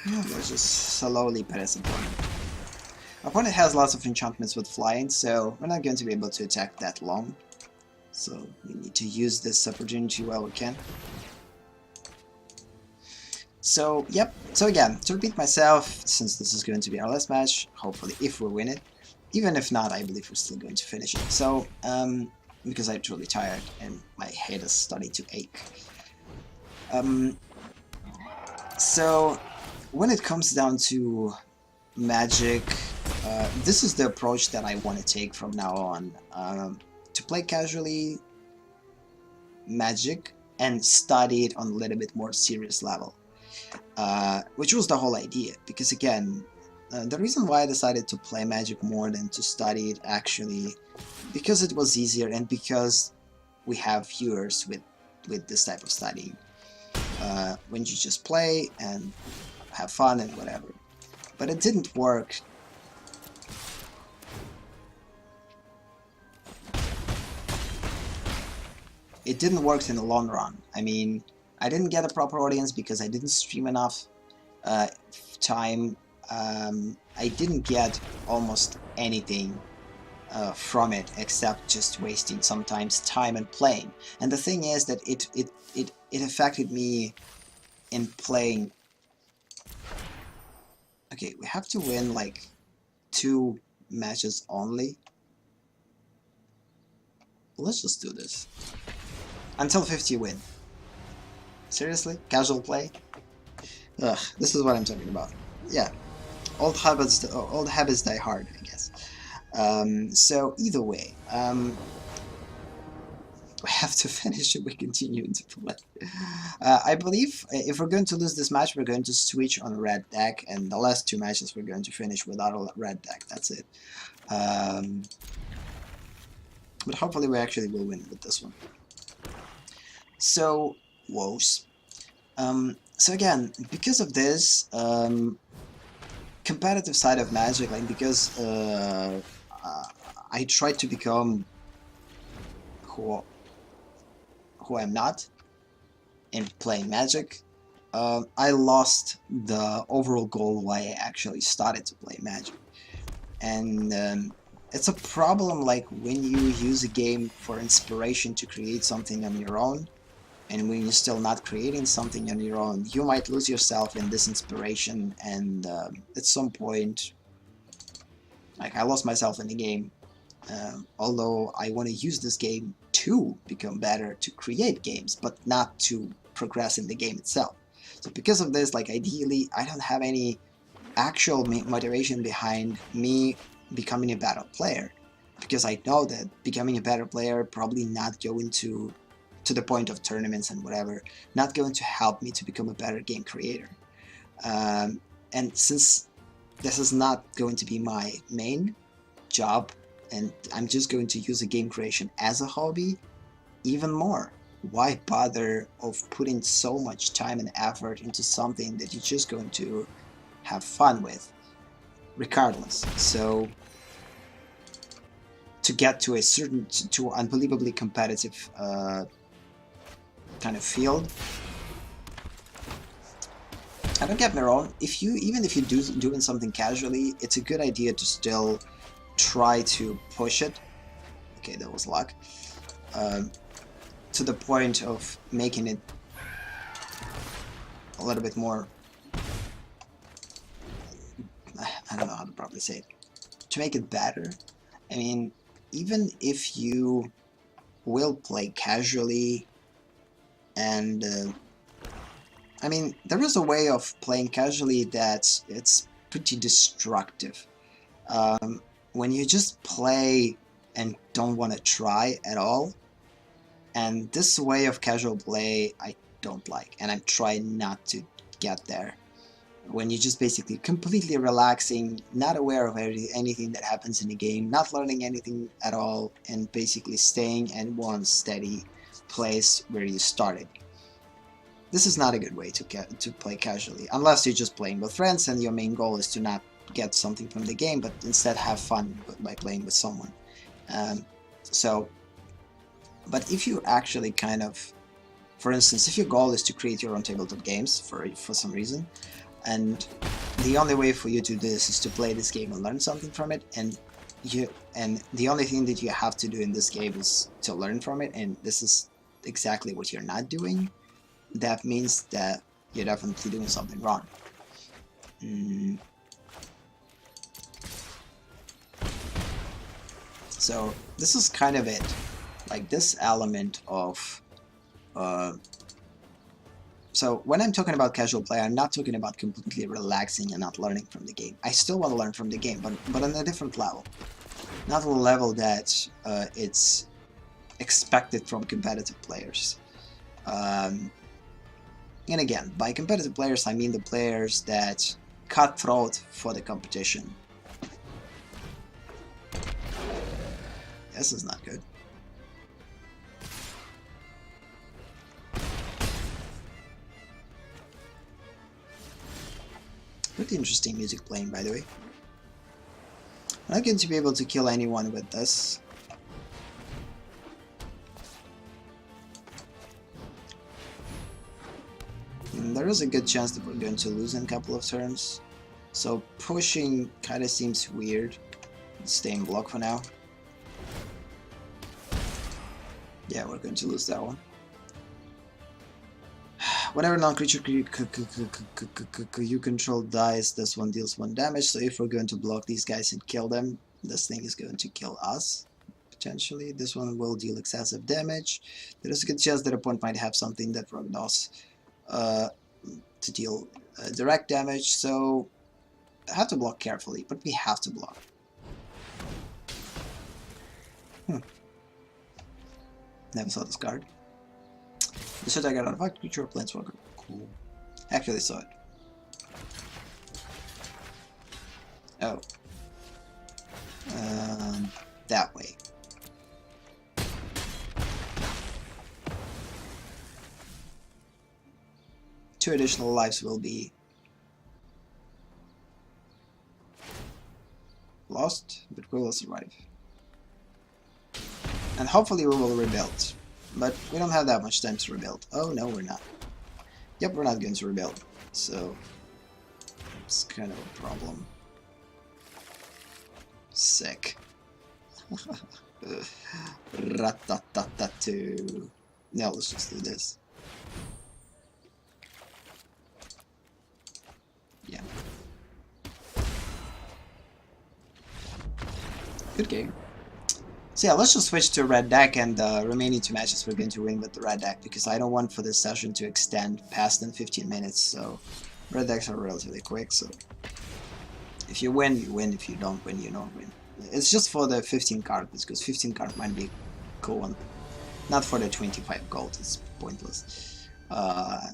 A: Yeah, let's just slowly put his opponent. Opponent has lots of enchantments with flying, so we're not going to be able to attack that long. So we need to use this opportunity while we can. So, yep. So again, to repeat myself, since this is going to be our last match, hopefully if we win it. Even if not, I believe we're still going to finish it. So, because I'm truly tired and my head is starting to ache. So, when it comes down to Magic, this is the approach that I want to take from now on. To play casually Magic and study it on a little bit more serious level. Which was the whole idea, because again, the reason why I decided to play Magic more than to study it actually, because it was easier and because we have viewers with this type of studying. When you just play and have fun and whatever. But it didn't work. It didn't work in the long run. I mean, I didn't get a proper audience because I didn't stream enough time. I didn't get almost anything from it except just wasting sometimes time and playing. And the thing is that it affected me in playing. Okay, we have to win like 2 matches only. Let's just do this until 50 win. Seriously? Casual play? Ugh, this is what I'm talking about. Yeah, old habits die hard, I guess. So either way, we have to finish it. We continue to play. I believe if we're going to lose this match, we're going to switch on a red deck, and the last 2 matches we're going to finish without a red deck. That's it. But hopefully we actually will win with this one. So, woes. So again, because of this competitive side of Magic, like because I tried to become who I'm not in playing Magic, I lost the overall goal why I actually started to play Magic. And it's a problem, like when you use a game for inspiration to create something on your own, and when you're still not creating something on your own, you might lose yourself in this inspiration, and at some point, like I lost myself in the game, although I want to use this game to become better, to create games, but not to progress in the game itself. So because of this, like ideally, I don't have any actual motivation behind me becoming a better player, because I know that becoming a better player probably not going to the point of tournaments and whatever, not going to help me to become a better game creator. And since this is not going to be my main job, and I'm just going to use a game creation as a hobby, even more, why bother of putting so much time and effort into something that you're just going to have fun with, regardless? So to get to a certain, to unbelievably competitive kind of field, and don't get me wrong, even if you doing something casually, it's a good idea to still try to push it. Okay, that was luck. To the point of making it a little bit more, I don't know how to properly say it, to make it better. I mean, even if you will play casually, and I mean, there is a way of playing casually that it's pretty destructive. When you just play and don't want to try at all, and this way of casual play I don't like, and I'm trying not to get there. When you're just basically completely relaxing, not aware of anything that happens in the game, not learning anything at all, and basically staying in one steady place where you started. This is not a good way to play casually, unless you're just playing with friends and your main goal is to not get something from the game, but instead have fun by playing with someone. But if you actually kind of, for instance, if your goal is to create your own tabletop games for some reason, and the only way for you to do this is to play this game and learn something from it, and the only thing that you have to do in this game is to learn from it, and this is exactly what you're not doing, that means that you're definitely doing something wrong. So this is kind of it, like this element of so when I'm talking about casual play, I'm not talking about completely relaxing and not learning from the game. I still want to learn from the game, but on a different level, not on a level that it's expected from competitive players. And again, by competitive players, I mean the players that cut throat for the competition. This is not good. Pretty interesting music playing, by the way. I'm not going to be able to kill anyone with this. And there is a good chance that we're going to lose in a couple of turns. So pushing kind of seems weird. Let's stay in block for now. Yeah, we're going to lose that one. Whenever non-creature you control dies, this one deals 1 damage, so if we're going to block these guys and kill them, this thing is going to kill us, potentially. This one will deal excessive damage. There is a good chance that a opponent might have something that Ragnos to deal direct damage, so I have to block carefully, but we have to block. Never saw this card. This attack on a creature or planeswalker. Cool. Actually saw it. Oh. That way. Two additional lives will be lost, but we will survive. And hopefully we will rebuild. But we don't have that much time to rebuild. Oh no, we're not. Yep, we're not going to rebuild. So it's kind of a problem. Sick. Ratatatatu. Now let's just do this. Yeah. Good game. So yeah, let's just switch to red deck, and the remaining 2 matches we're going to win with the red deck, because I don't want for this session to extend past than 15 minutes, so red decks are relatively quick, so if you win, you win, if you don't win, you don't win. It's just for the 15 card, because 15 card might be a cool one. Not for the 25 gold, it's pointless.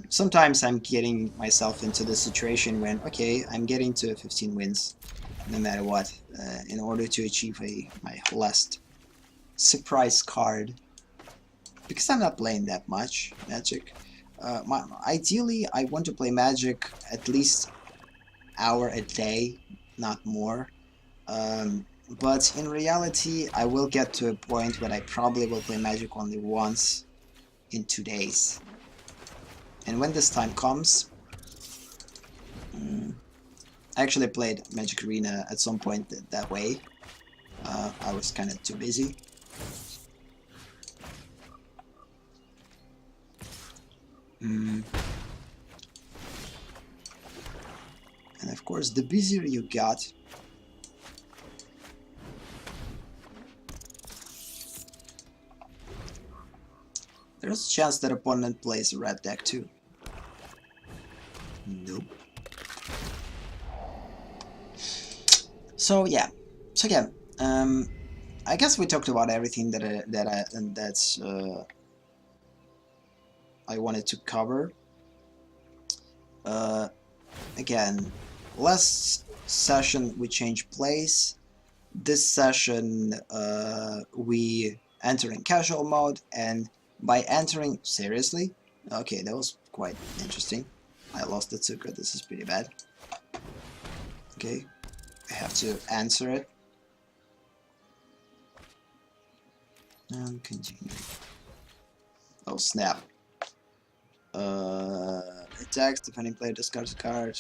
A: Sometimes I'm getting myself into the situation when, okay, I'm getting to 15 wins, no matter what, in order to achieve my last surprise card, because I'm not playing that much Magic. Ideally, I want to play Magic at least hour a day, not more. But in reality, I will get to a point where I probably will play Magic only once in 2 days. And when this time comes, I actually played Magic Arena at some point that way. I was kind of too busy. And of course, the busier you got, there's a chance that opponent plays a red deck too. Nope. So yeah. So again, I guess we talked about everything that's I wanted to cover. Again, last session we changed place. This session we enter in casual mode, and by entering, seriously? Okay, that was quite interesting. I lost the Tsuka, this is pretty bad. Okay, I have to answer it. And continue. Oh snap. Attacks, defending player discards a card.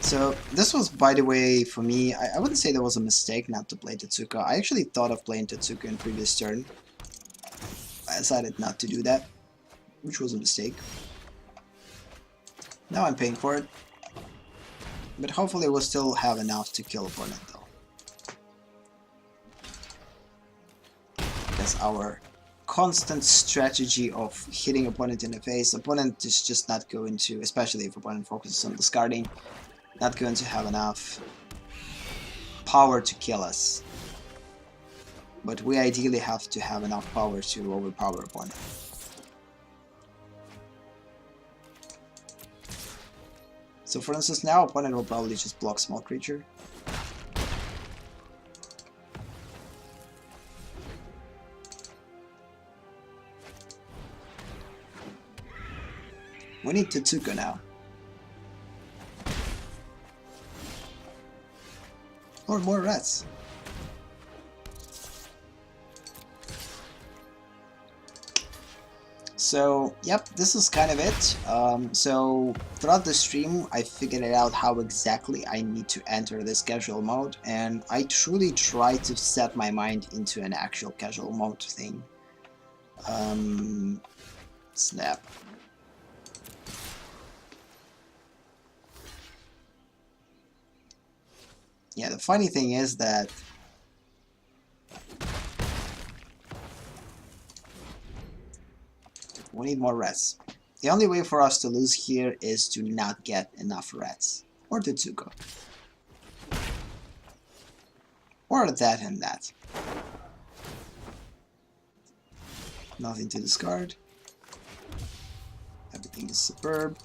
A: So this was, by the way, for me, I wouldn't say there was a mistake not to play Tetsuka. I actually thought of playing Tetsuka in previous turn. I decided not to do that, which was a mistake. Now I'm paying for it. But hopefully we'll still have enough to kill opponent though. That's our constant strategy of hitting opponent in the face. Opponent is just not going to, especially if opponent focuses on discarding, not going to have enough power to kill us. But we ideally have to have enough power to overpower opponent. So for instance, now opponent will probably just block small creature. We need Tetsuka now. Or more rats. So, yep, this is kind of it. So, throughout the stream, I figured out how exactly I need to enter this casual mode, and I truly try to set my mind into an actual casual mode thing. Snap. Yeah, the funny thing is that we need more rats. The only way for us to lose here is to not get enough rats. Or Tetsuka. Or that and that. Nothing to discard. Everything is superb.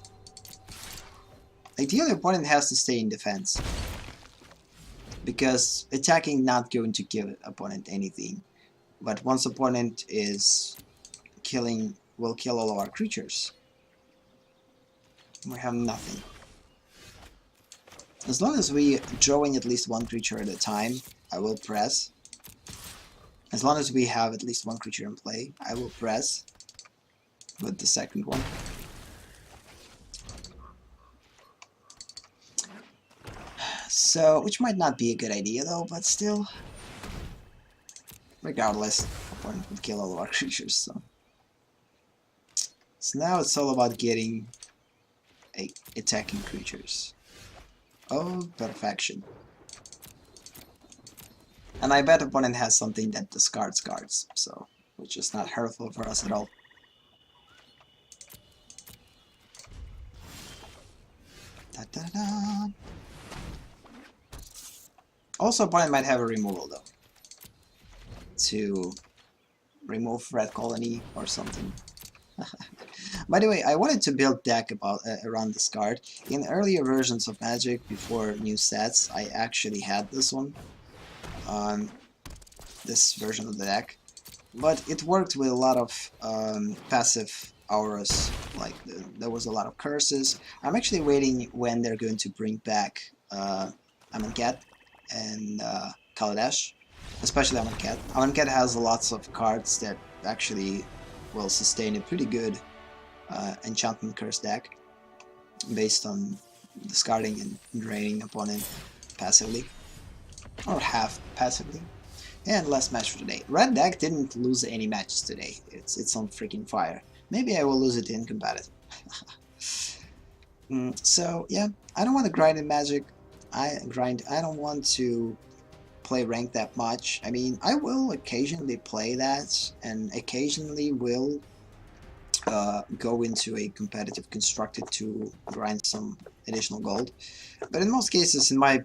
A: Ideally, opponent has to stay in defense, because attacking not going to give opponent anything. But once opponent is killing, will kill all of our creatures. We have nothing. As long as we drawing at least one creature at a time, I will press. As long as we have at least one creature in play, I will press with the second one. So, which might not be a good idea though, but still. Regardless, opponent would kill all of our creatures, so. So now it's all about getting attacking creatures. Oh, perfection. And I bet opponent has something that discards cards, so which is not hurtful for us at all. Da, da, da. Also, opponent might have a removal though, to remove red colony or something. By the way, I wanted to build deck around this card. In earlier versions of Magic, before new sets, I actually had this one. This version of the deck. But it worked with a lot of passive auras, like there was a lot of curses. I'm actually waiting when they're going to bring back Amonkhet and Kaladesh, especially Amonkhet. Amonkhet has lots of cards that actually will sustain a pretty good enchantment curse deck based on discarding and draining opponent passively, or half passively. And last match for today. Red deck didn't lose any matches today. It's on freaking fire. Maybe I will lose it in competitive. So yeah, I don't want to grind in Magic. I don't want to play rank that much. I mean, I will occasionally play that, and occasionally will go into a competitive constructed to grind some additional gold. But in most cases, in my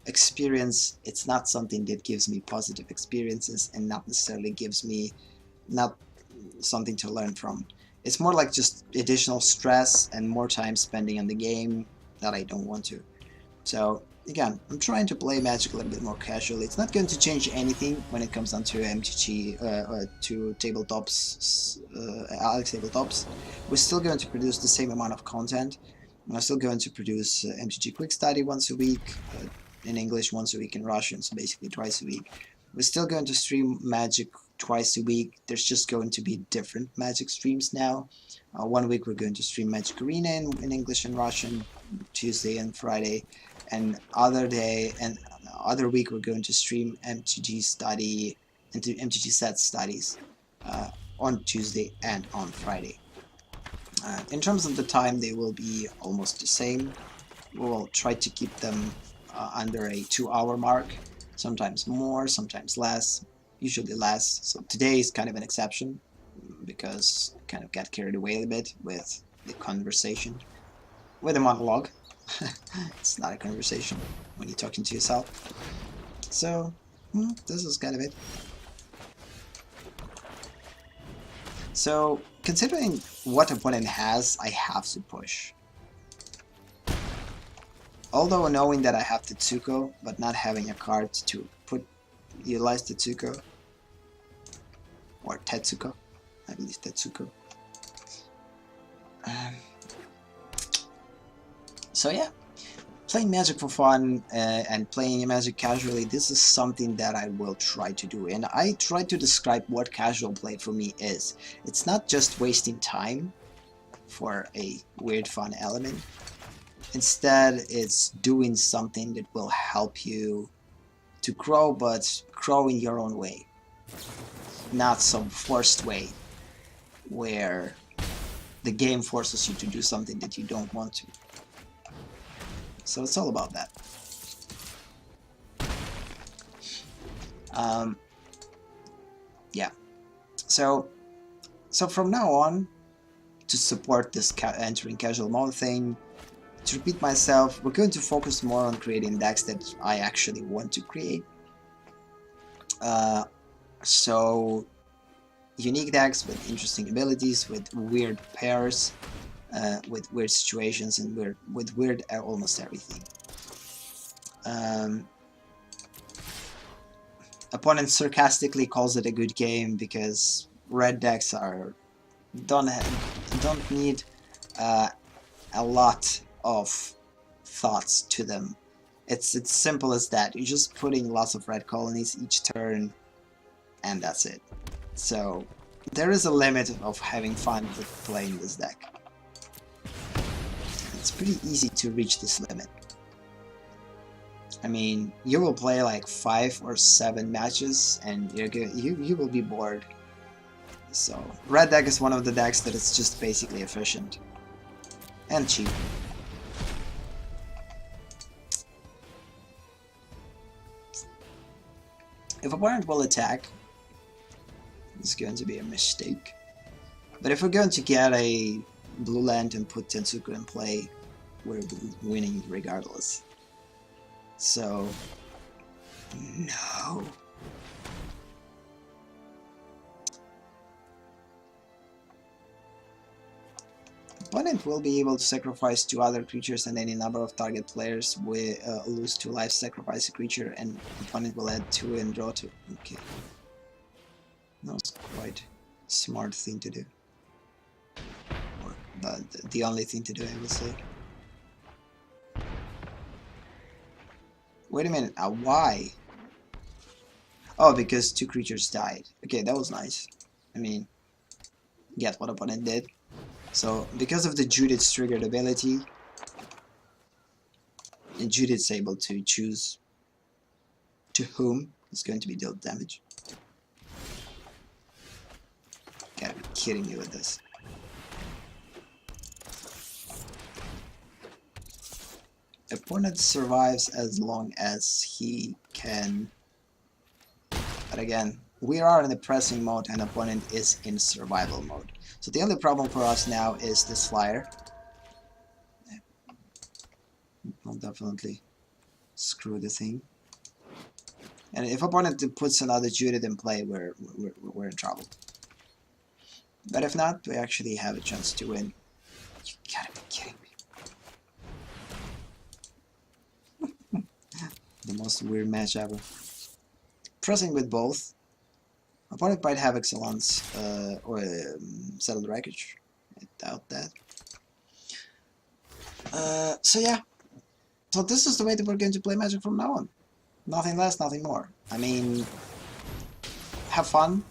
A: experience, it's not something that gives me positive experiences and not necessarily gives me not something to learn from. It's more like just additional stress and more time spending on the game that I don't want to. So again, I'm trying to play Magic a little bit more casually. It's not going to change anything when it comes down to MTG, to tabletops, AleksTabletops. We're still going to produce the same amount of content. I'm still going to produce MTG Quick Study once a week, in English once a week, in Russian, so basically twice a week. We're still going to stream Magic twice a week. There's just going to be different Magic streams now. One week we're going to stream Magic Arena in English and Russian, Tuesday and Friday, and other week we're going to stream MTG Study and MTG Set Studies on Tuesday and on Friday. In terms of the time, they will be almost the same. We will try to keep them under a 2-hour mark, sometimes more, sometimes less, usually less. So today is kind of an exception because I kind of got carried away a bit with the conversation, with a monologue. It's not a conversation when you're talking to yourself. So this is kind of it. So considering what opponent has, I have to push. Although knowing that I have Tetsuko, but not having a card to utilize Tetsuko, or Tetsuko, I believe Tetsuko. So yeah, playing Magic for fun and playing Magic casually, this is something that I will try to do. And I try to describe what casual play for me is. It's not just wasting time for a weird fun element. Instead, it's doing something that will help you to grow, but grow in your own way. Not some forced way where the game forces you to do something that you don't want to. So it's all about that. Yeah. So from now on, to support this entering casual mode thing, to repeat myself, we're going to focus more on creating decks that I actually want to create. So unique decks with interesting abilities, with weird pairs, with weird situations, and with weird almost everything. Opponent sarcastically calls it a good game because red decks don't need a lot of thoughts to them. It's simple as that. You're just putting lots of red colonies each turn, and that's it. So there is a limit of having fun with playing this deck. It's pretty easy to reach this limit. I mean, you will play like 5 or 7 matches, and you will be bored. So red deck is one of the decks that is just basically efficient and cheap. If opponent will attack, it's going to be a mistake. But if we're going to get a blue land and put Tensuku in play, we're winning regardless. So, no. Opponent will be able to sacrifice 2 other creatures and any number of target players will lose 2 life, sacrifice a creature, and opponent will add 2 and draw 2. Okay. That was quite a smart thing to do. Or the only thing to do, I would say. Wait a minute, why? Oh, because 2 creatures died. Okay, that was nice. I mean, get what opponent did. So, because of the Judith's triggered ability, and Judith's able to choose to whom is going to be dealt damage. Gotta be kidding me with this. Opponent survives as long as he can. But again, we are in the pressing mode and opponent is in survival mode. So the only problem for us now is this flyer. I'll definitely screw the thing. And if opponent puts another Judith in play, we're in trouble. But if not, we actually have a chance to win. You gotta be kidding me. The most weird match ever. Pressing with both. Opponent might have Excellence or Settled Wreckage. I doubt that. So yeah. So this is the way that we're going to play Magic from now on. Nothing less, nothing more. I mean, have fun.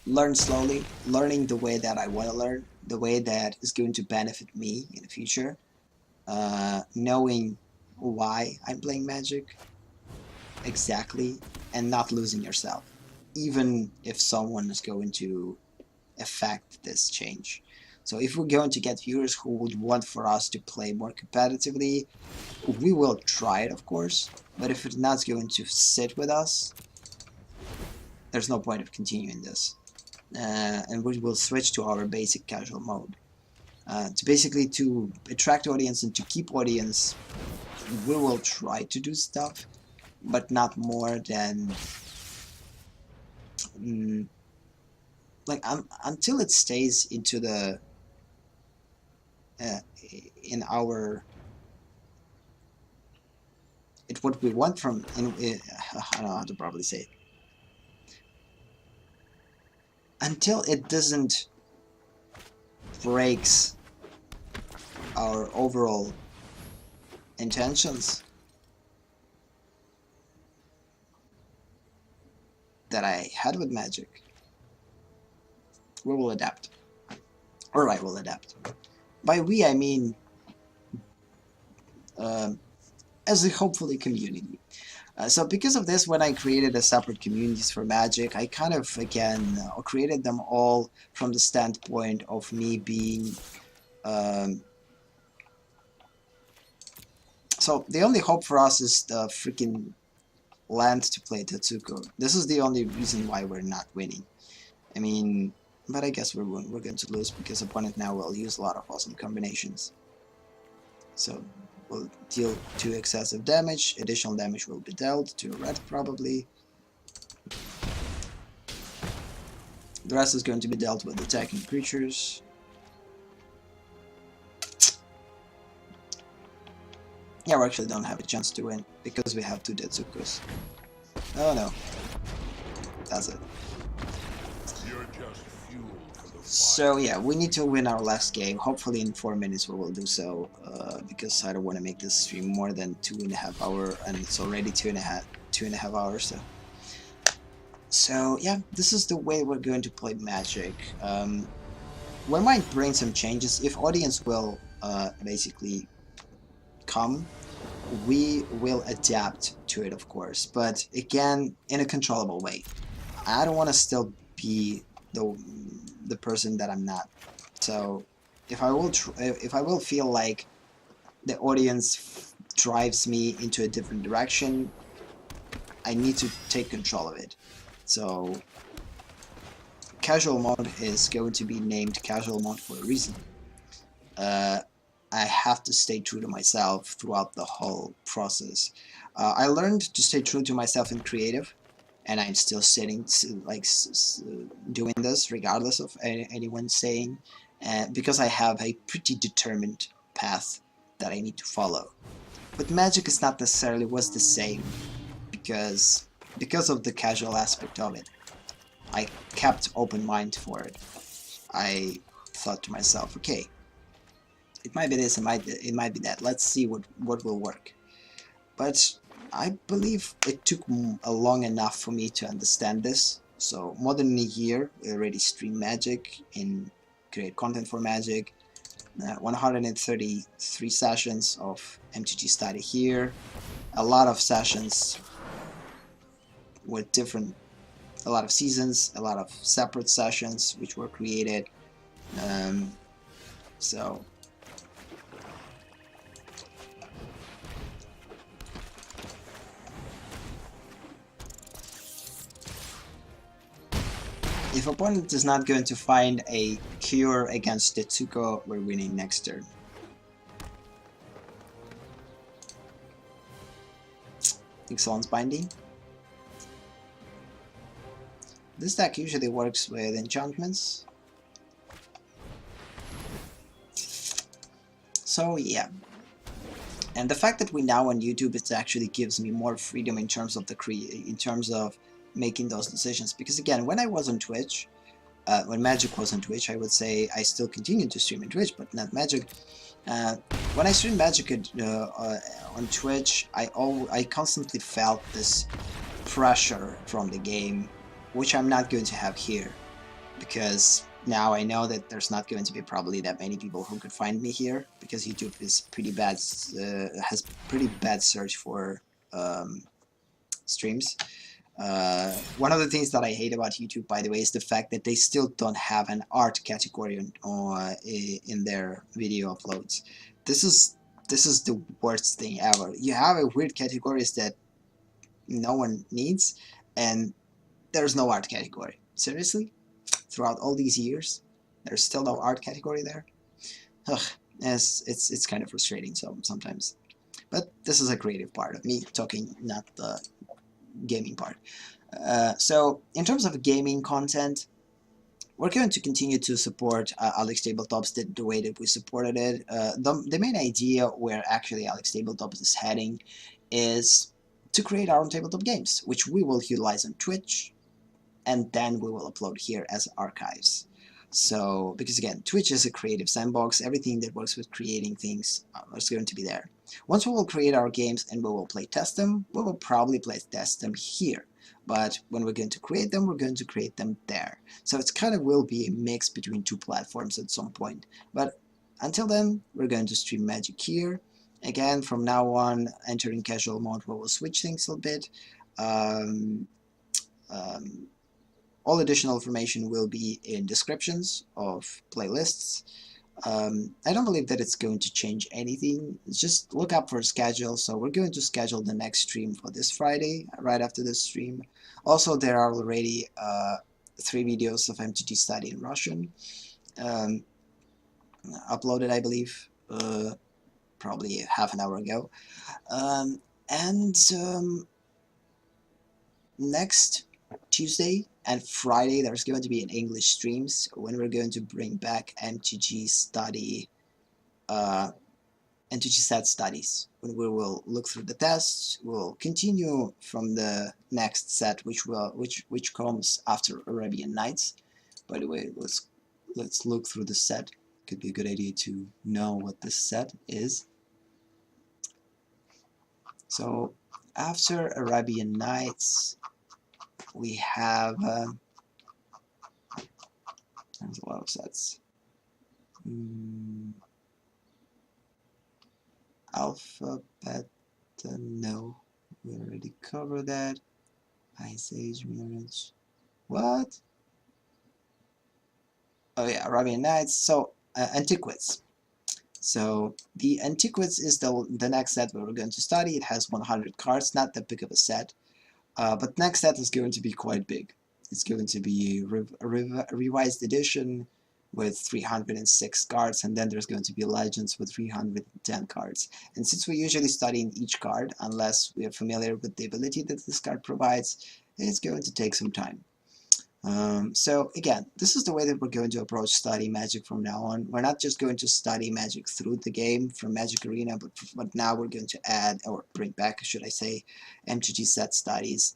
A: Learn slowly. Learning the way that I want to learn. The way that is going to benefit me in the future. Knowing why I'm playing Magic. Exactly. And not losing yourself. Even if someone is going to affect this change. So if we're going to get viewers who would want for us to play more competitively, we will try it, of course. But if it's not going to sit with us, there's no point of continuing this. And we will switch to our basic casual mode. To attract audience and to keep audience, we will try to do stuff, but not more than until it stays into the in our what we want from I don't know how to properly say it. Until it doesn't breaks our overall intentions that I had with Magic, we will adapt. Or I will adapt. By we, I mean as a hopefully community. So because of this, when I created a separate communities for Magic, I kind of, again, created them all from the standpoint of me being... so the only hope for us is the freaking land to play Tetsuko. This is the only reason why we're not winning. I mean, but I guess we're going to lose because opponent now will use a lot of awesome combinations. So we'll deal 2 excessive damage, additional damage will be dealt to a red probably. The rest is going to be dealt with attacking creatures. Yeah, we actually don't have a chance to win because we have 2 Tetsukus. Oh no. That's it.
C: You're just fuel for the fire.
A: So yeah, we need to win our last game. Hopefully in 4 minutes we will do so, because I don't want to make this stream more than 2.5 hours, and it's already 2.5 hours. So yeah, this is the way we're going to play Magic. We might bring some changes if audience will basically come. We will adapt to it, of course, but again, in a controllable way. I don't want to still be the person that I'm not. So if I will feel like the audience drives me into a different direction, I need to take control of it. So casual mode is going to be named casual mode for a reason. I have to stay true to myself throughout the whole process. I learned to stay true to myself in creative, and I'm still sitting like doing this regardless of anyone saying, because I have a pretty determined path that I need to follow. But Magic is not necessarily was the same because of the casual aspect of it. I kept open mind for it. I thought to myself, okay, it might be this, it might be that. Let's see what will work. But I believe it took long enough for me to understand this. So more than a year, we already stream Magic and create content for Magic. 133 sessions of MTG Study here. A lot of sessions with a lot of seasons, a lot of separate sessions which were created. So if opponent is not going to find a cure against Tetsuko, we're winning next turn. Excellence Binding. This deck usually works with enchantments. So yeah. And the fact that we're now on YouTube, it actually gives me more freedom in terms of making those decisions. Because again, when I was on Twitch, when Magic was on Twitch, I would say I still continued to stream on Twitch, but not Magic. When I streamed Magic on Twitch, I constantly felt this pressure from the game, which I'm not going to have here, because now I know that there's not going to be probably that many people who could find me here, because YouTube is pretty bad, has pretty bad search for streams. One of the things that I hate about YouTube, by the way, is the fact that they still don't have an art category in their video uploads. This is the worst thing ever. You have a weird categories that no one needs, and there's no art category. Seriously? Throughout all these years, there's still no art category there? Ugh, it's kind of frustrating sometimes. But this is a creative part of me talking, not the gaming part. So in terms of gaming content, we're going to continue to support AleksTabletops the way that we supported it. The main idea where actually AleksTabletops is heading is to create our own tabletop games, which we will utilize on Twitch, and then we will upload here as archives. So, because again, Twitch is a creative sandbox, everything that works with creating things is going to be there. Once we will create our games and we will play test them, we will probably play test them here. But when we're going to create them, we're going to create them there. So it's kind of will be a mix between two platforms at some point. But until then, we're going to stream Magic here. Again, from now on, entering casual mode, we will switch things a bit. All additional information will be in descriptions of playlists. I don't believe that it's going to change anything. Just look up for a schedule. So we're going to schedule the next stream for this Friday, right after this stream. Also, there are already 3 videos of MTG Study in Russian uploaded, I believe, probably half an hour ago. Next Tuesday and Friday, there's going to be an English streams when we're going to bring back MTG Study, MTG set studies, when we will look through the tests. We'll continue from the next set, which comes after Arabian Nights. By the way, let's look through the set. Could be a good idea to know what this set is. So after Arabian Nights, we have there's a lot of sets. Alphabet, no, we already covered that. Ice Age, Mirage, what? Oh yeah, Arabian Nights. So Antiquities. So the Antiquities is the next set we're going to study. It has 100 cards, not that big of a set. But next set is going to be quite big. It's going to be a revised edition with 306 cards, and then there's going to be legends with 310 cards. And since we usually study in each card, unless we are familiar with the ability that this card provides, it's going to take some time. So again, this is the way that we're going to approach study Magic from now on. We're not just going to study Magic through the game from Magic Arena, but now we're going to add, or bring back, should I say, MTG set studies.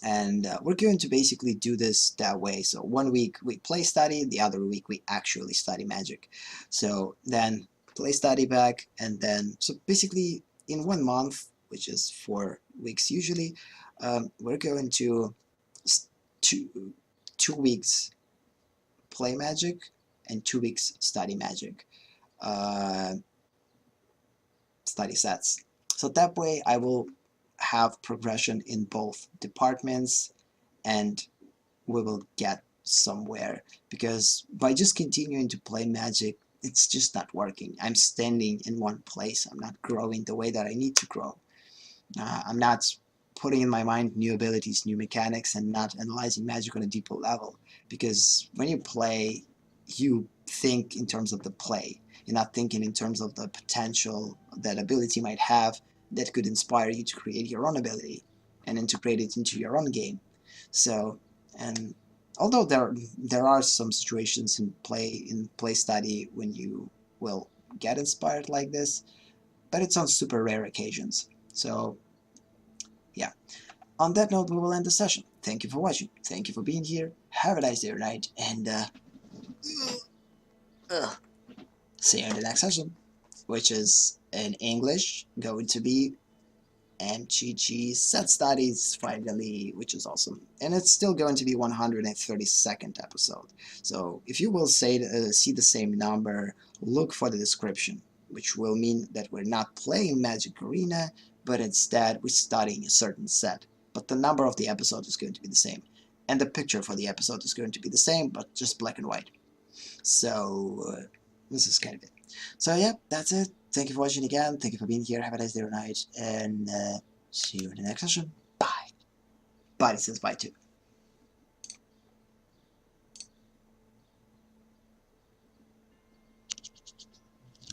A: And we're going to basically do this that way. So one week we play study, the other week we actually study Magic. So then play study back, and then, so basically in 1 month, which is 4 weeks usually, we're going to 2 weeks play Magic and 2 weeks study Magic, study sets. So that way I will have progression in both departments, and we will get somewhere, because by just continuing to play Magic, it's just not working. I'm standing in one place. I'm not growing the way that I need to grow. I'm not putting in my mind new abilities, new mechanics, and not analyzing Magic on a deeper level. Because when you play, you think in terms of the play. You're not thinking in terms of the potential that ability might have that could inspire you to create your own ability and integrate it into your own game. So, and although there are some situations in play study when you will get inspired like this, but it's on super rare occasions. So yeah, on that note, we will end the session. Thank you for watching. Thank you for being here. Have a nice day or night, and see you in the next session, which is in English, going to be MTG Set Studies finally, which is awesome. And it's still going to be 132nd episode. So if you will see the same number, look for the description, which will mean that we're not playing Magic Arena, but instead we're studying a certain set. But the number of the episode is going to be the same. And the picture for the episode is going to be the same, but just black and white. So this is kind of it. So yeah, that's it. Thank you for watching again. Thank you for being here. Have a nice day or night. And see you in the next session. Bye. Bye says bye too.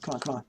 A: Come on, come on.